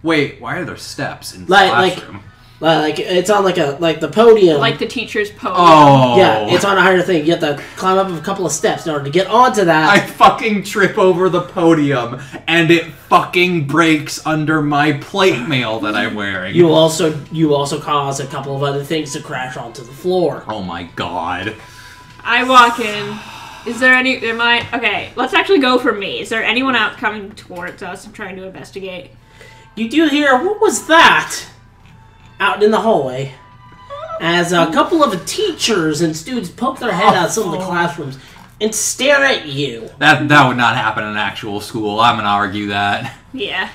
Wait, why are there steps in the Like- classroom? Like it's on like the podium. Like the teacher's podium. Oh. Yeah, it's on a higher thing. You have to climb up a couple of steps in order to get onto that. I fucking trip over the podium, and it fucking breaks under my plate mail that I'm wearing. You also cause a couple of other things to crash onto the floor. Oh my god. I walk in. Is there any? Okay, let's actually go for me. Is there anyone out coming towards us and trying to investigate? You do hear, what was that? Out in the hallway. As a couple of teachers and students poke their head out of some of the classrooms and stare at you. That would not happen in actual school. I'm gonna argue that. Yeah.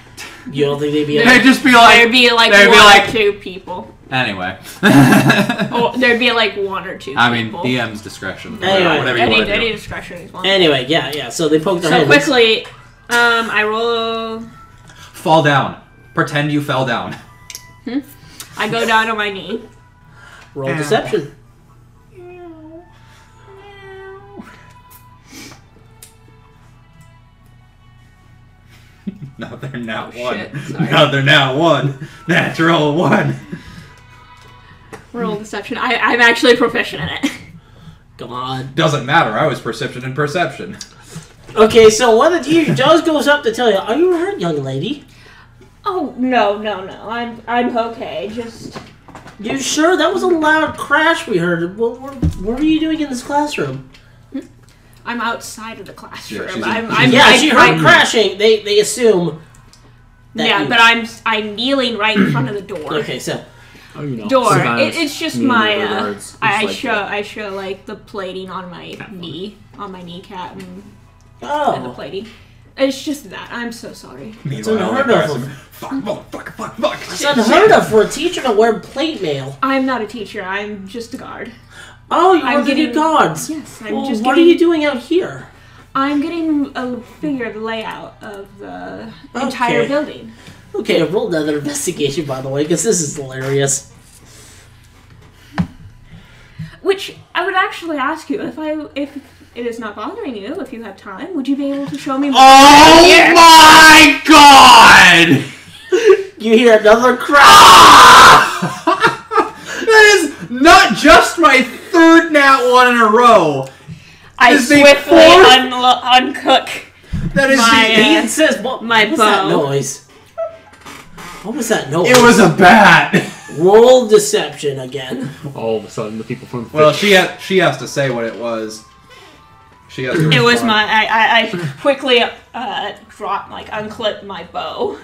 You don't think they'd be They'd just be like... There'd be like they'd one be like- or two people. Anyway. Oh, there'd be like one or two. I mean, people. DM's discretion. Anyway. Whatever you Any want to do. discretion is one. Anyway, yeah. So they poke their So head. quickly, I roll. Fall down. Pretend you fell down. I go down on my knee. Roll deception. No, they're not Oh, one. shit, sorry. No, they're not one. Natural one. Roll deception. I'm actually proficient in it. Come on. Doesn't matter. I was perception and perception. Okay, so one of the teachers just goes up to tell you, "Are you hurt, young lady? Oh no. I'm okay. Just You sure? That was a loud crash we heard. What were you doing in this classroom?" I'm outside of the classroom. Yeah, she's- Yeah, she heard crashing. They assume. That Yeah, you- but I'm kneeling right in front of the door. Okay, so Oh, you know, Door. sometimes It's just me and my. the guards, I it's like that. show like the plating on my knee, on my kneecap, and the oh, plating. It's just that. I'm so sorry. Meanwhile, unheard like, of. fuck, motherfucker, fuck. it's unheard of for a teacher to wear plate mail. I'm not a teacher. I'm just a guard. Oh, you I'm were the new getting- guards. Yes, I'm Well, just what getting, are you doing out here? I'm getting a figure of the layout of the entire Okay. building. Okay, roll another investigation, by the way, because this is hilarious. Which I would actually ask you if it is not bothering you, if you have time, would you be able to show me more? Oh my god! You hear another crash. That is not just my third nat one in a row. I Is the swiftly fourth- uncook. That is My, the... Ian says, "What My was that bow. noise? What was that noise?" It was a bat. Roll deception again. All of a sudden, the people from Well, she has to say what it was. She has to It was respond. I quickly unclip my bow,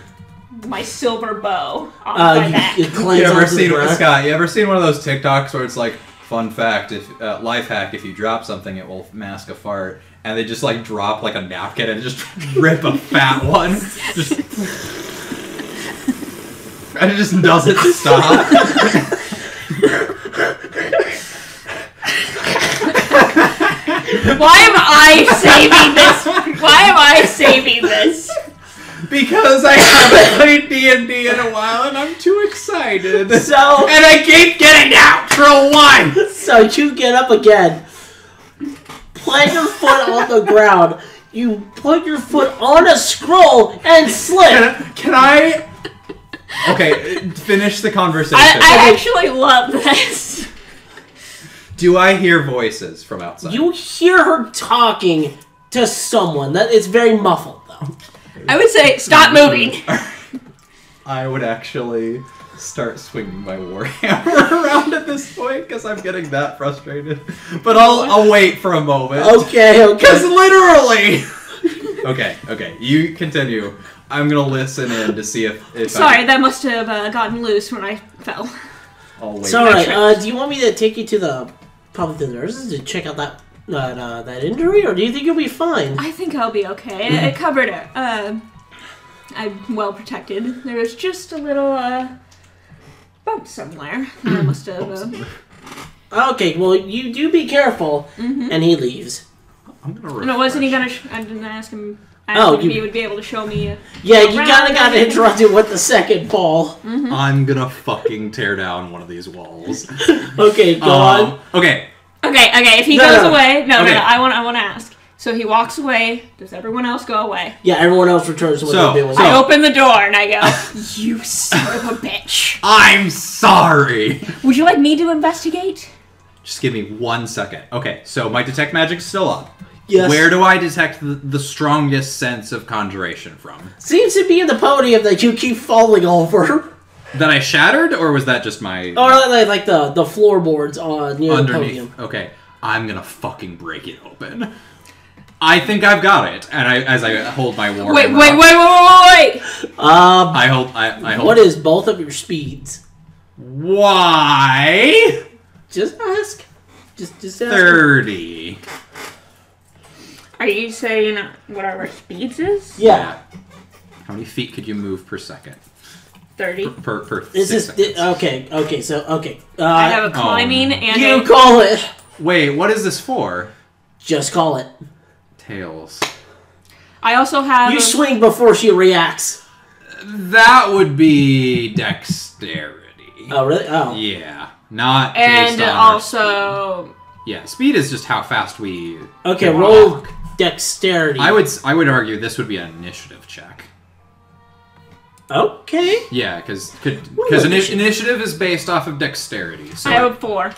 my silver bow on my back. You cleanse You ever onto the seen ground. Scott? You ever seen one of those TikToks where it's like, fun fact, if life hack, if you drop something, it will mask a fart, and they just like drop like a napkin and just rip a fat one, just, and it just doesn't stop. Why am I saving this? Why am I saving this? Because I haven't played D&D in a while, and I'm too excited. So, And I keep getting natural one. so you get up again, plant your foot on the ground. You put your foot on a scroll and slip. Can I? Okay, finish the conversation. I actually love this. Do I hear voices from outside? You hear her talking to someone. That it's very muffled though. I would say stop moving. I would actually start swinging my warhammer around at this point because I'm getting that frustrated. But I'll wait for a moment. Okay, Because okay. literally. Okay. You continue. I'm gonna listen in to see if Sorry, that must have gotten loose when I fell. I'll wait. It's alright. Do you want me to take you to the probably the nurses to check out that injury, or do you think you'll be fine? I think I'll be okay. It covered it. I'm well protected. There was just a little bump somewhere. I must have. Okay, well you do be careful, and he leaves. I'm gonna. No, wasn't he refresh. gonna? I didn't ask him. Oh, If you- he would be able to show me. Yeah, you Around gotta everything. interrupt it with the second, Paul. I'm gonna fucking tear down one of these walls. Okay, go on. Okay. Okay. If he No, goes no. away, no. Okay. I want to ask. So he walks away. Does everyone else go away? Yeah, everyone else returns to what So- they're doing. so- I open the door and I go, "You son of a bitch! I'm sorry. Would you like me to investigate?" Just give me 1 second. Okay, so my detect magic's still up. Yes. Where do I detect the strongest sense of conjuration from? Seems to be in the podium that you keep falling over. That I shattered, or was that just my Or like the floorboards near the underneath? podium. Okay, I'm gonna fucking break it open. I think I've got it, and as I hold my war. Wait! hammer up, I hold. I hold. What is both of your speeds? Why? Just ask. Just ask. 30. Are you saying what our speeds is? Yeah. How many feet could you move per second? 30. Per Is 6 this seconds. okay? Okay, so okay. I have a climbing and You a... call it. Wait, what is this for? Just call it. Tails. I also have... You swing before she reacts. That would be dexterity. Oh really? Oh. Yeah, not And based on our also... speed. Yeah, speed is just how fast we. Okay, can roll walk. dexterity. I would argue this would be an initiative check. Okay. Yeah, because Ooh, initiative. initiative is based off of dexterity. So, I have a 4.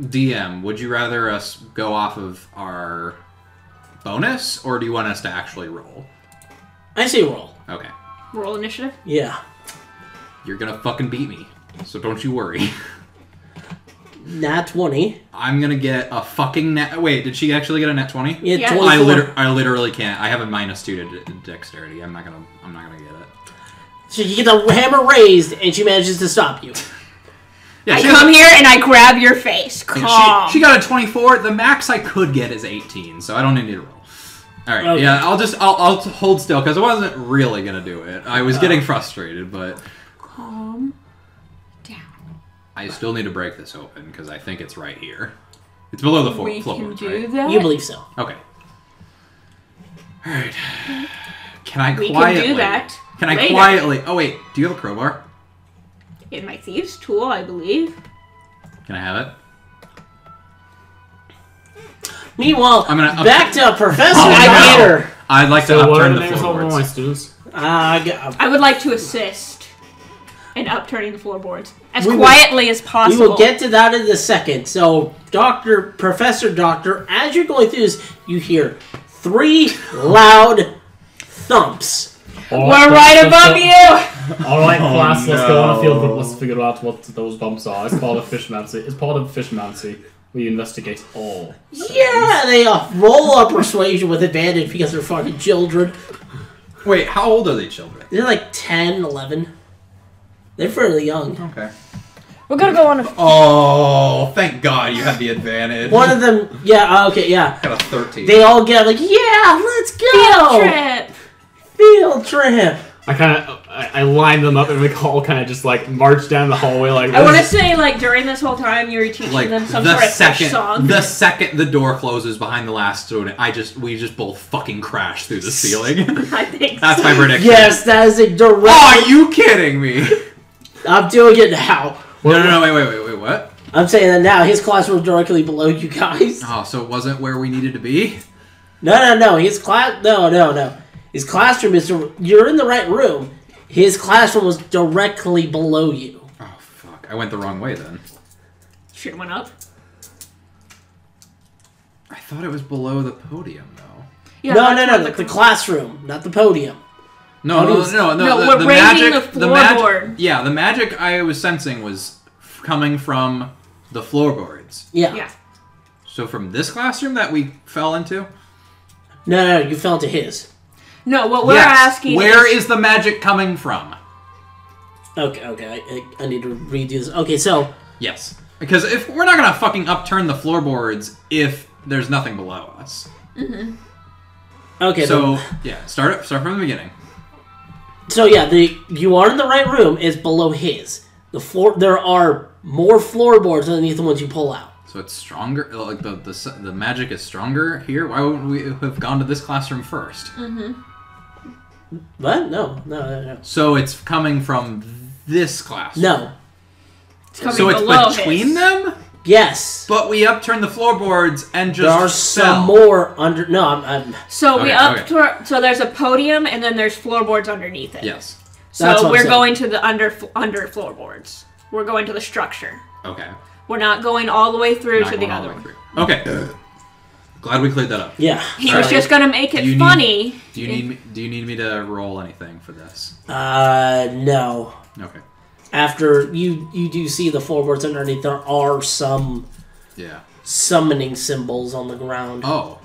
DM, would you rather us go off of our bonus, or do you want us to actually roll? I say roll. Okay, Roll initiative. Yeah. you're gonna fucking beat me, so don't you worry. Nat 20. I'm gonna get a fucking net. Wait, did she actually get a net 20? Yeah, Yeah. 24. I literally can't. I have a -2 to dexterity. I'm not gonna get it. So you get the hammer raised, and she manages to stop you. Yeah, I she come has a- here and I grab your face. yeah, Calm. she got a 24. The max I could get is 18, so I don't need to roll. All right, Okay. yeah, I'll hold still because I wasn't really gonna do it. I was getting frustrated, but Calm down. I still need to break this open because I think it's right here. It's below the We can floorboards, do right? that. You believe so. Okay. All right. Can I We quietly? can do that. Can I later. quietly? Oh wait, do you have a crowbar? In my thieves' tool, I believe. Can I have it? Meanwhile, I'm gonna up- back to Professor Oh, no. Gator. I'd like to So what are upturn the the names of all my floorboards. students? I would like to assist in upturning the floorboards as We will- quietly as We possible. will get to that in a second. So, Professor Doctor, as you're going through this, you hear 3 loud thumps. We're right above you! Alright, class, let's go on a field no. trip. Let's figure out what those bumps are. It's part of fishmancy. It's part of fishmancy. We investigate all. Yeah, they roll up persuasion with advantage because they're fucking children. Wait, how old are these children? They're like 10, 11. They're fairly young. Okay. We're gonna go on a... Oh, thank God you had the advantage. One of them, yeah, okay, yeah. Got a 13. They all get like, yeah, let's go! field trip! Field trip! I line them up and we all kind of just like march down the hallway like this. I want to say, like, during this whole time, you were teaching like them some the sort of fish second, song. the second the door closes behind the last student, we just both fucking crash through the ceiling. I think That's so. my prediction. Yes, that is a direct. Oh, are you kidding me? I'm doing it now. No, wait, what? I'm saying that now. His classroom is directly below you guys. Oh, so it wasn't where we needed to be? No. His class. No. His classroom is. You're in the right room. His classroom was directly below you. Oh, fuck. I went the wrong way then. Shit went up. I thought it was below the podium, though. Yeah, No. that's The classroom, not the podium. No, Podium's- no. No, the, we're the raising magic, the magic. floorboard. Yeah, the magic I was sensing was coming from the floorboards. Yeah. Yeah. So from this classroom that we fell into? No. You fell into his. No, what we're Yes. asking Where is the magic coming from? Okay. I need to redo this. Okay, so Yes. Because if we're not gonna fucking upturn the floorboards if there's nothing below us. okay. So yeah, start from the beginning. So yeah, you are in the right room. It's below his. The floor. There are more floorboards underneath the ones you pull out. So it's stronger. Like the magic is stronger here. Why wouldn't we have gone to this classroom first? What? No. So it's coming from this classroom. No. It's coming So it's below between his. them. Yes. But we upturned the floorboards and just There are fell. some more under. No, I'm So we Okay, up so there's a podium and then there's floorboards underneath it. Yes. That's what So I'm we're saying. going to the under floorboards. We're going to the structure. Okay. We're not going all the way through Not to the going all other way one. through. Okay. Glad we cleared that up. yeah. He All was right. just gonna make it Do you need- funny. Do you need me to roll anything for this? No. Okay. After you do see the floorboards underneath, there are some Yeah. summoning symbols on the ground. Oh.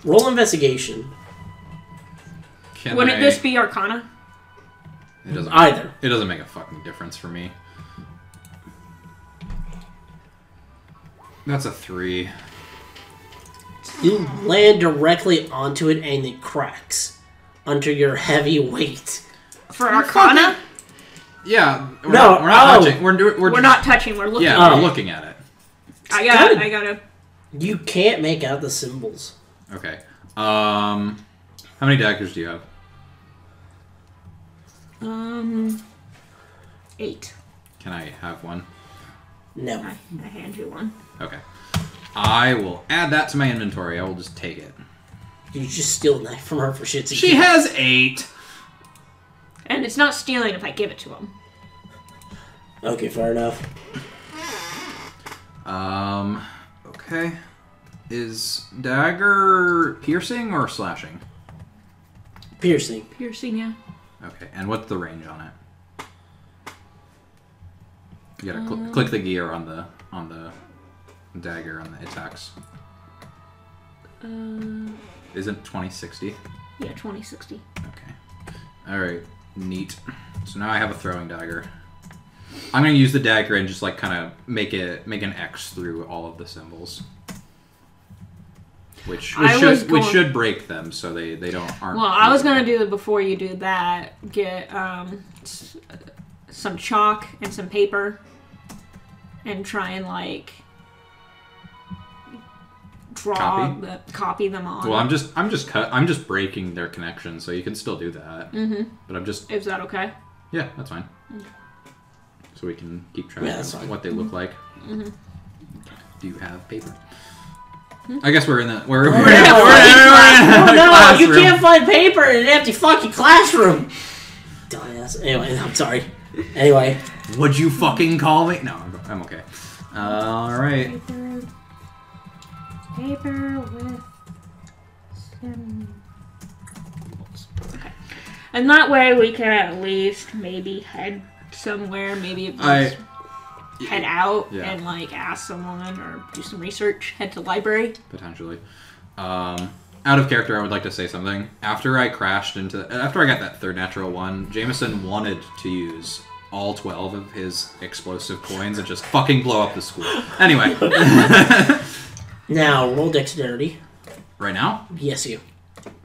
Roll investigation. Can Wouldn't I... this be Arcana? It doesn't. Either. It doesn't make a fucking difference for me. That's a 3. You land directly onto it and it cracks under your heavy weight. For Arcana? Yeah. We're No, Not, we're not oh. touching. We're not touching, we're looking. Yeah, Oh. we're looking at it. good. I gotta. You can't make out the symbols. Okay. How many daggers do you have? 8. Can I have one? No. I hand you one. Okay. I will add that to my inventory. I will just take it. You just steal a knife from her for shits and She giggles. has 8. And it's not stealing if I give it to him. Okay, fair enough. Okay. Is dagger piercing or slashing? Piercing. Piercing, yeah. Okay. And what's the range on it? You gotta click the gear on the dagger on the attacks. Isn't 2060? Yeah, 2060. Okay. Alright. Neat. So now I have a throwing dagger. I'm gonna use the dagger and just like kind of make an X through all of the symbols. Which should break them so they aren't. Well, I was gonna do before you do that. Get some chalk and some paper, and try and like copy them on. Well, I'm just breaking their connection, so you can still do that. Mm-hmm. But I'm just Is that okay? yeah, that's fine. So we can keep track Yeah, that's of fine. what they look like. Mm-hmm. Do you have paper? I guess we're in the we're in Oh, a no, you classroom. can't find paper in an empty fucking classroom. Dumbass. Anyway, I'm sorry. Anyway, Would you fucking call me? No, I'm okay. All right. Paper with symbols. Okay. And that way we can at least maybe head somewhere, maybe just head out Yeah. and like ask someone or do some research, head to the library. Potentially. Out of character, I would like to say something. After I got that third natural one, Jameson wanted to use all 12 of his explosive coins and just fucking blow up the school. Anyway. now roll dexterity. Right now? Yes, you.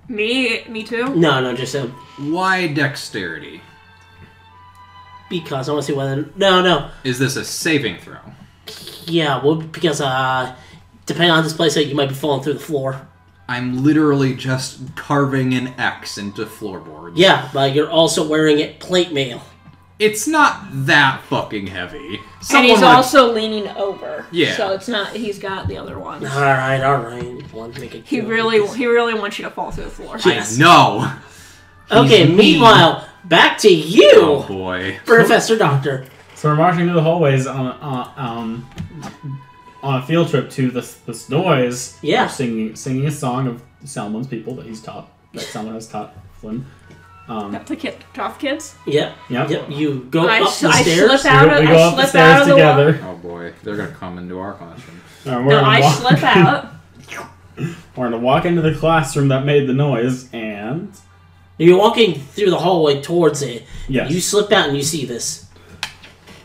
Me too? No, just him. Why dexterity? Because I want to see whether. No. Is this a saving throw? Yeah, well, because depending on this place, you might be falling through the floor. I'm literally just carving an X into floorboards. Yeah, but you're also wearing it plate mail. It's not that fucking heavy. And he's also leaning over. Yeah. So it's not. He's got the other ones. All right. Want to make it. He really wants you to fall through the floor. Yes. I know. Okay. He's Meanwhile, back to you, Oh boy. Professor Doctor. So we're marching through the hallways on a field trip to this noise. Yeah. We're singing a song of Salmon's people that Salmon has taught Flynn. Got the top kids. Yep. Yep. You go I up the stairs. slip out. We go up the I slip stairs out of the wall. together. Oh boy. They're gonna come into our classroom. No, I slip out. We're gonna walk into the classroom that made the noise, and You're walking through the hallway towards it. yes, You slip out and you see this.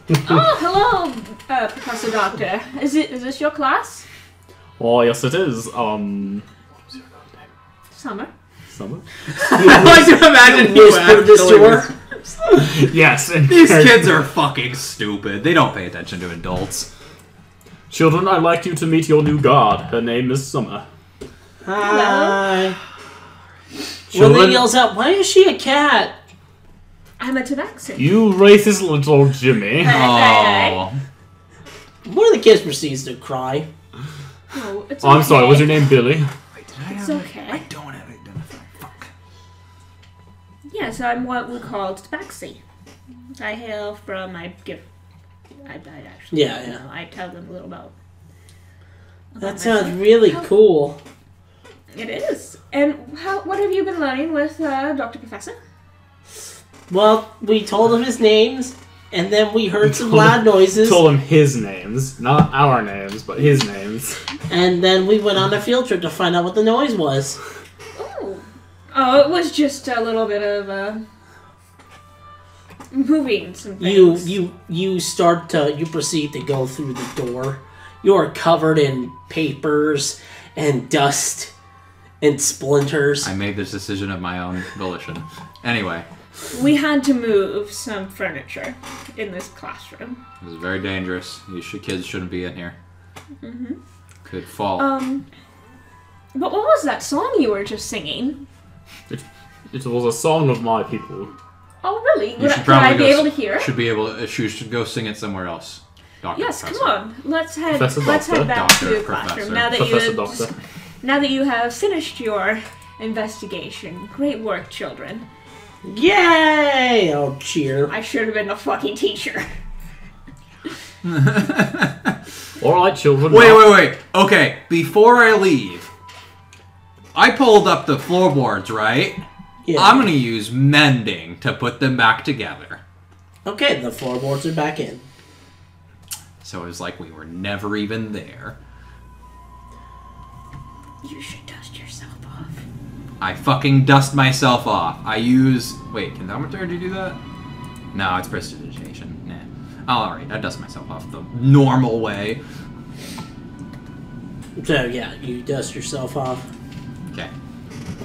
Oh, hello, Professor Doctor. Is this your class? well, yes, it is. Summer. Summer. I like to imagine You whisper this to her. games. Yes. These kids are fucking stupid. They don't pay attention to adults. Children, I'd like you to meet your new god. Her name is Summer. Hi. Children, Willie yells out, "Why is she a cat?" I'm a tabaxi. you racist little Jimmy. Oh. One of the kids proceeds to cry. Oh, it's Oh, I'm sorry, okay. was your name Billy? Wait, did I It's have okay. I don't have it identified. Fuck. Yes, I'm what we call tabaxi. I hail from. I actually. Yeah, yeah. I tell them a little about. That sounds really cool. It is. And what have you been learning with Dr. Professor? Well, we told him his names, and then we heard some loud noises, Told him his names. Not our names, but his names. and then we went on a field trip to find out what the noise was. Oh, it was just a little bit of moving some things. You proceed to go through the door. You are covered in papers and dust and splinters. I made this decision of my own volition. Anyway, We had to move some furniture in this classroom. it was very dangerous. Kids shouldn't be in here. Could fall. But what was that song you were just singing? It was a song of my people. Oh, really? You Would should could I probably be go able to hear? She should go sing it somewhere else. Dr. Yes, Professor. come on. Let's head Professor back Doctor, to the Professor. classroom. Now that Professor you Doctor. now that you have finished your investigation. Great work, children. Yay! I'll cheer. I should have been the fucking teacher. Alright, children. Wait. Okay, before I leave, I pulled up the floorboards, right? Yeah. I'm gonna use mending to put them back together. Okay, the floorboards are back in. So it was like we were never even there. You should dust yourself off. I fucking dust myself off. I use... Wait, can thaumaturgy do that? No, it's prestidigitation. Nah. Oh, alright, I dust myself off the normal way. So yeah, you dust yourself off. Okay.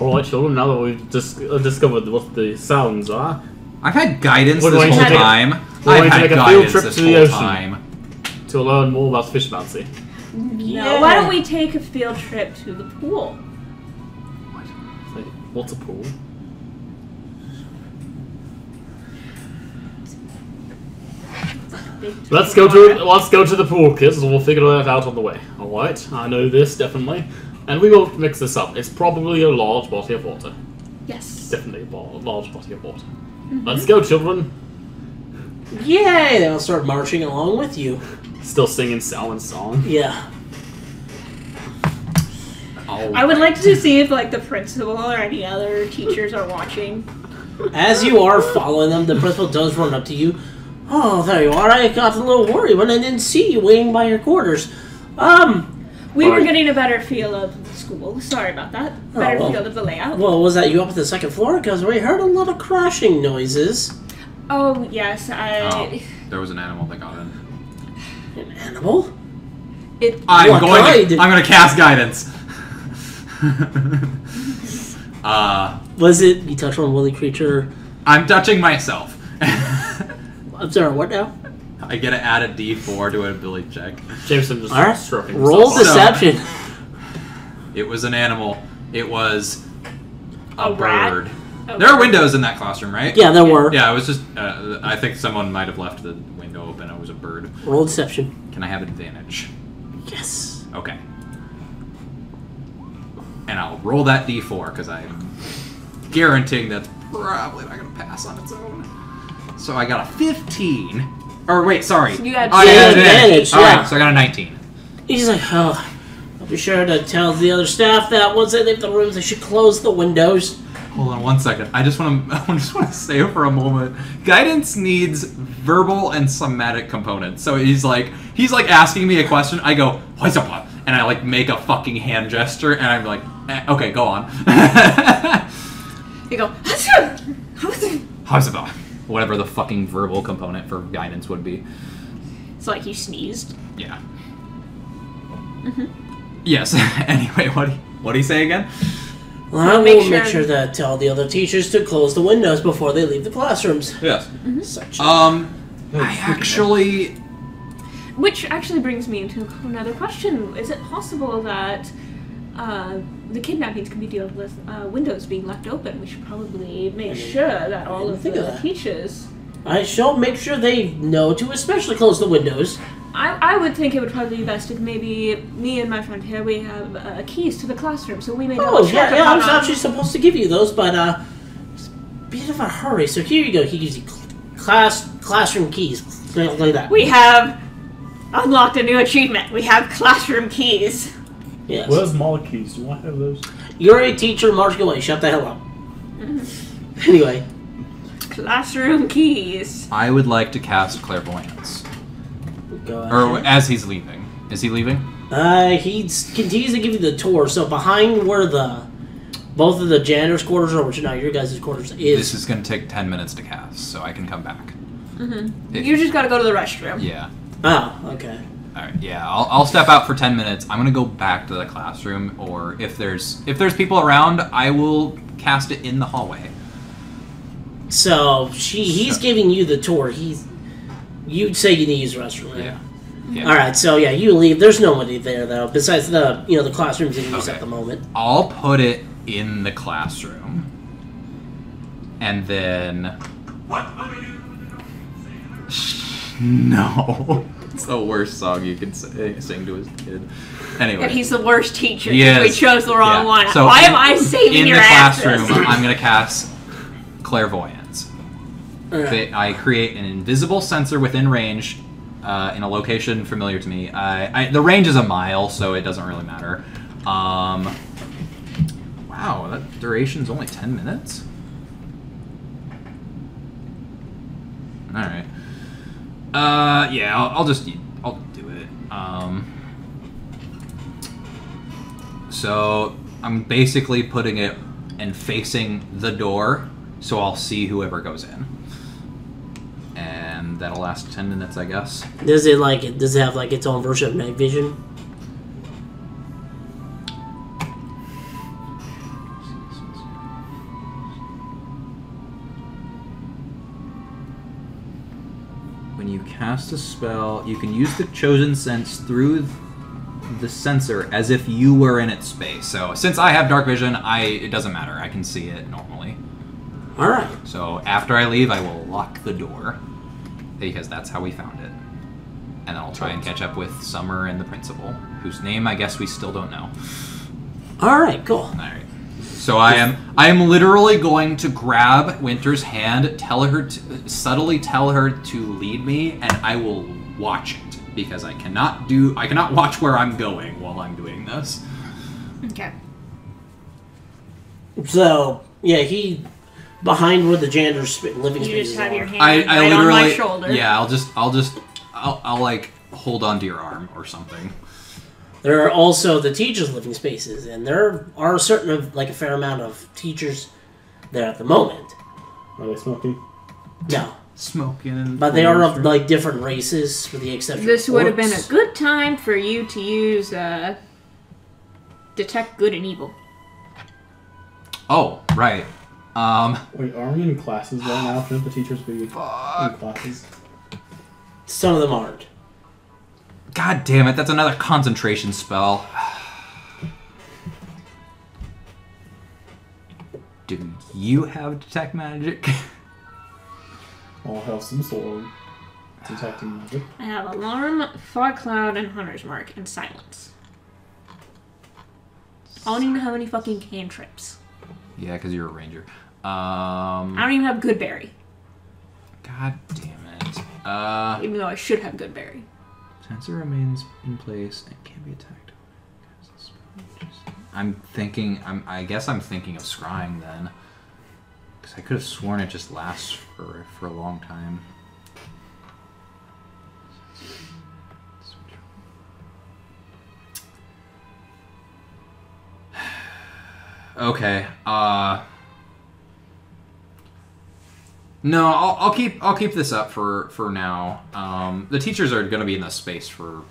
Alright, children, now that we've discovered what the sounds are, I've had guidance We're this going whole to take a- time. we're I've going to had take a field guidance trip this to the whole ocean. time. to learn more about fish fancy. No, why don't we take a field trip to the pool? Wait, what's a pool? Let's go to the pool, kids, and we'll figure that out on the way. Alright, I know this, definitely. And we won't mix this up. It's probably a large body of water. Yes. Definitely a large body of water. Let's go, children. Yay! They'll start marching along with you. Still singing Salmon's song. Yeah. I would like to see if like the principal or any other teachers are watching. As you are following them, the principal does run up to you. Oh, there you are. I got a little worried when I didn't see you waiting by your quarters. We were Alright. getting a better feel of the school. Sorry about that. Better well. feel of the layout. Well, was that you up at the second floor? Because we heard a lot of crashing noises. Oh yes, Oh, there was an animal that got in. An animal? I'm What going kind? I'm gonna cast guidance. Was it you touched on Willy Creature? I'm touching myself. I'm sorry, what now? I get to add a D4 to an ability check. Jameson just Alright. stroking Roll himself. deception. It was an animal. It was a rat? bird. Oh, There are windows in that classroom, right? Yeah, there were. Yeah, it was just. I think someone might have left the window open. It was a bird. Roll deception. Can I have advantage? Yes. Okay. And I'll roll that D4 because I'm guaranteeing that's probably not going to pass on its own. So I got a 15. Or wait, sorry. You had I had advantage, All yeah. right, so I got a 19. He's like, oh, I'll be sure to tell the other staff that once they leave the rooms, they should close the windows. Hold on one second. I just want to say for a moment, guidance needs verbal and somatic components. So he's like asking me a question. I go, "What's up?" And I like make a fucking hand gesture, and I'm like, "Okay, go on." You go. How's about whatever the fucking verbal component for guidance would be? It's like you sneezed. Yeah. Yes. Anyway, what do you say again? Well, I Make will make sure- sure to tell the other teachers to close the windows before they leave the classrooms. Yes. Such. I actually. Which actually brings me into another question. Is it possible that the kidnappings can be dealt with windows being left open? We should probably make sure that all of think of the that. teachers... I shall make sure they know to especially close the windows. I would think it would probably be best if maybe me and my friend here, we have keys to the classroom, so we may Oh, double check yeah, I was upon- actually supposed to give you those, but it's a bit of a hurry. So here you go. He gives you classroom keys. Like that. We have unlocked a new achievement. We have classroom keys. Yes. Where's Moloch keys? Do I have those? You're a teacher, march away. Shut the hell up. Anyway. Classroom keys. I would like to cast Clairvoyance. Go Or ahead. as he's leaving. Is he leaving? He continues to give you the tour. So behind where both of the janitor's quarters are, which are now your guys' quarters, This is going to take 10 minutes to cast, so I can come back. If- You just gotta go to the restroom. Yeah. Oh, okay. Alright, yeah, I'll step out for 10 minutes. I'm gonna go back to the classroom, or if there's people around, I will cast it in the hallway. So he's giving you the tour. You'd say you need to use the restroom, right? Yeah. All right. So yeah, you leave. There's nobody there though, besides the the classrooms in use Okay. at the moment. I'll put it in the classroom. And then... No. It's the worst song you can sing to his kid. Anyway. Yeah, he's the worst teacher. He We is. chose the wrong Yeah. one. So Why in- am I saving in your the asses? classroom, I'm going to cast Clairvoyance. All right. I create an invisible sensor within range in a location familiar to me. The range is a mile, so it doesn't really matter. Wow, that duration's only 10 minutes? Alright. Yeah, I'll do it. So I'm basically putting it and facing the door, so I'll see whoever goes in. And that'll last 10 minutes, I guess. Does it have like its own version of night vision? When you cast a spell, you can use the chosen sense through the sensor as if you were in its space. So since I have dark vision, it doesn't matter. I can see it normally. All right. So after I leave, I will lock the door because that's how we found it. And then I'll try and catch up with Summer and the principal, whose name I guess we still don't know. All right. Cool. All right. So I am literally going to grab Winter's hand, subtly tell her to lead me, and I will watch it because I cannot watch where I'm going while I'm doing this. Okay. So yeah, he behind where the janitor's living You spaces just have are. your hand I right literally, on my shoulder. yeah, I'll like hold onto your arm or something. There are also the teachers' living spaces, and there are a fair amount of teachers there at the moment. Are they smoking? No, Smoking, and but they are of like different races, with the exception. This of would have been a orcs. good time for you to use detect good and evil. Oh, right. Wait, are we in classes right now? Shouldn't the teachers be in classes? Some of them aren't. God damn it! That's another concentration spell. Do you have detect magic? I'll have some sort of detecting magic. I have alarm, fog cloud, and hunter's mark, and silence. I don't even have any fucking cantrips. Yeah, because you're a ranger. I don't even have good berry, God damn it. even though I should have good berry. Sensor remains in place and can be attacked. I guess I'm thinking of scrying then. Because I could have sworn it just lasts for a long time. Okay. No, I'll keep this up for now. The teachers are going to be in the space for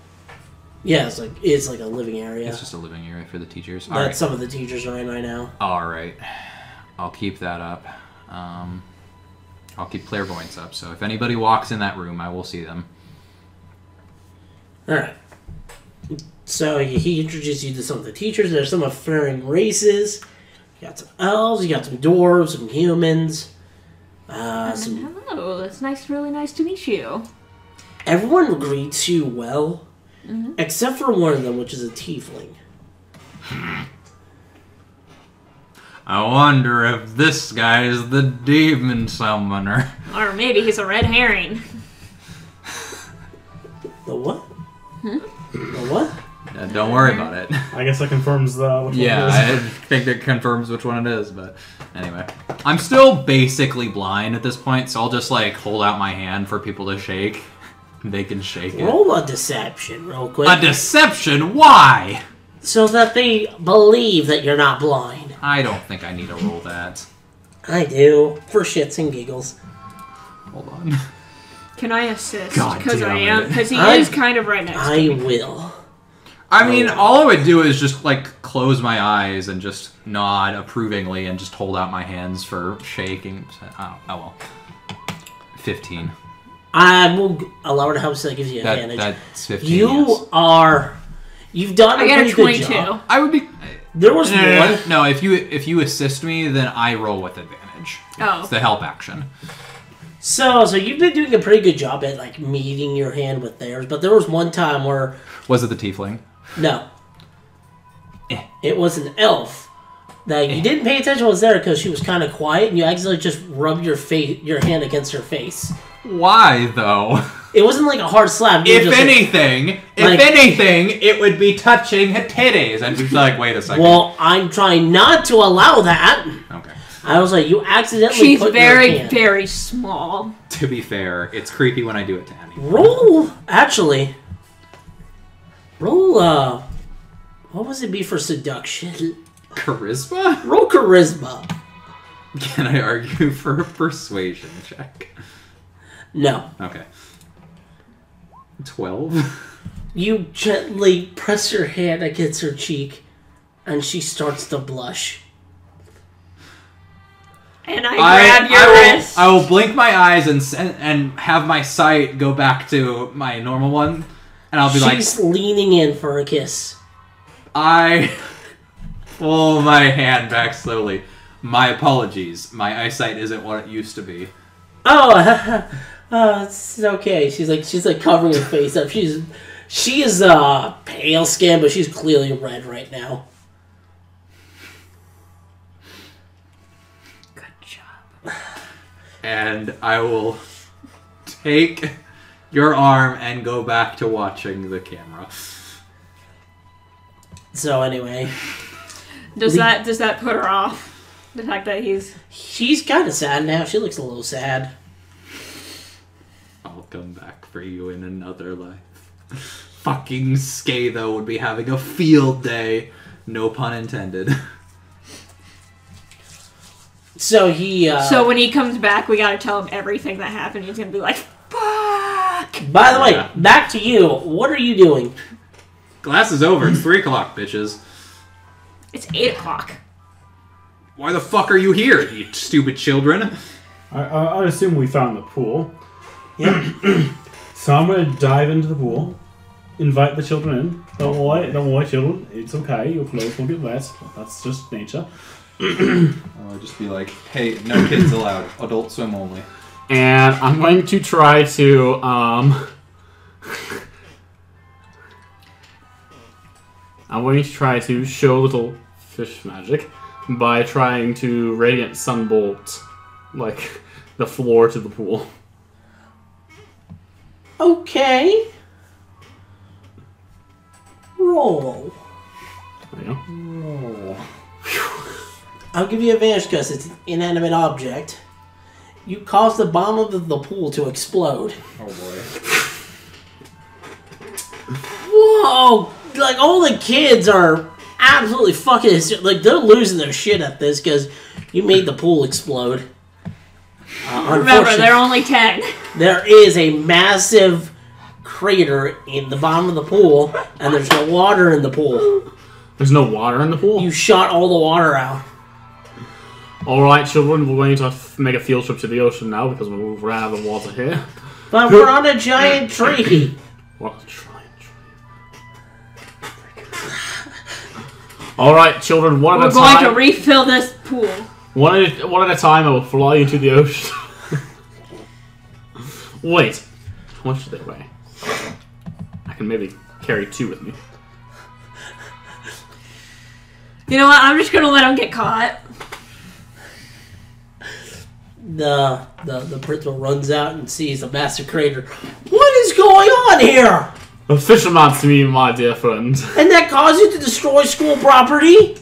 Yeah, it's like a living area. It's just a living area for the teachers. That All right. some of the teachers are in right now. All right. I'll keep that up. I'll keep clairvoyance up. So if anybody walks in that room, I will see them. All right. So he introduced you to some of the teachers. There's some of varying races. You got some elves. You got some dwarves. Some humans. Some. Hello, it's really nice to meet you. Everyone greets you well, except for one of them, which is a tiefling. I wonder if this guy is the demon summoner. Or maybe he's a red herring. The what? The what? Don't worry about it. I guess that confirms which one Yeah, it is. I think it confirms which one it is, but anyway. I'm still basically blind at this point, so I'll just like hold out my hand for people to shake. They can shake it. Roll a deception real quick. A deception? Why? So that they believe that you're not blind. I don't think I need to roll that. I do. For shits and giggles. Hold on. Can I assist? God Because damn it. because he I- is kind of right next to I me. will. I mean, all I would do is just like close my eyes and just nod approvingly and just hold out my hands for shaking. Oh well. 15. I will allow her to help so that gives you advantage. That's 15. You yes. are... You've done I a got a pretty good 22. job. I would be. There was one... No, if you assist me, then I roll with advantage. Oh. It's the help action. So you've been doing a pretty good job at like meeting your hand with theirs, but there was one time where... Was it the tiefling? No. Eh. It was an elf that you didn't pay attention was there because she was kind of quiet, and you accidentally just rubbed your hand against her face. Why though? It wasn't like a hard slap. You were If just anything, it would be touching her titties. And she's like, wait a second. well, I'm trying not to allow that. Okay. I was like, you accidentally She's put very, your hand. very small. To be fair, it's creepy when I do it to anyone. Roll, actually. Roll, what was it be for seduction? Charisma? Roll charisma. Can I argue for a persuasion check? No. Okay. 12? You gently press your hand against her cheek, and she starts to blush. And I grab your wrist. I will blink my eyes and have my sight go back to my normal one, and I'll be She's leaning in for a kiss. I pull my hand back slowly. My apologies. My eyesight isn't what it used to be. Oh, it's okay. She's like covering her face up. She is pale skin, but she's clearly red right now. Good job. And I will take your arm and go back to watching the camera. So anyway, Does that put her off? The fact that she's kind of sad now. She looks a little sad. I'll come back for you in another life. Fucking Scatho would be having a field day. No pun intended. So he. So when he comes back, we gotta tell him everything that happened. He's gonna be like, "Fuck!" By the way, Yeah. back to you. What are you doing? Class is over. It's 3 o'clock, bitches. It's 8 o'clock. Why the fuck are you here, you stupid children? I assume we found the pool. Yeah. So I'm going to dive into the pool, invite the children in. Don't worry, children. It's okay. Your clothes will get wet. That's just nature. I'll just be like, hey, no kids allowed. Adult swim only. And I'm going to try to, I'm going to try to show little fish magic by trying to radiant sunbolt, like, the floor to the pool. Okay. Roll. There you go. I'll give you advantage because it's an inanimate object. You cause the bottom of the pool to explode. Oh boy. Whoa! Like, all the kids are absolutely fucking... Like, they're losing their shit at this because you made the pool explode. Remember, they're only 10. There is a massive crater in the bottom of the pool, and there's no water in the pool. There's no water in the pool? You shot all the water out. Alright, children, we're going to make a field trip to the ocean now because we'll run out of water here. But we're on a giant tree. What a giant tree. Alright, children, one We're at a going time. to refill this pool. One at a time, I will fly into the ocean. Wait, how much do they weigh? I can maybe carry 2 with me. You know what? I'm just gonna let him get caught. The principal runs out and sees a massive crater. What is going on here? A fisherman to me, my dear friend. And that caused you to destroy school property?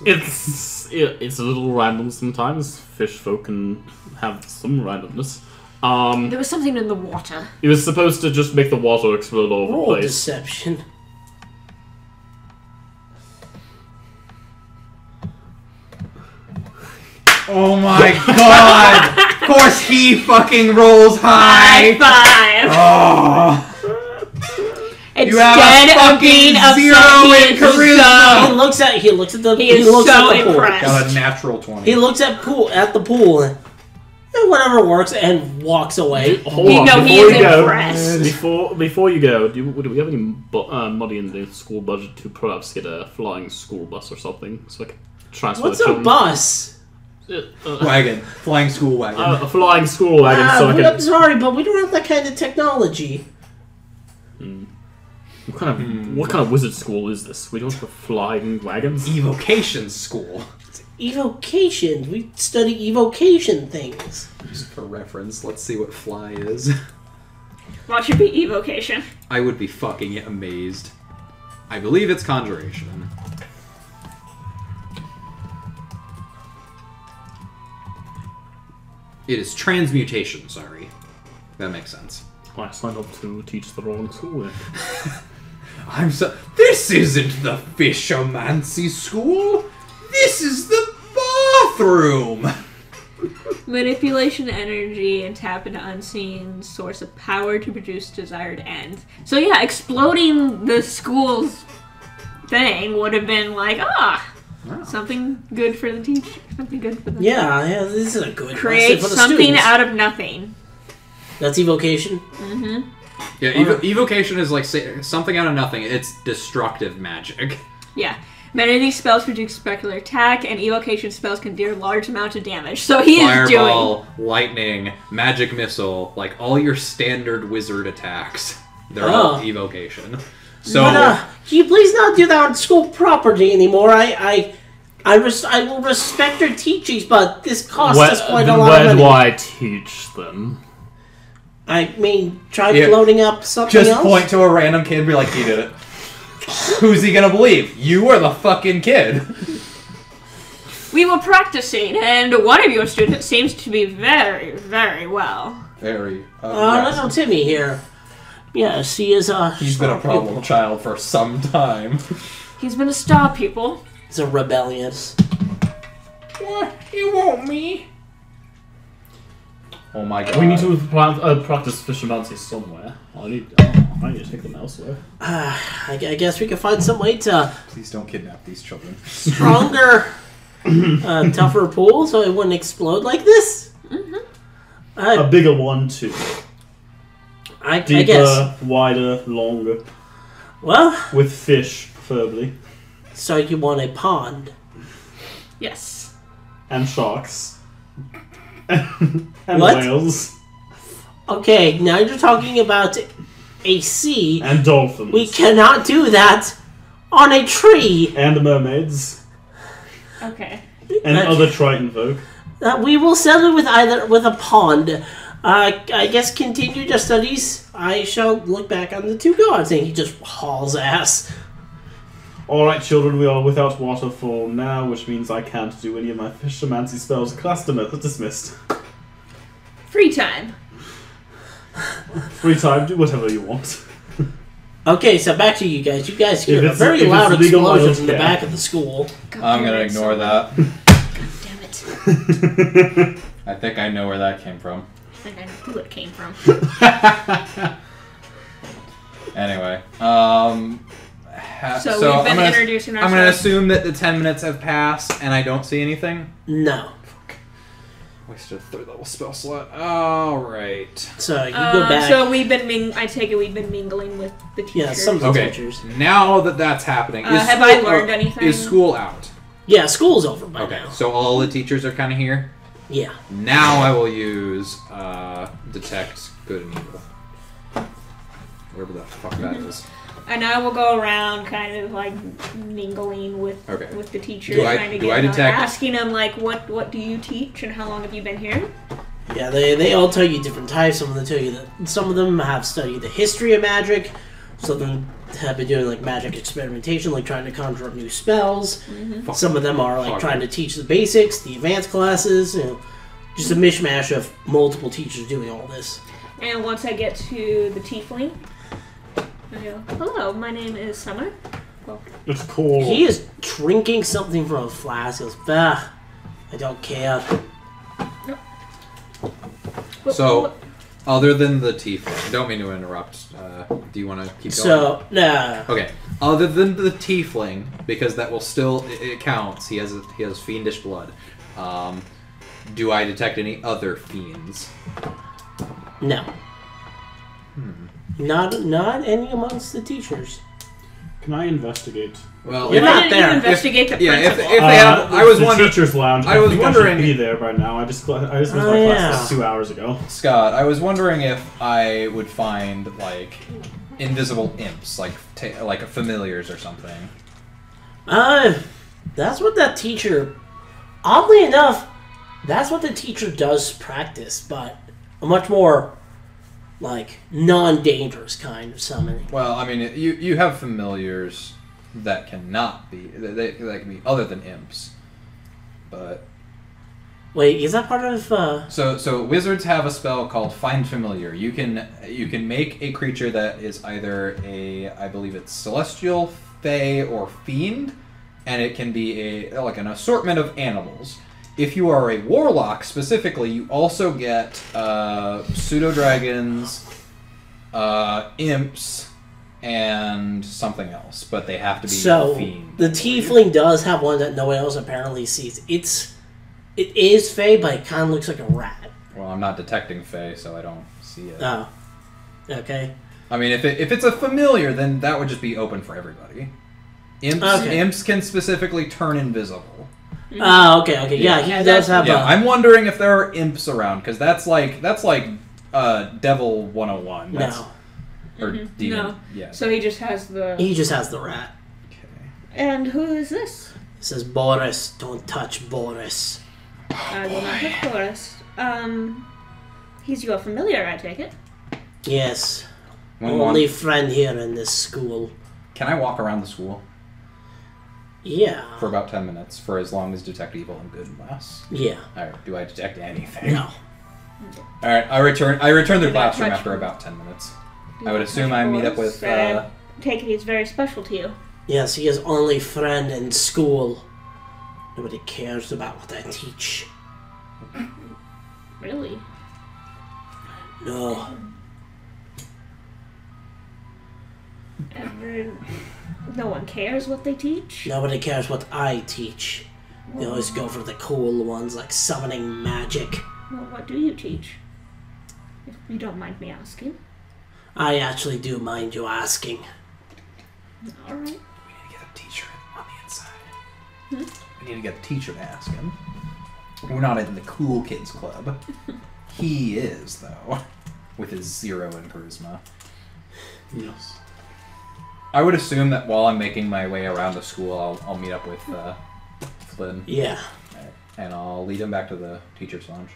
It's a little random sometimes. Fish folk can have some randomness. There was something in the water. It was supposed to just make the water explode all over the Roll place. deception. Oh my god! Of course he fucking rolls high! High five! Oh. You Instead have a of fucking being upset, zero he in is charisma. He looks at the He is looks so at the pool. impressed. Got a natural 20. He looks at the pool and whatever works and walks away. Hold You on, know he before is you go, impressed. Before you go, do we have any money in the school budget to perhaps get a flying school bus or something so I can transfer What's the a children? bus? Wagon. Flying school wagon. A flying school wagon so I I'm can. sorry, but we don't have that kind of technology. What kind of wizard school is this? We don't have flying wagons. Evocation school. Evocation. We study evocation things. Just for reference, let's see what fly is. What should be evocation? I would be fucking amazed. I believe it's conjuration. It is transmutation, sorry. That makes sense. I signed up to teach the wrong school. I'm so. This isn't the fishomancy school! This is the bathroom! Manipulation energy and tap into unseen source of power to produce desired end. So yeah, exploding the school's thing would have been like, something good for the teacher, something good for the Yeah, this is a good create lesson for the something students. out of nothing. That's evocation. Yeah, evocation is like something out of nothing. It's destructive magic. Yeah. Many of these spells produce specular attack, and evocation spells can deal large amounts of damage. So he is doing Fireball, lightning, magic missile, like all your standard wizard attacks. They're all evocation. So But, can you please not do that on school property anymore? I will respect your teachings, but this costs us quite a lot Where of do money. I teach them? I mean, try Yeah. floating up something just else. point to a random kid and be like, he did it. Who's he gonna believe? You or the fucking kid? We were practicing, and one of your students seems to be very, very well. Very. Little Timmy here. Yes, he is a. He's been a star problem pupil. child for some time. He's been a star pupil. He's a rebellious. You want me? Oh my god. We need to practice fishermancy somewhere. I need to take them elsewhere. I guess we can find some way to Please don't kidnap these children. stronger, tougher pool so it wouldn't explode like this. A bigger one too. I Deeper, guess. wider, longer, Well, with fish preferably, so you want a pond. Yes. and sharks, and What? whales, Okay, now you're talking about a sea. and dolphins, We cannot do that on a tree. and mermaids, Okay. and That- other Triton folk. We will settle with a pond. I guess continue your studies. I shall look back on the two gods. And he just hauls ass. Alright, children, we are without water for now, which means I can't do any of my fishermancy spells. Class dismissed. Free time. Free time, do whatever you want. Okay, so back to you guys. You guys hear If a it's- very if it's loud legal, I explosion don't in the care. back of the school. God I'm damn gonna it. ignore that. Damn it. I think I know where that came from. I think I know who it came from. passed. So, So we've been I'm gonna, introducing I'm ourselves. going to assume that the 10 minutes have passed and I don't see anything. No. Wasted a third level spell slot. Alright. So you go back. So we've been I take it we've been mingling with the teachers. Yeah, some of the Okay. teachers. Now that that's happening, is have school, I learned anything? Is school out? Yeah, school's over by Okay, now. so all the teachers are kind of here. Yeah. Now I will use detect good and evil. Wherever the fuck that is. And I will go around kind of like mingling with Okay. with the teachers, Do I- trying to do get I them, detect- asking them like what do you teach and how long have you been here? Yeah, they all tell you different types. Some of them tell you that some of them have studied the history of magic. Some of them have been doing like magic experimentation, like trying to conjure up new spells. Fuck. Some of them are like Fuck. trying to teach the basics, the advanced classes. Just a mishmash of multiple teachers doing all this. And once I get to the tiefling, I go, hello, my name is Summer. Well, It's cool. He is drinking something from a flask. He goes, bah, I don't care. So, other than the tiefling, don't mean to interrupt. Do you want to keep going? So, nah. Okay. Other than the tiefling, because that will still it counts. He has fiendish blood. Do I detect any other fiends? No. Not any amongst the teachers. Can I investigate? Well, You're why not didn't there. you investigate the yeah, if principal? they have, I was the wondering, teachers' lounge. I was think wondering- I should be there by now. I just was Oh, my class yeah. like 2 hours ago. Scott. I was wondering if I would find like invisible imps, like familiars or something. That's what that teacher. Oddly enough, that's what the teacher does practice, but a much more like non-dangerous kind of summoning. Well, I mean, you have familiars that cannot be that can be other than imps, but Wait, is that part of? so wizards have a spell called Find Familiar. You can make a creature that is either I believe it's celestial, fey, or fiend, and it can be an assortment of animals. If you are a warlock specifically, you also get pseudo dragons, imps, and something else, but they have to be So fiend. the tiefling does have one that no one else apparently sees. It is fey, but it kind of looks like a rat. Well, I'm not detecting fey, so I don't see it. Oh, okay. I mean, if it's a familiar, then that would just be open for everybody. Okay. Imps can specifically turn invisible. Oh, okay. Yeah, he Yeah, does that's- have Yeah, a. I'm wondering if there are imps around because that's like Devil 101. That's, No, or Mhm. demon. No. Yeah. So he just has the. he just has the rat. Okay. And who is this? It says Boris. Don't touch Boris. I will not hit Boris. He's your familiar, I take it. Yes, One, only friend here in this school. Can I walk around the school Yeah. for about 10 minutes for as long as detect evil and good lasts? Yeah. All right. Do I detect anything? No. All right. I return to the Did I classroom touch after him? about 10 minutes. I would assume I meet up with. Take it he's very special to you. Yes, he is only friend in school. Nobody cares about what I teach. Really? No. No one cares what they teach? Nobody cares what I teach. They always go for the cool ones like summoning magic. Well, what do you teach? If you don't mind me asking. I actually do mind you asking. Alright. We need to get a teacher on the inside. We need to get a teacher to ask him. We're not in the cool kids club. He is, though, with his 0 in charisma. Yes. I would assume that while I'm making my way around the school, I'll meet up with Flynn, Yeah. and I'll lead him back to the teacher's lounge.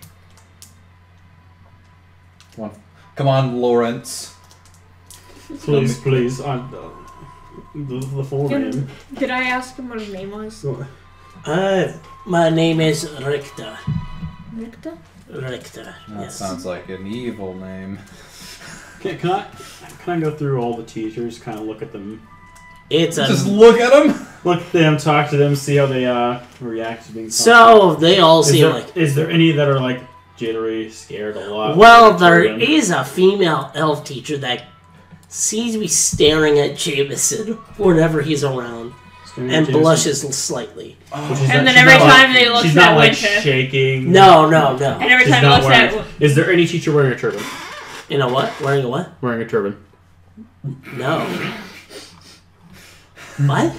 Come on, Lawrence. Please. The full name. Did I ask him what his name was? My name is Richter. Richter? Richter. That Yes. sounds like an evil name. Can I go through all the teachers, kind of look at them, It's a Just look at him. look at them, talk to them, see how they react to being. so they all is seem there, like. is there any that are like jittery, scared a lot? Well, there is a female elf teacher that seems to be staring at Jameson whenever he's around, and blushes slightly. And then every time they look she's at not like Winter. shaking. No. And every She's time he not looks wearing. at. Is there any teacher wearing a turban? You know what? Wearing a what? Wearing a turban. No. What?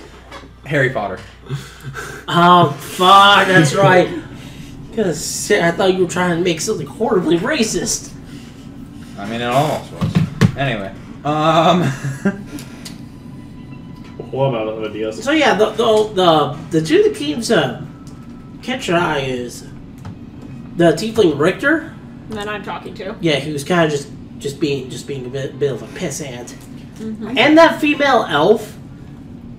Harry Potter. Oh, fuck, that's right. Because I thought you were trying to make something horribly racist. I mean, it almost was. Anyway, What about other ideas? So yeah, the two that keeps catch your eye is the tiefling Richter. That I'm talking to. Yeah, he was kind of just being a bit of a pissant. And that female elf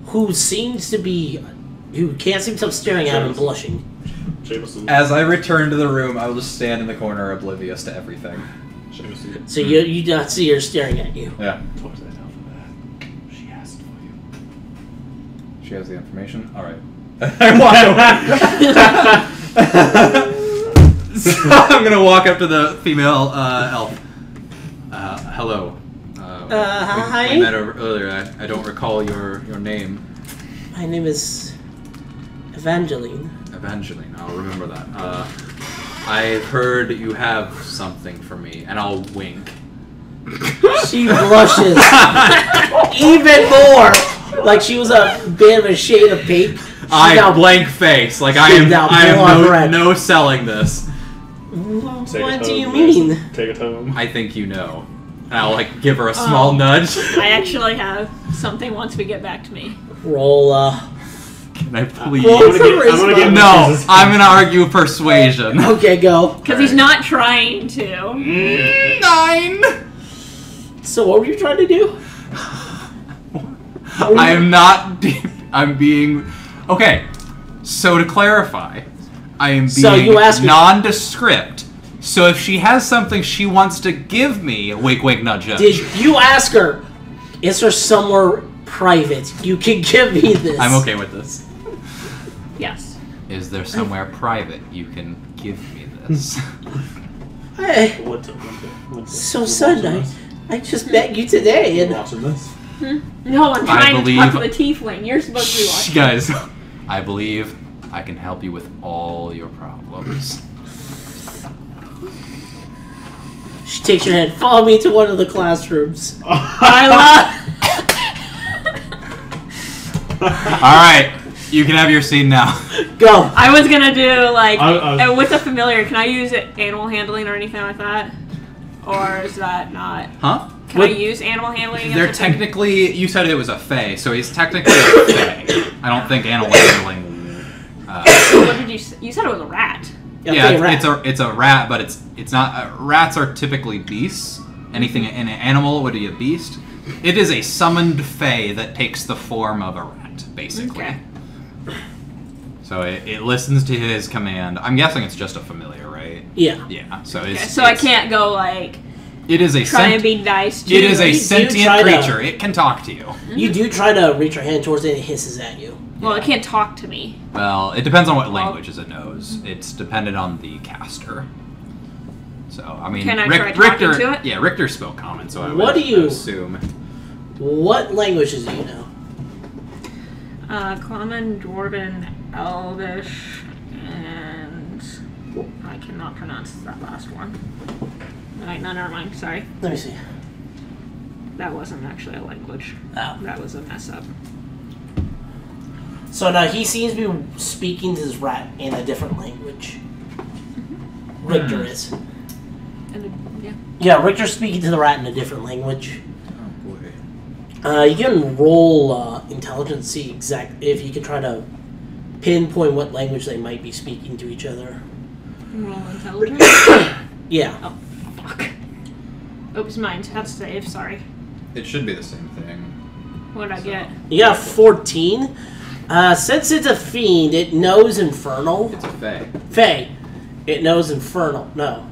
who can't see himself staring at him and blushing. Jameson. as I return to the room, I will just stand in the corner, oblivious to everything. Jameson. So you do not see her staring at you. Yeah. Talk to that elf about that. She asked for you. She has the information. All right. I walk away. So I'm gonna walk up to the female elf. Hello. Hi. We met earlier. I don't recall your name. My name is Evangeline. Evangeline. I'll remember that. I've heard you have something for me, and I'll wink. She blushes even more, like she was a bit of a shade of pink. Blank face. Like I She's am. now I blood am red. no selling this. What do you mean? Take it home. I think you know. And I'll give her a small nudge. I actually have something once we get back to me. Roll. Can I please? Roll I'm gonna get No, Jesus. I'm gonna argue persuasion. Okay, go. Because he's not trying to. 9. So what were you trying to do? I am not. I'm being. Okay. So to clarify, I am being So you ask her- nondescript. So if she has something she wants to give me, wink, wink, nudge, nudge. Did you ask her? Is there somewhere private you can give me this? I'm okay with this. Yes. Is there somewhere private you can give me this? Hey, What's so sudden. I just met you today, and watching this. No, I'm trying to believe- talk to the tiefling. You're supposed to be watching. Guys, I believe I can help you with all your problems. she takes your hand. Follow me to one of the classrooms. Alright, you can have your scene now. Go. I was gonna do like I- with a familiar. Can I use it animal handling or anything like that, or is that not? Huh? Can I use animal handling? They're against a thing? technically, you said it was a fae, so he's technically a fae. I don't think animal handling. What did you? You said it was a rat. It's a rat, but it's not. Rats are typically beasts. Anything in an animal would be a beast. It is a summoned fae that takes the form of a rat, basically. Okay. So it listens to his command. I'm guessing it's just a familiar, right? Yeah. Yeah. So Okay, it's. so I can't go like It is a try and sent- be nice to It is a You do sentient try to- creature. It can talk to you. You do try to reach your hand towards it, and it hisses at you. Well, it can't talk to me. Well, it depends on what languages it knows. It's dependent on the caster. So, I mean, Can I try talking Richter. to it? Yeah, Richter spoke common, so I What would do you- assume. What languages do you know? Common, Dwarven, Elvish, and I cannot pronounce that last one. Alright, no, never mind. Sorry, Let me see. that wasn't actually a language. Oh. That was a mess up. So now he seems to be speaking to this rat in a different language. Richter is. And yeah. Yeah, Richter's speaking to the rat in a different language. Oh boy. You can roll intelligence, see exact if you can try to pinpoint what language they might be speaking to each other. Roll intelligence. Yeah. Oh, fuck. Oops, mine. That's save. Sorry. It should be the same thing. What did I get? You got 14. Since it's a fiend, it knows infernal. It's a fae. Fae. It knows infernal. No.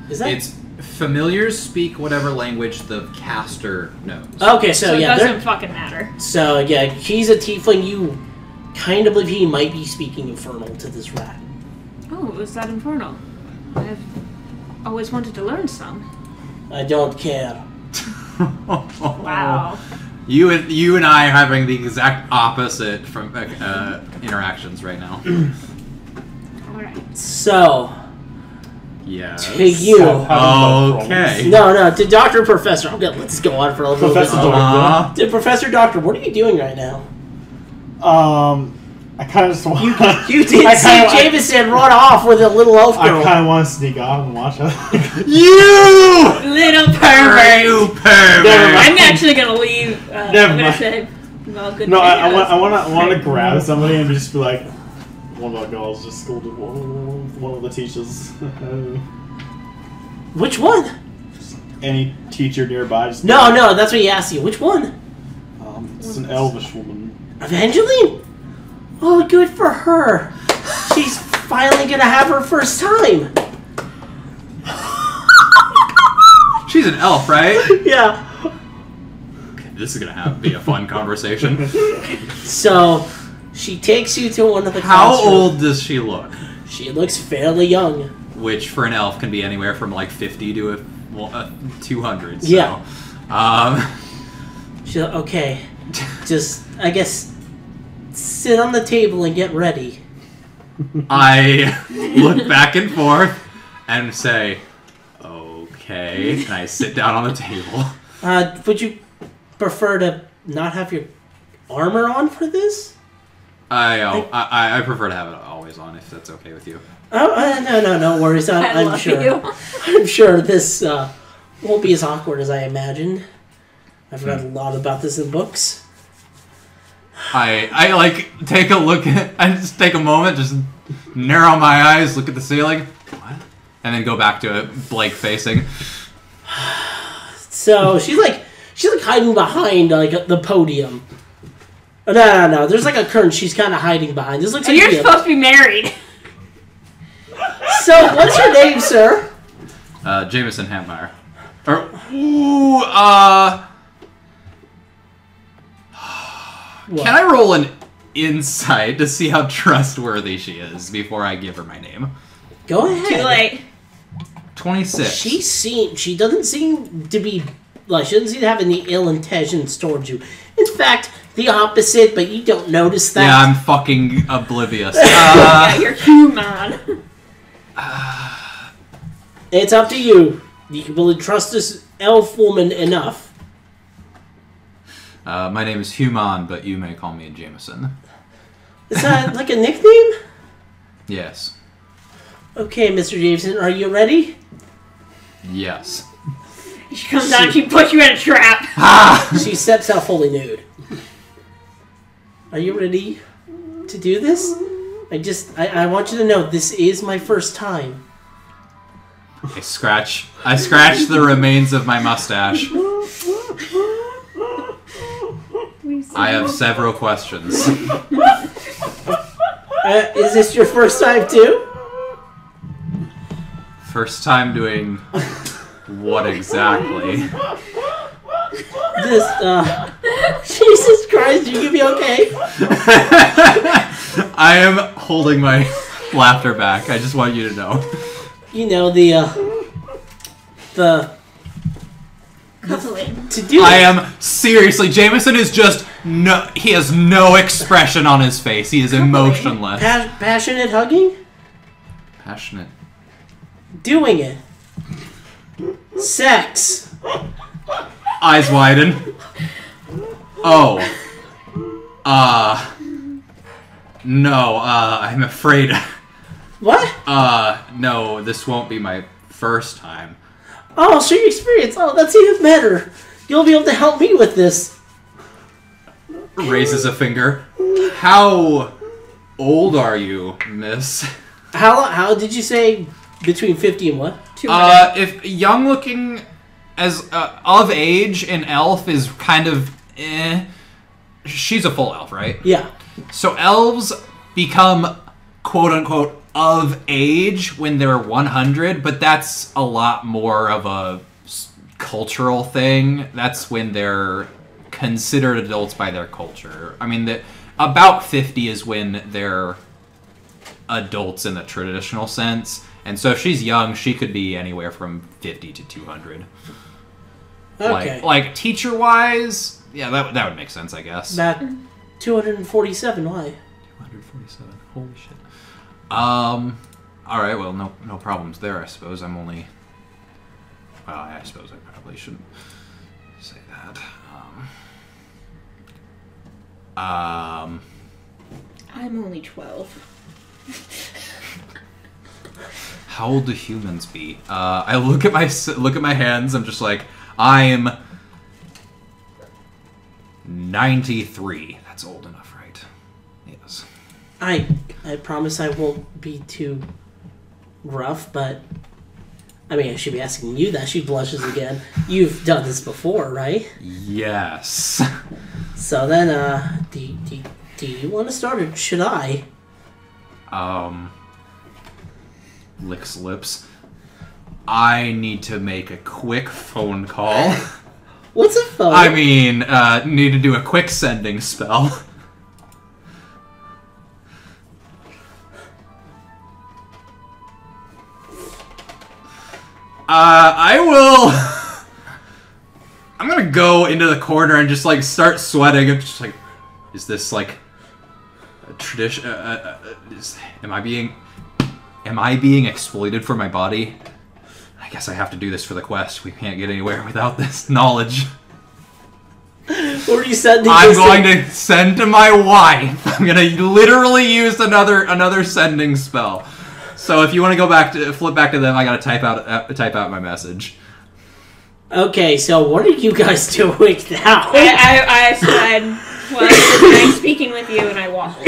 Is that? It's familiars speak whatever language the caster knows. Okay, so, So it yeah. doesn't fucking matter. So yeah, he's a tiefling. You kind of believe he might be speaking infernal to this rat. Oh, is that infernal? I've always wanted to learn some. I don't care. Wow. You and I are having the exact opposite from interactions right now. Alright. So, Yeah. to you. Okay. No, to Dr. Professor. Okay, let's go on for a little Professor bit. Doctor. To Professor Doctor, what are you doing right now? I kind of just want. You did see Jameson run off with a little elf I girl. kind of want to sneak off and watch her. You Little pervert! You pervert! Never mind. I'm actually gonna leave. Never I'm gonna mind. say, well, good No, thing I was- want to grab somebody and just be like, one of our girls just scolded one of the teachers. Which one? Any teacher nearby. Just No, that's what he asked you. Which one? It's an elvish woman. Evangeline? Oh, good for her. She's finally gonna have her first time. She's an elf, right? Yeah. This is gonna be a fun conversation. So, she takes you to one of the How classrooms. old does she look? She looks fairly young. Which for an elf can be anywhere from like 50 to a 200. So. Yeah. Um, She's like, okay, just, I guess, sit on the table and get ready. I look back and forth and say, okay. And I sit down on the table. Would you prefer to not have your armor on for this? I prefer to have it always on if that's okay with you. Oh, no worries. I I'm love sure. you. I'm sure this won't be as awkward as I imagined. I've read a lot about this in books. I like take a look at, I just take a moment, just narrow my eyes, look at the ceiling, what? And then go back to it, blank facing. So she's like hiding behind like the podium. No. There's like a curtain she's kind of hiding behind. This looks And like you're supposed to be married. So what's your name, sir? Jameson Hampmeyer. Or, What? can I roll an insight to see how trustworthy she is before I give her my name? Go ahead. Too late. 26. She doesn't seem to be like she doesn't seem to have any ill intentions towards you. In fact, the opposite, but you don't notice that. Yeah, I'm fucking oblivious. Yeah, you're human. It's up to you. You will trust this elf woman enough. My name is Human, but you may call me Jameson. Is that like a nickname? Yes. Okay, Mr. Jameson, are you ready? Yes. She comes out, she puts you in a trap. She steps out fully nude. Are you ready to do this? I want you to know this is my first time. I scratch the remains of my mustache. I have several questions. Is this your first time too? First time doing what exactly? This, Jesus Christ, you gonna be okay? I am holding my laughter back. I just want you to know. You know, Coupling. to do I it. am seriously. Jameson is just no. He has no expression on his face. He is emotionless. Passionate hugging? Passionate. Doing it. Sex. Eyes widen. Oh. No. I'm afraid. What? No. This won't be my first time. Oh, share your experience. Oh, that's even better. You'll be able to help me with this. Raises a finger. How old are you, miss? How did you say between 50 and what? 200. If young looking as of age in elf is kind of she's a full elf, right? Yeah. So elves become quote unquote of age when they're 100, but that's a lot more of a cultural thing. That's when they're considered adults by their culture. I mean, about 50 is when they're adults in the traditional sense. And so if she's young, she could be anywhere from 50 to 200. Okay. Like teacher wise, yeah, that would make sense, I guess. About 247. Why? 247. Holy shit. All right. Well, no problems there. I suppose I'm only. Well, I suppose I probably shouldn't say that. I'm only 12. How old do humans be? I look at my hands. I'm just like, I'm 93. That's old enough, right? Yes. I promise I won't be too rough, but I mean, I should be asking you that. She blushes again. You've done this before, right? Yes. So then, do you want to start, or should I? Licks lips. I need to make a quick phone call. What's a phone? I mean, need to do a quick sending spell. I will. I'm gonna go into the corner and just like start sweating. I'm just like, is this like a tradition? Am I being exploited for my body? I guess I have to do this for the quest. We can't get anywhere without this knowledge. What are you sending? I'm going to send to my wife. I'm gonna literally use another sending spell. So if you want to flip back to them, I gotta type out my message. Okay, so what are you guys doing now? I said, well, it's nice speaking with you, and I waffled.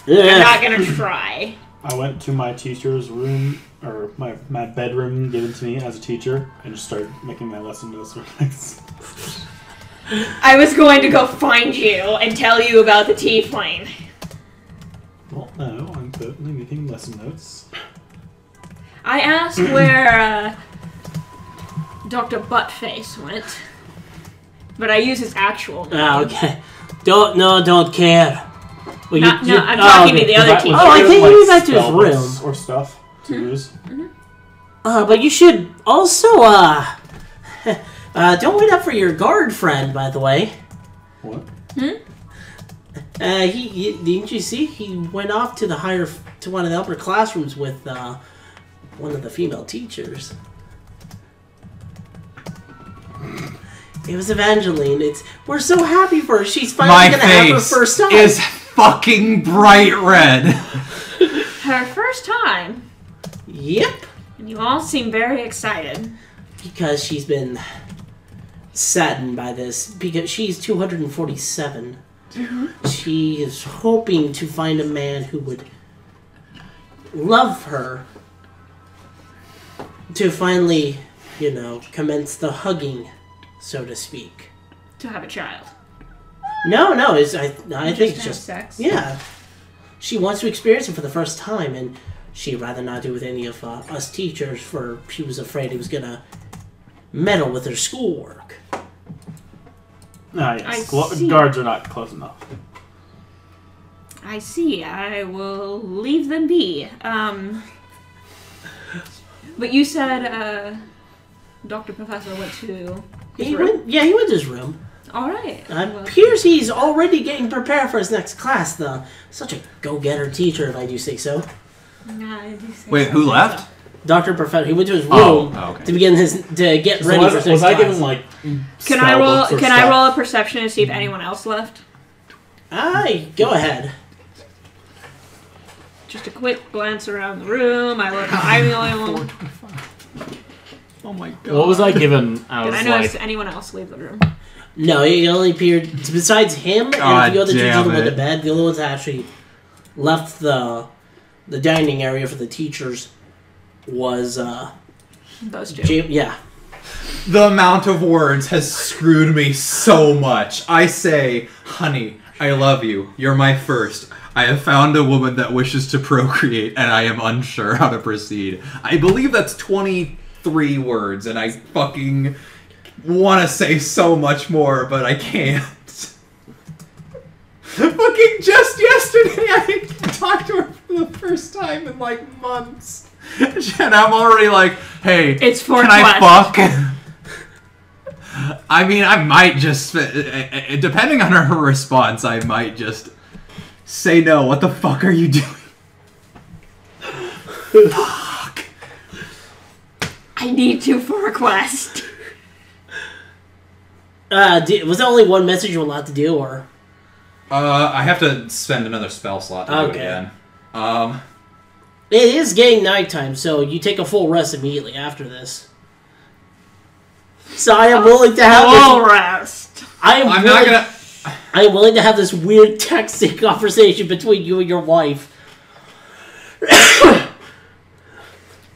I'm not gonna try. I went to my teacher's room, or my bedroom given to me as a teacher, and just started making my lesson notes for next. I was going to go find you and tell you about the tiefling. Well, no, I'm certainly making lesson notes. I asked where Dr. Buttface went, but I use his actual name. Oh, okay. Don't care. Well, I'm talking to the other teacher. Oh, I think you went back to his room. Or stuff to use. But you should also, don't wait up for your guard friend, by the way. What? Didn't you see? He went off to one of the upper classrooms with, one of the female teachers. It was Evangeline. We're so happy for her. She's finally gonna have her first time. My face is fucking bright red. Her first time? Yep. And you all seem very excited. Because she's been saddened by this. Because she's 247. She is hoping to find a man who would love her to finally, commence the hugging, so to speak. To have a child. No, I think it's just sex. Yeah. She wants to experience it for the first time, and she'd rather not do it with any of us teachers, for she was afraid he was gonna meddle with her schoolwork. Ah, yes. Guards are not close enough. I see. I will leave them be. But you said Dr. Professor went to his room? He went to his room. All right. Appears he's already getting prepared for his next class, though. Such a go-getter teacher, if I do say so. Wait, who left? Dr. Professor. He went to his room okay. to get ready for his next Was I class. given like? Can I roll a perception to see if anyone else left? Go ahead. Just a quick glance around the room. I look. I'm the only one. Oh my god. What was I given? Did I notice anyone else leave the room? No, he only appeared besides him and the other two gentlemen went to bed. The only ones that actually left the dining area for the teachers was those two. Yeah. The amount of words has screwed me so much. I say, honey, I love you. You're my first. I have found a woman that wishes to procreate, and I am unsure how to proceed. I believe that's 23 words, and I fucking want to say so much more, but I can't. Fucking just yesterday, I talked to her for the first time in like months. And I'm already like, hey, it's for can quest. I fuck? I mean, I might just, depending on her response, I might just say no. What the fuck are you doing? Fuck. I need you for a quest. Was that only one message you were allowed to do, or? I have to spend another spell slot to do it again. It is getting nighttime, so you take a full rest immediately after this. So I am willing to have Full rest. I I'm not gonna. am willing to have this weird texting conversation between you and your wife.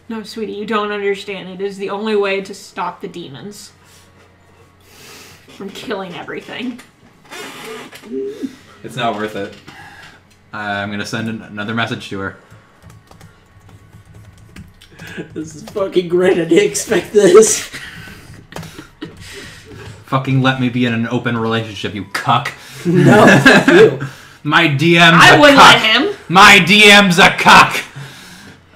No, sweetie, you don't understand. It is the only way to stop the demons from killing everything. It's not worth it. I'm gonna send another message to her. This is fucking great. I didn't expect this. Fucking let me be in an open relationship, you cuck. No, fuck you. My DM's I a wouldn't cuck. let him. My DM's a cuck.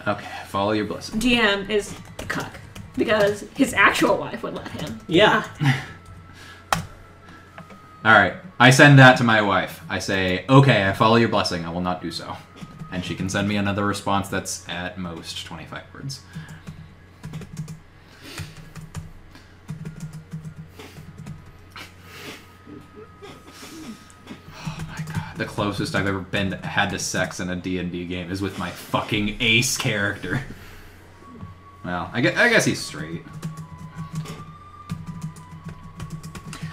Okay, follow your blessing. DM is a cuck because his actual wife would let him. Yeah. Alright, I send that to my wife. I say, okay, I follow your blessing. I will not do so. And she can send me another response that's at most 25 words. Oh my god. The closest I've ever had to sex in a D&D game is with my fucking ace character. Well, I guess he's straight.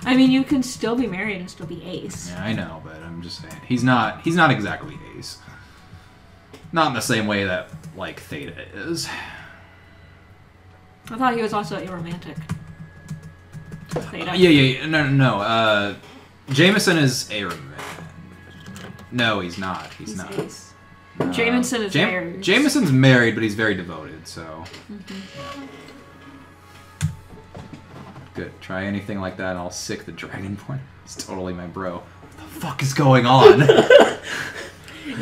I mean, you can still be married and still be ace. Yeah, I know, but I'm just saying he's not exactly ace. Not in the same way that like Theta is. I thought he was also aromantic. Theta. Yeah. No. Jameson is aromantic. No, he's not. He's not. Ace. Jameson is married. Jameson's married, but he's very devoted. So. Good. Try anything like that, and I'll sick the Dragonborn. He's totally my bro. What the fuck is going on?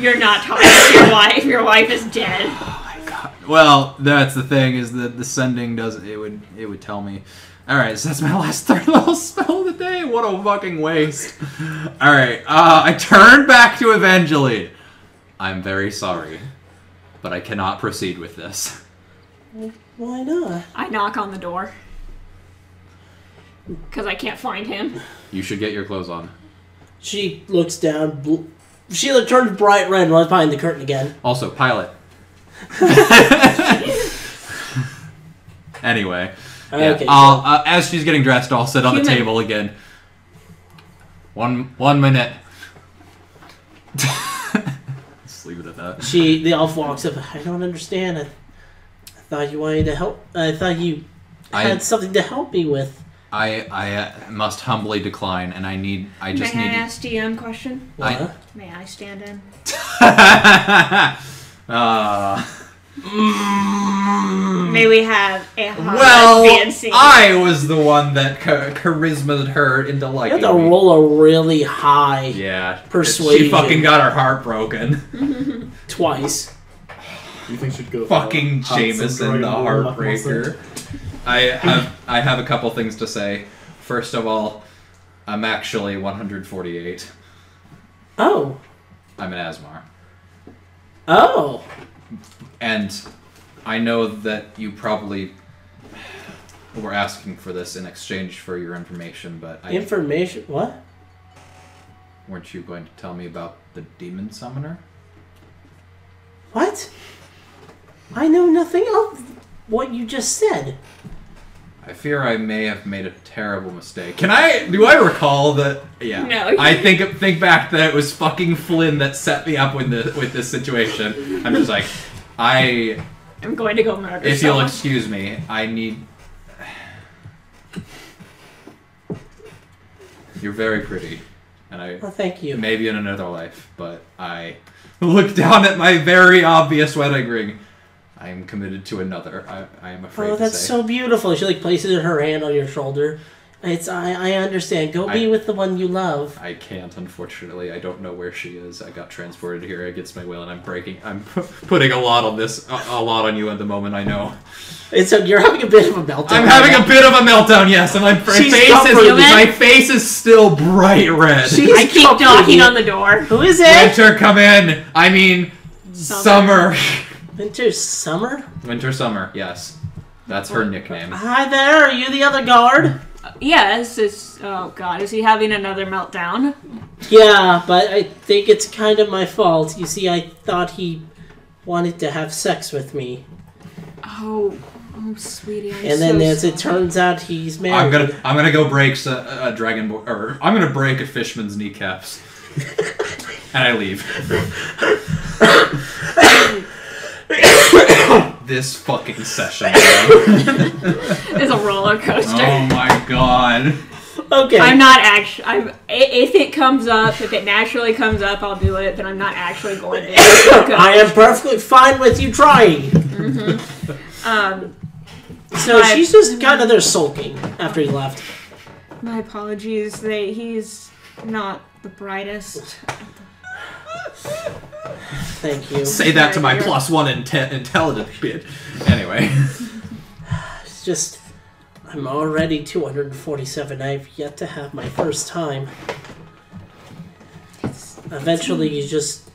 You're not talking to your wife. Your wife is dead. Oh my god. Well, that's the thing, is that the sending doesn't. It would tell me. All right, so that's my last third level spell of the day. What a fucking waste. All right, I turn back to Evangeline. I'm very sorry, but I cannot proceed with this. Why not? I knock on the door. Because I can't find him. You should get your clothes on. She looks down. She turns bright red and runs behind the curtain again. Also, pilot. Anyway, yeah, Okay, I'll as she's getting dressed, I'll sit on the Human. table again. One minute. Just leave it at that. The elf walks up. I don't understand. I thought you wanted to help. I thought you had something to help me with. I must humbly decline, and I just May need. I ask DM question? What? May I stand in? May we have a hot lesbian scene? I was the one that charismaed her into You liking have to me. roll a really high Yeah, persuasion. She fucking got her heart broken. twice. You think she'd go Fucking for Jameson, the handsome heartbreaker. I have a couple things to say. First of all, I'm actually 148. Oh. I'm an Asmar. Oh. And I know that you probably were asking for this in exchange for your information, but Information? What? weren't you going to tell me about the demon summoner? What? I know nothing of what you just said. I fear I may have made a terrible mistake. Do I recall that? Yeah. No. I think back that it was fucking Flynn that set me up with this situation. I'm just like, I'm going to go murder if you'll someone. excuse me, I need. You're very pretty, and Well, thank you. maybe in another life, but I look down at my very obvious wedding ring. I am committed to another. I am afraid Oh, to that's say. so beautiful. She places her hand on your shoulder. I understand. Go be with the one you love. I can't, unfortunately. I don't know where she is. I got transported here against my will, and I'm putting a lot on this, a lot on you at the moment. I know. You're having a bit of a meltdown. I'm having a bit of a meltdown, yes, and my face is still bright red. I keep knocking on the door. Who is it? Winter, come in. I mean, summer. Winter, summer? Winter, summer. Yes, that's her nickname. Hi there. Are you the other guard? Yes. Oh God, is he having another meltdown? Yeah, but I think it's kind of my fault. You see, I thought he wanted to have sex with me. Oh, sweetie. And then, as it turns out, he's married. I'm gonna go break a dragon, or I'm gonna break a fishman's kneecaps, and I leave. This fucking session is a roller coaster. Oh my god. Okay. I'm not actually. If it comes up, if it naturally comes up, I'll do it. But I'm not actually going to. I am perfectly fine with you trying. So she's just kind of there sulking after he left. My apologies. He's not the brightest. Thank you. Say that to my +1 intelligence bit. Anyway. It's just, I'm already 247. I've yet to have my first time. Eventually you just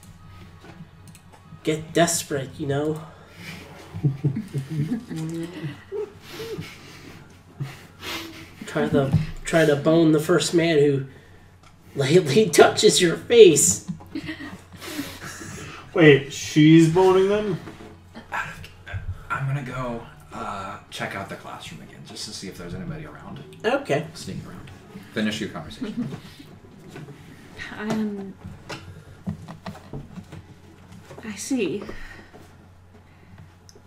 get desperate, you know? Try to bone the first man who lightly touches your face. Wait, she's boning them? I'm gonna go check out the classroom again, just to see if there's anybody around. Okay. Sneaking around. Finish your conversation. I see.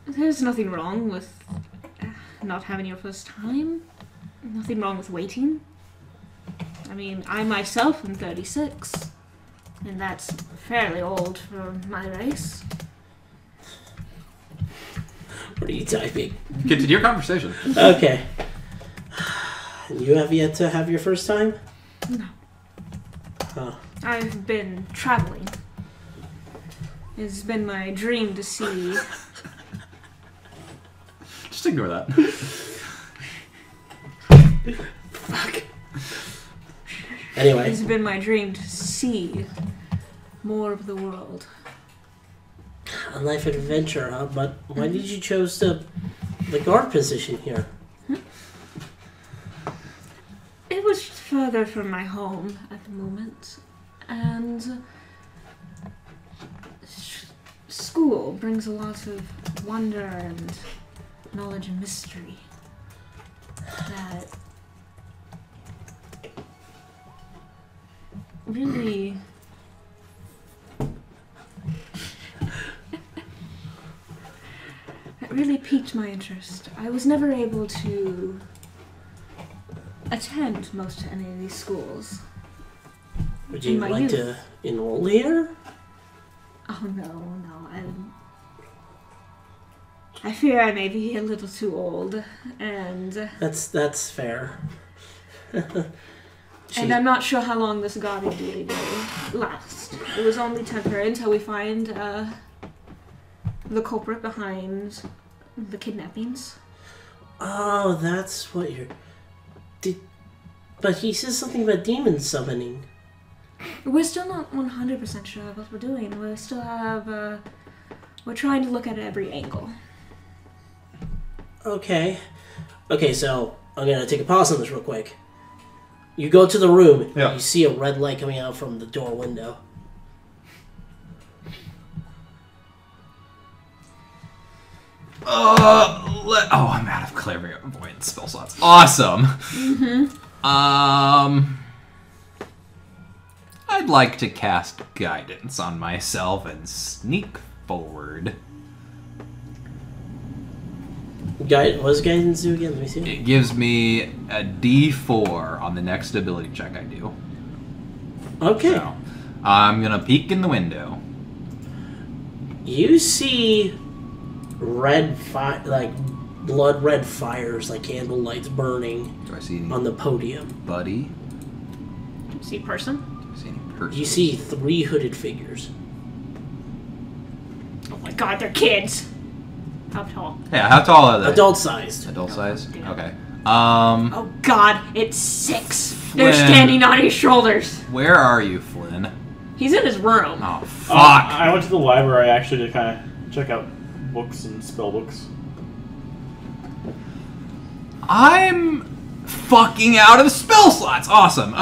There's nothing wrong with not having your first time. Nothing wrong with waiting. I mean, I myself am 36. And that's fairly old for my race. What are you typing? Continue your conversation. Okay. You have yet to have your first time? No. Huh. I've been traveling. It's been my dream to see... Just ignore that. Fuck. Anyway. It's been my dream to see more of the world. A life adventure, huh? But why did you choose the guard position here? It was further from my home at the moment, and school brings a lot of wonder and knowledge and mystery that really piqued my interest. I was never able to attend most any of these schools. Would you like to enroll here? Oh no. I fear I may be a little too old, and that's fair. And I'm not sure how long this guarding duty will last. It was only temporary until we find the culprit behind the kidnappings. Oh, that's what you're... But he says something about demon summoning. We're still not 100% sure of what we're doing. We still have... we're trying to look at every angle. Okay, so I'm going to take a pause on this real quick. You go to the room. Yeah. You see a red light coming out from the door window. I'm out of clairvoyant spell slots. Awesome. I'd like to cast guidance on myself and sneak forward. What's guidance do again? Let me see. It gives me a D4 on the next ability check I do. Okay. So, I'm gonna peek in the window. You see red blood red fires like candle lights burning Do I see any on the podium. buddy? See person? Do I see any person? You see 3 hooded figures. Oh my god, they're kids. How tall? Yeah, how tall are they? Adult sized. Adult size? Yeah. Okay. Oh god, it's 6. They're Flynn. standing on his shoulders. Where are you, Flynn? He's in his room. Oh, fuck. I went to the library actually to kind of check out books and spell books. I'm fucking out of spell slots. Awesome.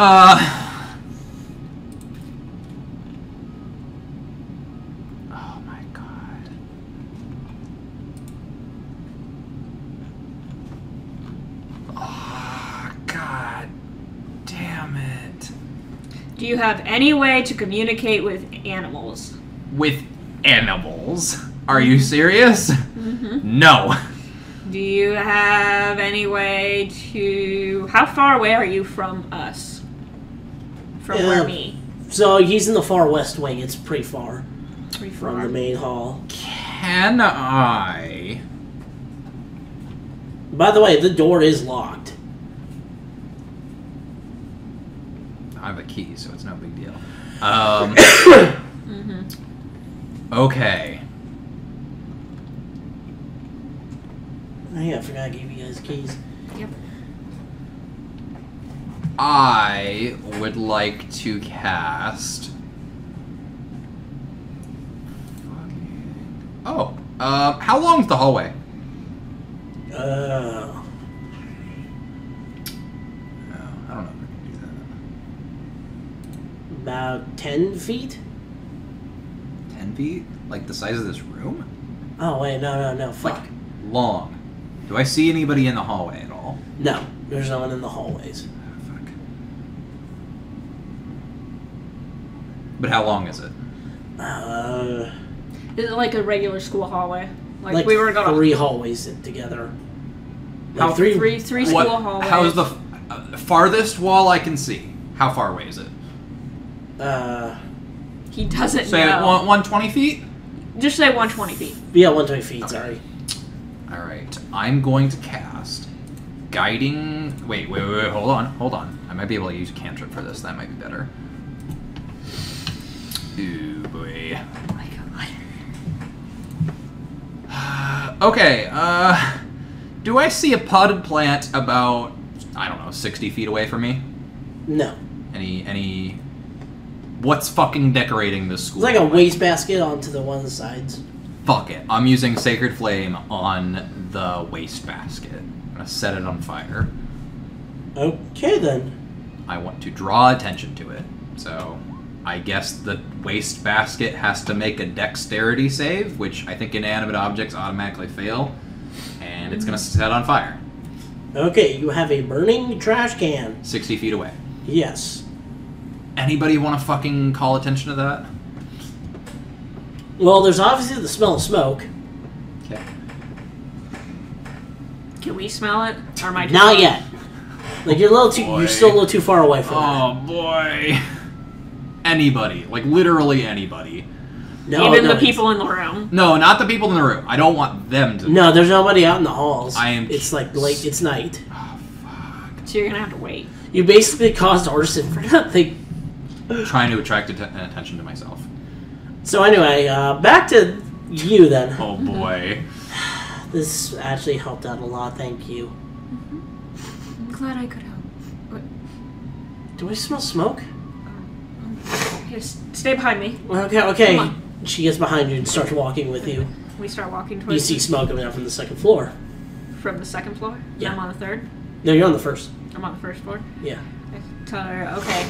Oh my god. Oh, god damn it. Do you have any way to communicate with animals? With animals? Are you serious? No. Do you have any way to... How far away are you from us? From where me? So he's in the far west wing. It's pretty far Pretty from far. the main hall. Can I? By the way, the door is locked. I have a key, so it's no big deal. Okay. Oh, yeah, I forgot I gave you guys keys. Yep. I would like to cast. Oh, how long's the hallway? Oh. Oh, I don't know if I can do that. About 10 feet? 10 feet? Like the size of this room? Oh, wait, no. Fuck. Like, long. Do I see anybody in the hallway at all? No, there's no one in the hallways. Oh, fuck. But how long is it? Is it like a regular school hallway? Like we were gonna... 3 hallways together. Like How- Three school What? hallways. How's the farthest wall I can see? How far away is it? He doesn't Say know. 120 feet? Just say 120 feet. Yeah, 120 feet, sorry. Alright, I'm going to cast Guiding... Wait, hold on. I might be able to use a cantrip for this, that might be better. Ooh, boy. Oh my god. Okay, do I see a potted plant about, I don't know, 60 feet away from me? No. Any... What's fucking decorating this school? It's like a wastebasket onto the one sides. Fuck it. I'm using Sacred Flame on the wastebasket. I'm gonna set it on fire. Okay, then. I want to draw attention to it. So, I guess the wastebasket has to make a dexterity save, which I think inanimate objects automatically fail. And it's gonna set on fire. Okay, you have a burning trash can. 60 feet away. Yes. Anybody want to fucking call attention to that? Well, there's obviously the smell of smoke. Okay. Can we smell it? Or am I too Not far? yet. Like you're a little too. Boy. You're still a little too far away from Oh boy. Anybody. Like literally anybody. it. No, Even no, the people in the room. No, not the people in the room. I don't want them to. No, there's nobody out in the halls. I am- It's like late. It's night. Oh, fuck. So you're gonna have to wait. You basically caused arson for nothing. Trying to attract attention to myself. So anyway, back to you then. Oh boy. This actually helped out a lot. Thank you. I'm glad I could help. Do I smell smoke? Here, stay behind me. Okay. Come She gets behind you and starts walking with you. We start walking You towards see smoke coming out from the second floor. from the second floor. Yeah. I'm on the third. No, you're on the first. I'm on the first floor. Yeah. I tell her, okay,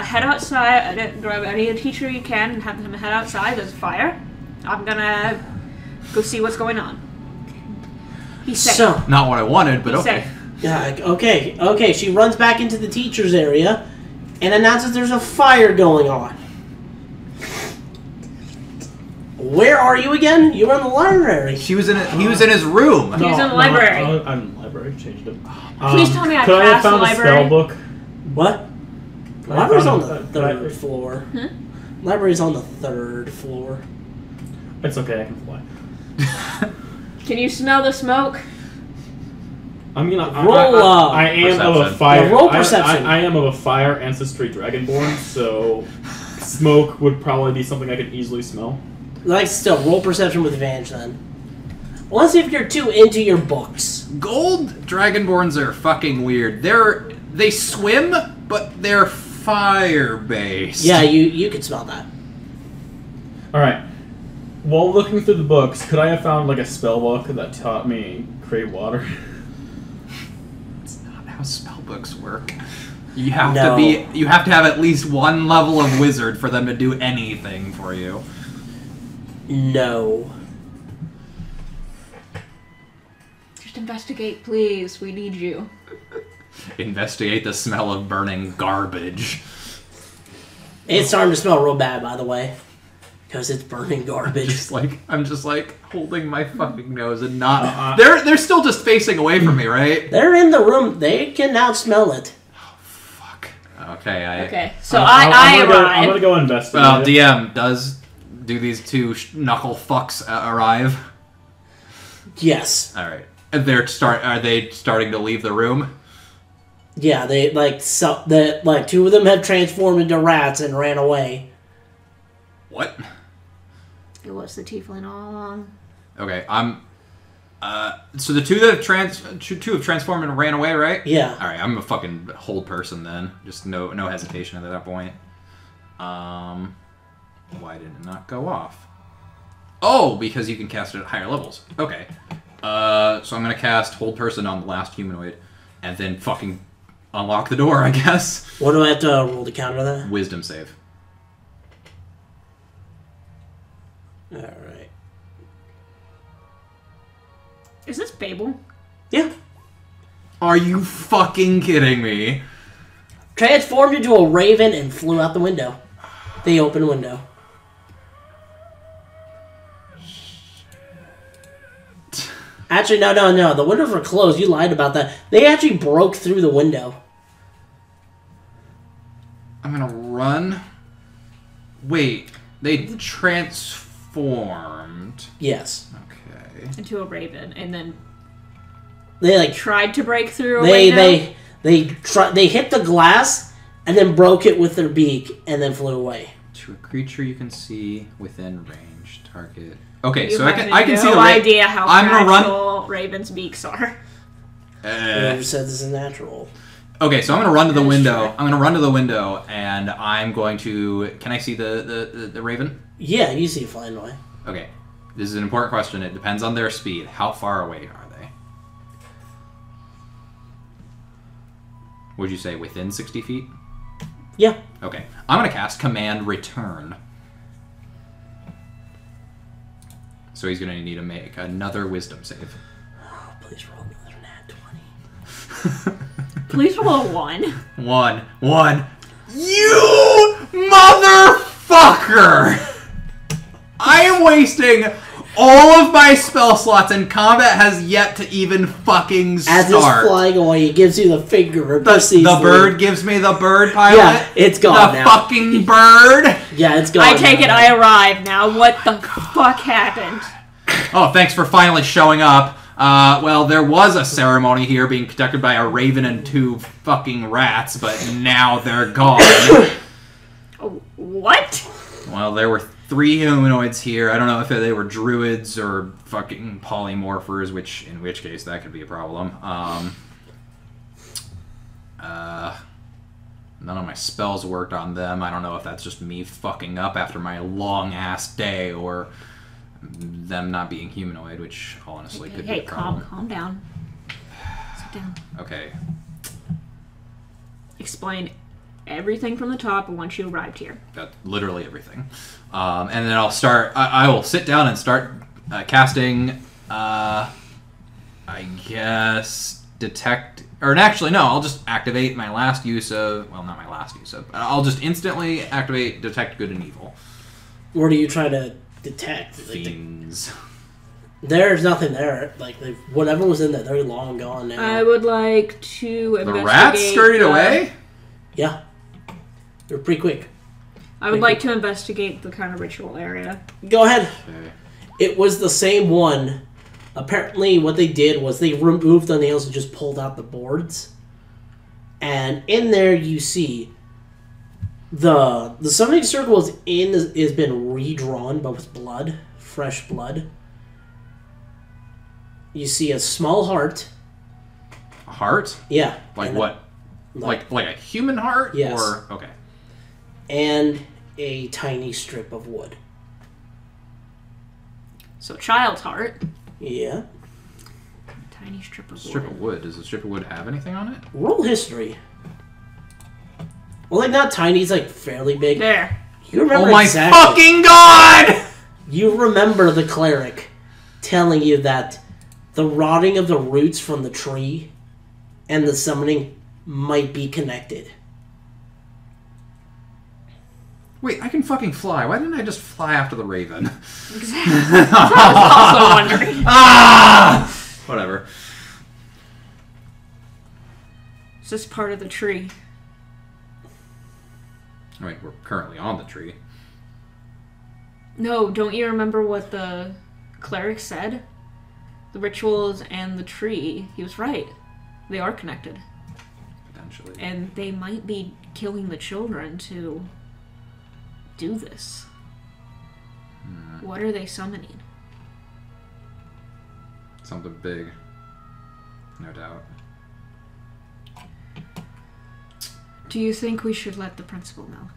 head outside, grab any teacher you can and have them head outside. There's a fire. I'm gonna go see what's going on. Be safe. So, Not what I wanted, but Be okay. safe. yeah, okay. She runs back into the teacher's area and announces there's a fire going on. Where are you again? You were in the library. He was in his room. He was in the library. I'm in the library. Changed it. Please tell me I could passed have the found library. a spell book? What? I Library's on found the a- third floor. Library's on the third floor. It's okay. I can fly. Can you smell the smoke? I mean, Roll I am of a perception. fire. Yeah, roll perception. I am of a fire ancestry dragonborn, so smoke would probably be something I could easily smell. Like, still, roll perception with advantage then. Unless if you're too into your books. Gold dragonborns are fucking weird. They swim, but they're fire based. Yeah, you could smell that. All right. While looking through the books, could I have found like a spell book that taught me create water? That's not how spell books work. You have No. you have to have at least one level of wizard for them to do anything for you. No. Just investigate, please. We need you. Investigate the smell of burning garbage. It's starting to smell real bad, by the way. Because it's burning garbage. I'm just like holding my fucking nose and not. They're still just facing away from me, right? They're in the room. They can now smell it. Fuck. Okay. Okay, so I'm I gonna arrive. go investigate. Well, it. DM do these two knuckle fucks arrive? Yes. All right. And are they starting to leave the room? Yeah, they two of them have transformed into rats and ran away. What? It was the tiefling all along. Okay, I'm. So the two that have transformed and ran away, right? Yeah. All right, I'm a fucking hold person then. Just no hesitation at that point. Why did it not go off? Oh, because you can cast it at higher levels. Okay. So I'm gonna cast hold person on the last humanoid, and then fucking unlock the door, I guess. What do I have to roll to counter that? Wisdom save. Alright. Is this Babel? Yeah. Are you fucking kidding me? Transformed into a raven and flew out the window. The open window. Actually, no. The windows were closed. You lied about that. They actually broke through the window. I'm gonna run. Wait, they transformed. Yes. Okay. Into a raven, and then They tried to break through a window. they hit the glass and then broke it with their beak and then flew away. To a creature you can see within range. Target. Okay, You so I have can see the no idea how I'm gonna run. fragile ravens' beaks are. Whoever said this is natural. Okay, so I'm gonna run to the That is window. true. I'm gonna run to the window, and I'm going to. Can I see the raven? Yeah, you see it flying away. Okay, this is an important question. It depends on their speed. How far away are they? Would you say within 60 feet? Yeah. Okay, I'm gonna cast Command Return. So he's gonna need to make another Wisdom save. Oh, please roll another nat 20. Please roll a 1. One. You motherfucker! I am wasting all of my spell slots, and combat has yet to even fucking As it's start. flying away, it gives you the finger. The bird gives me the bird pilot. Yeah, it's gone The now. fucking bird. Yeah, it's gone. I take it now. I arrive now. What the fuck happened? Oh, thanks for finally showing up. Well, there was a ceremony here being conducted by a raven and 2 fucking rats, but now they're gone. Oh, what? Well, there were 3 humanoids here. I don't know if they were druids or fucking polymorphers, in which case that could be a problem. None of my spells worked on them. I don't know if that's just me fucking up after my long-ass day or them not being humanoid, which honestly could be Hey, a problem. calm down. Sit down. Okay. Explain everything from the top once you arrived here. That's literally everything. And then I'll start. I will sit down and start casting. I guess detect. Or actually, no. I'll just activate my last use of. Well, not my last use of. I'll just instantly activate detect good and evil. What are you trying to detect? Fiends. There's nothing there. Whatever was in there, they're long gone now. I would like to The investigate. rats scurried away. Yeah. They're pretty quick. I would like to investigate the kind of ritual area. Go ahead. Okay. It was the same one Apparently, what they did was they removed the nails and just pulled out the boards. And in there, you see the summoning circle has been redrawn, but with blood, fresh blood. You see a small heart. A heart? Yeah. Like and what? Like a human heart? Yes. Or okay. And a tiny strip of wood. So child's heart. Yeah. Tiny strip of Strip wood. of wood. Does the strip of wood have anything on it? Roll history. Well, like not tiny. It's like fairly big. There. You remember Oh my exactly. fucking god! You remember the cleric telling you that the rotting of the roots from the tree and the summoning might be connected. Wait, I can fucking fly. Why didn't I just fly after the raven? Exactly. That's what I was also wondering. Ah! Whatever. Is this part of the tree? I mean, we're currently on the tree. No, don't you remember what the cleric said? The rituals and the tree. He was right. They are connected. Potentially. And they might be killing the children to do this. What are they summoning? Something big. No doubt. Do you think we should let the principal know?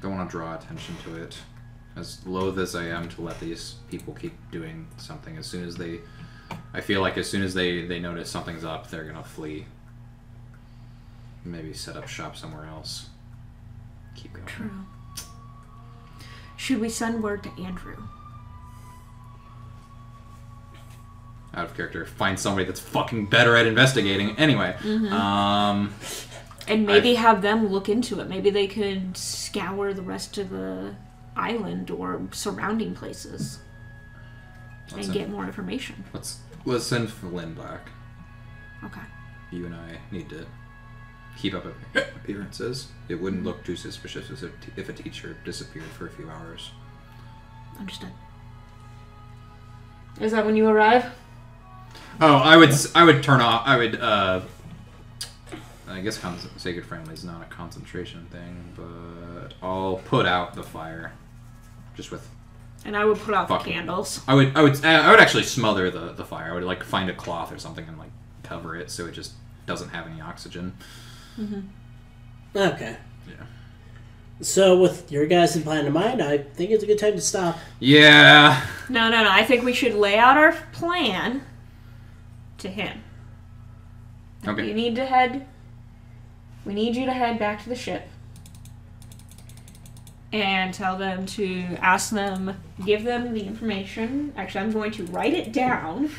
Don't want to draw attention to it. As loath as I am to let these people keep doing something, as soon as they... I feel like as soon as they notice something's up, they're gonna flee. Maybe set up shop somewhere else. Keep going. True. Should we send word to Andrew? Out of character. Find somebody that's fucking better at investigating. Anyway. And maybe have them look into it. Maybe they could scour the rest of the island or surrounding places and get more information. Let's send Flynn back. Okay. You and I need to keep up appearances. It wouldn't look too suspicious if a teacher disappeared for a few hours. Understood. Is that when you arrive? Oh, I would turn off. I guess Sacred Family is not a concentration thing, but I'll put out the fire, just with. And I would put out the Fucking- candles. I would actually smother the fire. I would like find a cloth or something and like cover it so it just doesn't have any oxygen. Okay. Yeah. So, with your guys' plan in mind, I think it's a good time to stop. Yeah. No. I think we should lay out our plan to him. Okay. You need to head. We need you to head back to the ship and tell them to ask them, give them the information. Actually, I'm going to write it down.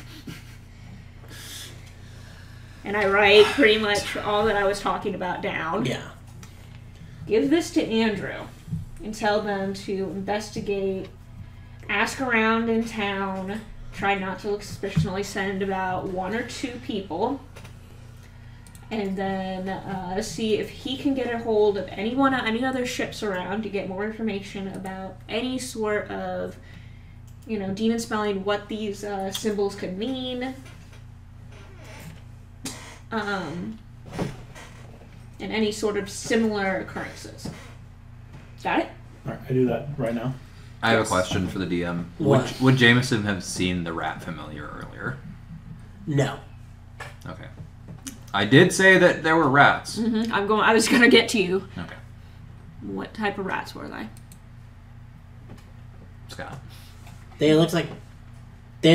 And I write pretty much all that I was talking about down. Yeah. Give this to Andrew and tell them to investigate, ask around in town, try not to look suspicious, only send about 1 or 2 people, and then see if he can get a hold of any other ships around to get more information about any sort of, demon spelling, what these symbols could mean. And any sort of similar occurrences. Got it? Alright, I do that right now. I have a question for the DM. What? Would Jameson have seen the rat familiar earlier? No. Okay. I did say that there were rats. I was gonna get to you. Okay. What type of rats were they? Scott. They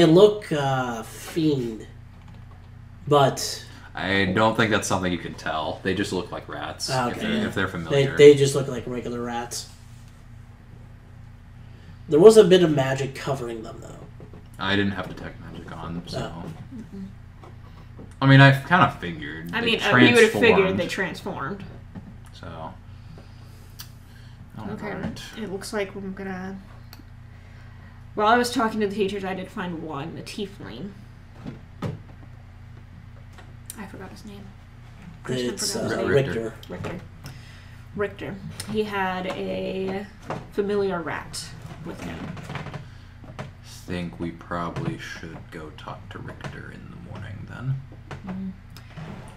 look fiend. But I don't think that's something you can tell. They just look like rats Okay. if they're familiar. they just look like regular rats. There was a bit of magic covering them, though. I didn't have detect magic on, so. I mean, I kind of figured. I they mean, you would have figured transformed, they transformed. So. Oh, Okay. alright. It looks like we're gonna. While I was talking to the teachers, I did find one, the tiefling. I forgot his name. Kristen It's forgot his name. Richter. Richter. He had a familiar rat with him. think we probably should go talk to Richter in the morning then.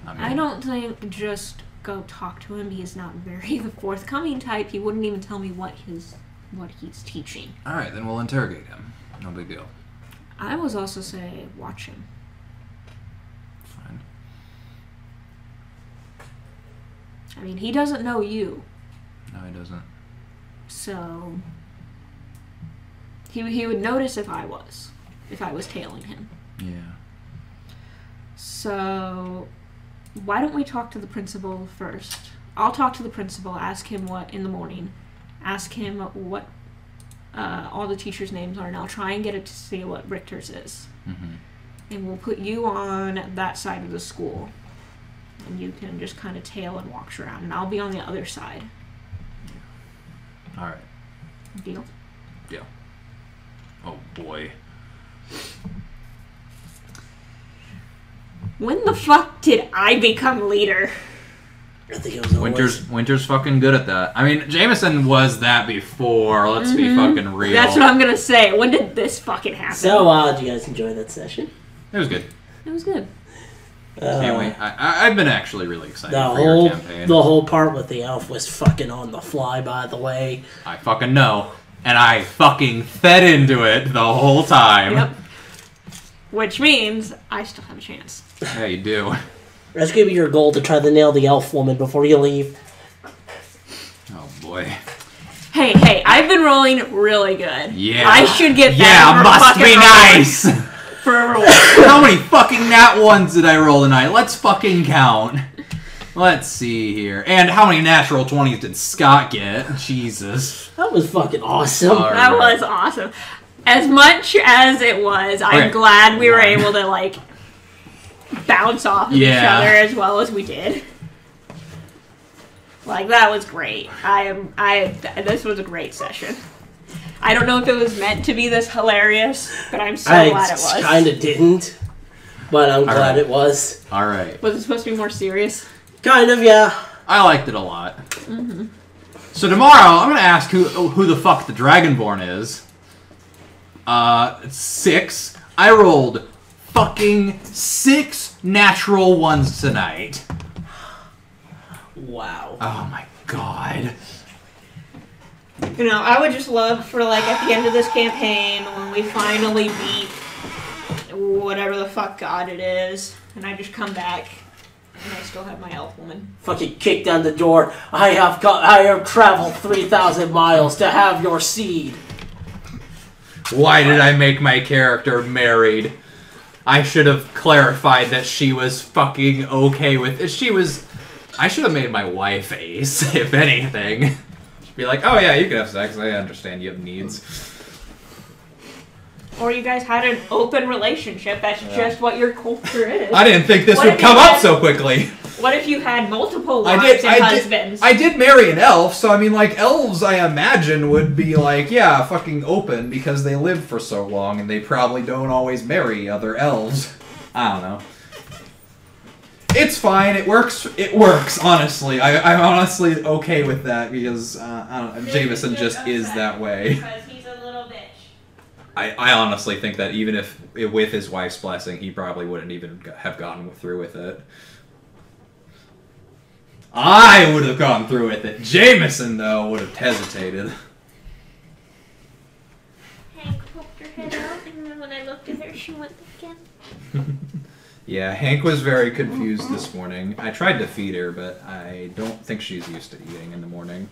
I don't think just go talk to him. He's not very the forthcoming type. He wouldn't even tell me what he's teaching. Alright, then we'll interrogate him. No big deal. I was also say watch him. Fine. I mean, he doesn't know you, No, he doesn't. so he would notice if I was tailing him. Yeah. So why don't we talk to the principal first? I'll talk to the principal, ask him what in the morning, ask him what all the teachers' names are, and I'll try and get it to see what Richter's is. Mm-hmm. And we'll put you on that side of the school. And you can just kind of tail and walk around. And I'll be on the other side. Alright. Deal? Deal. Oh boy. When the fuck did I become leader? I think it was always... Winter's fucking good at that. I mean, Jameson was that before. Let's be fucking real. That's what I'm gonna say. When did this fucking happen? So, did you guys enjoy that session? It was good. It was good. Can't wait. I've been actually really excited for your campaign. The whole part with the elf was fucking on the fly, by the way. I fucking know. And I fucking fed into it the whole time. Yep. Which means I still have a chance. Yeah, you do. That's gonna be your goal, to try to nail the elf woman before you leave. Oh boy. Hey, I've been rolling really good. Yeah. I should get that. Yeah, for must fucking be rolling. nice. For a roll. How many fucking nat ones did I roll tonight? Let's fucking count. Let's see here. And how many natural 20s did Scott get? Jesus. That was fucking awesome. All right. That was awesome. As much as it was, I'm Okay. glad we were able to, like, bounce off of each Yeah. other as well as we did. Like, that was great. This was a great session. I don't know if it was meant to be this hilarious, but I'm so glad it was. I kind of didn't, but I'm glad right. it was. Alright. Was it supposed to be more serious? Kind of, yeah. I liked it a lot. Mm-hmm. So tomorrow, I'm going to ask who the fuck the Dragonborn is. 6. I rolled fucking 6 natural ones tonight. Wow. Oh my god. You know, I would just love for, like, at the end of this campaign, when we finally beat whatever the fuck god it is, and I just come back, and I still have my elf woman. Fucking kick down the door. I have traveled 3,000 miles to have your seed. Why did I make my character married? I should have clarified that she was fucking okay with it. I should have made my wife ace, if anything. Be like, oh yeah, you can have sex. I understand you have needs. Or you guys had an open relationship. That's just what your culture is. I didn't think this What would if come you up had- so quickly. What if you had multiple wives and husbands? I did marry an elf, so I mean, like, elves, I imagine, would be like, yeah, fucking open because they live for so long and they probably don't always marry other elves. I don't know. It's fine. It works. It works. Honestly, I'm honestly okay with that because I don't know, Jameson just is that way. Because he's a little bitch. I honestly think that even if with his wife's blessing, he probably wouldn't even have gone through with it. I would have gone through with it. Jameson, though, would have hesitated. Hank poked her head out, and then when I looked at her, she went again. Yeah, Hank was very confused this morning. I tried to feed her, but I don't think she's used to eating in the morning.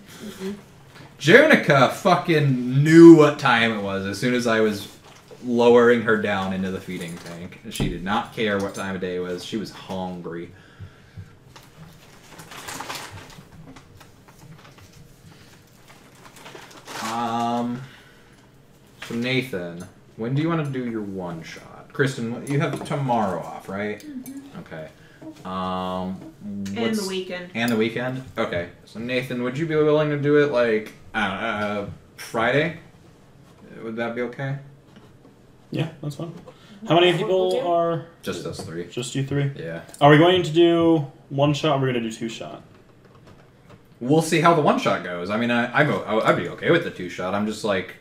Jeronica fucking knew what time it was as soon as I was lowering her down into the feeding tank. She did not care what time of day it was. She was hungry. So Nathan, when do you want to do your one shot? Kristen, you have tomorrow off, right? Mm-hmm. Okay. And the weekend. And the weekend? Okay. So Nathan, would you be willing to do it like Friday? Would that be okay? Yeah, that's fine. How many people are... Just us 3. Just you 3? Yeah. Are we going to do one shot or are we going to do 2 shot? We'll see how the one shot goes. I mean, I'd be okay with the 2 shot. I'm just like,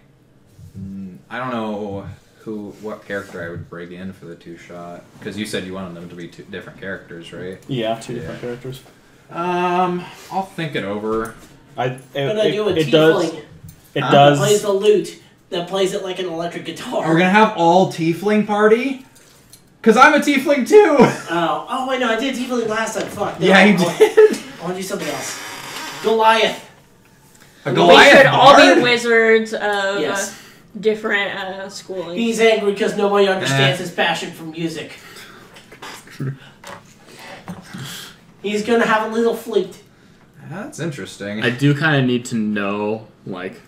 I don't know what character I would bring in for the 2-shot? Because you said you wanted them to be 2 different characters, right? Yeah, 2 different characters. I'll think it over. I'm gonna do a it tiefling does. It that plays does. the lute, that plays it like an electric guitar. Are we gonna have all tiefling party? Cause I'm a tiefling too. Oh wait, no, I did tiefling last time. Fuck. No, Yeah, you I did. want to do something else. Goliath. A We Goliath should all bard? be wizards of Yes. different schooling. He's angry because nobody understands his passion for music. He's gonna have a little flute. That's interesting. I do kind of need to know, like,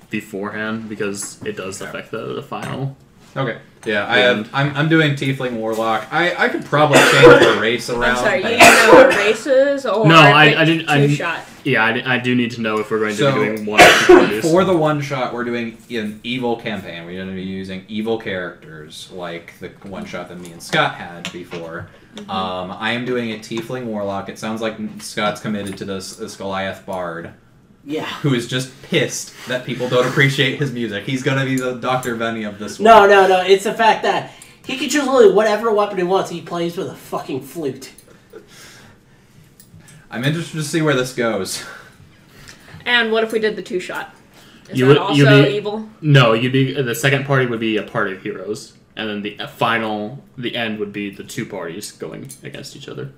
beforehand because it does affect the final. Okay. Yeah, I'm doing tiefling warlock. I could probably change the race around. I'm sorry, you didn't know what races or No, I didn't. Two-shot. Yeah, I do need to know if we're going to So, be doing 1 or 2 parties. For the 1-shot, we're doing an evil campaign. We're going to be using evil characters, like the 1-shot that me and Scott had before. I am doing a tiefling warlock. It sounds like Scott's committed to this Goliath bard, Yeah. who is just pissed that people don't appreciate his music. He's going to be the Dr. Venny of this one. No. It's the fact that he can choose literally whatever weapon he wants. He plays with a fucking flute. I'm interested to see where this goes. And what if we did the 2-shot? Is You that would- you'd also be- evil? No, the second party would be a party of heroes, and then the end would be the 2 parties going against each other.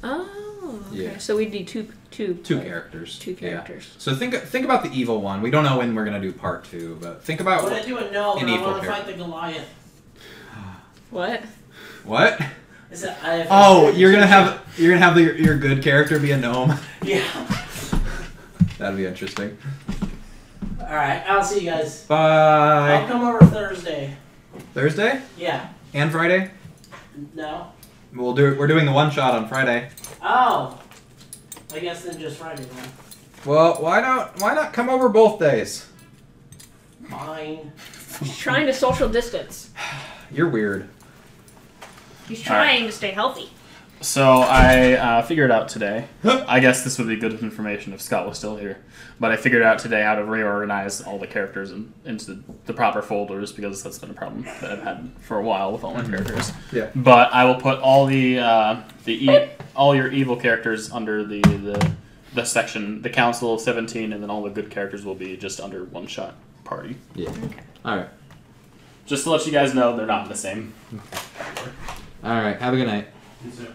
Oh, okay. Yeah. So we'd do two Characters. 2 Yeah. characters. So think about the evil one. We don't know when we're going to do part 2, but think about When I do a no, An but I evil want to character. fight the Goliath. What? what? Is that I have Oh, you're gonna have your good character be a gnome. Yeah. That'd be interesting. All right. I'll see you guys. I'll Bye. come over Thursday. Thursday Yeah. and Friday. No. We're doing the 1-shot on Friday. Oh. I guess then just Friday then. Well, why not come over both days? Fine. He's trying to social distance. You're weird. He's trying to stay healthy. So I figured out today. I guess this would be good information if Scott was still here. But I figured out today how to reorganize all the characters into the proper folders because that's been a problem that I've had for a while with all my characters. Yeah. But I will put all all your evil characters under the section, the Council of 17, and then all the good characters will be just under 1-shot party. Yeah. All right. Just to let you guys know, they're not the same. All right. Have a good night. Is it-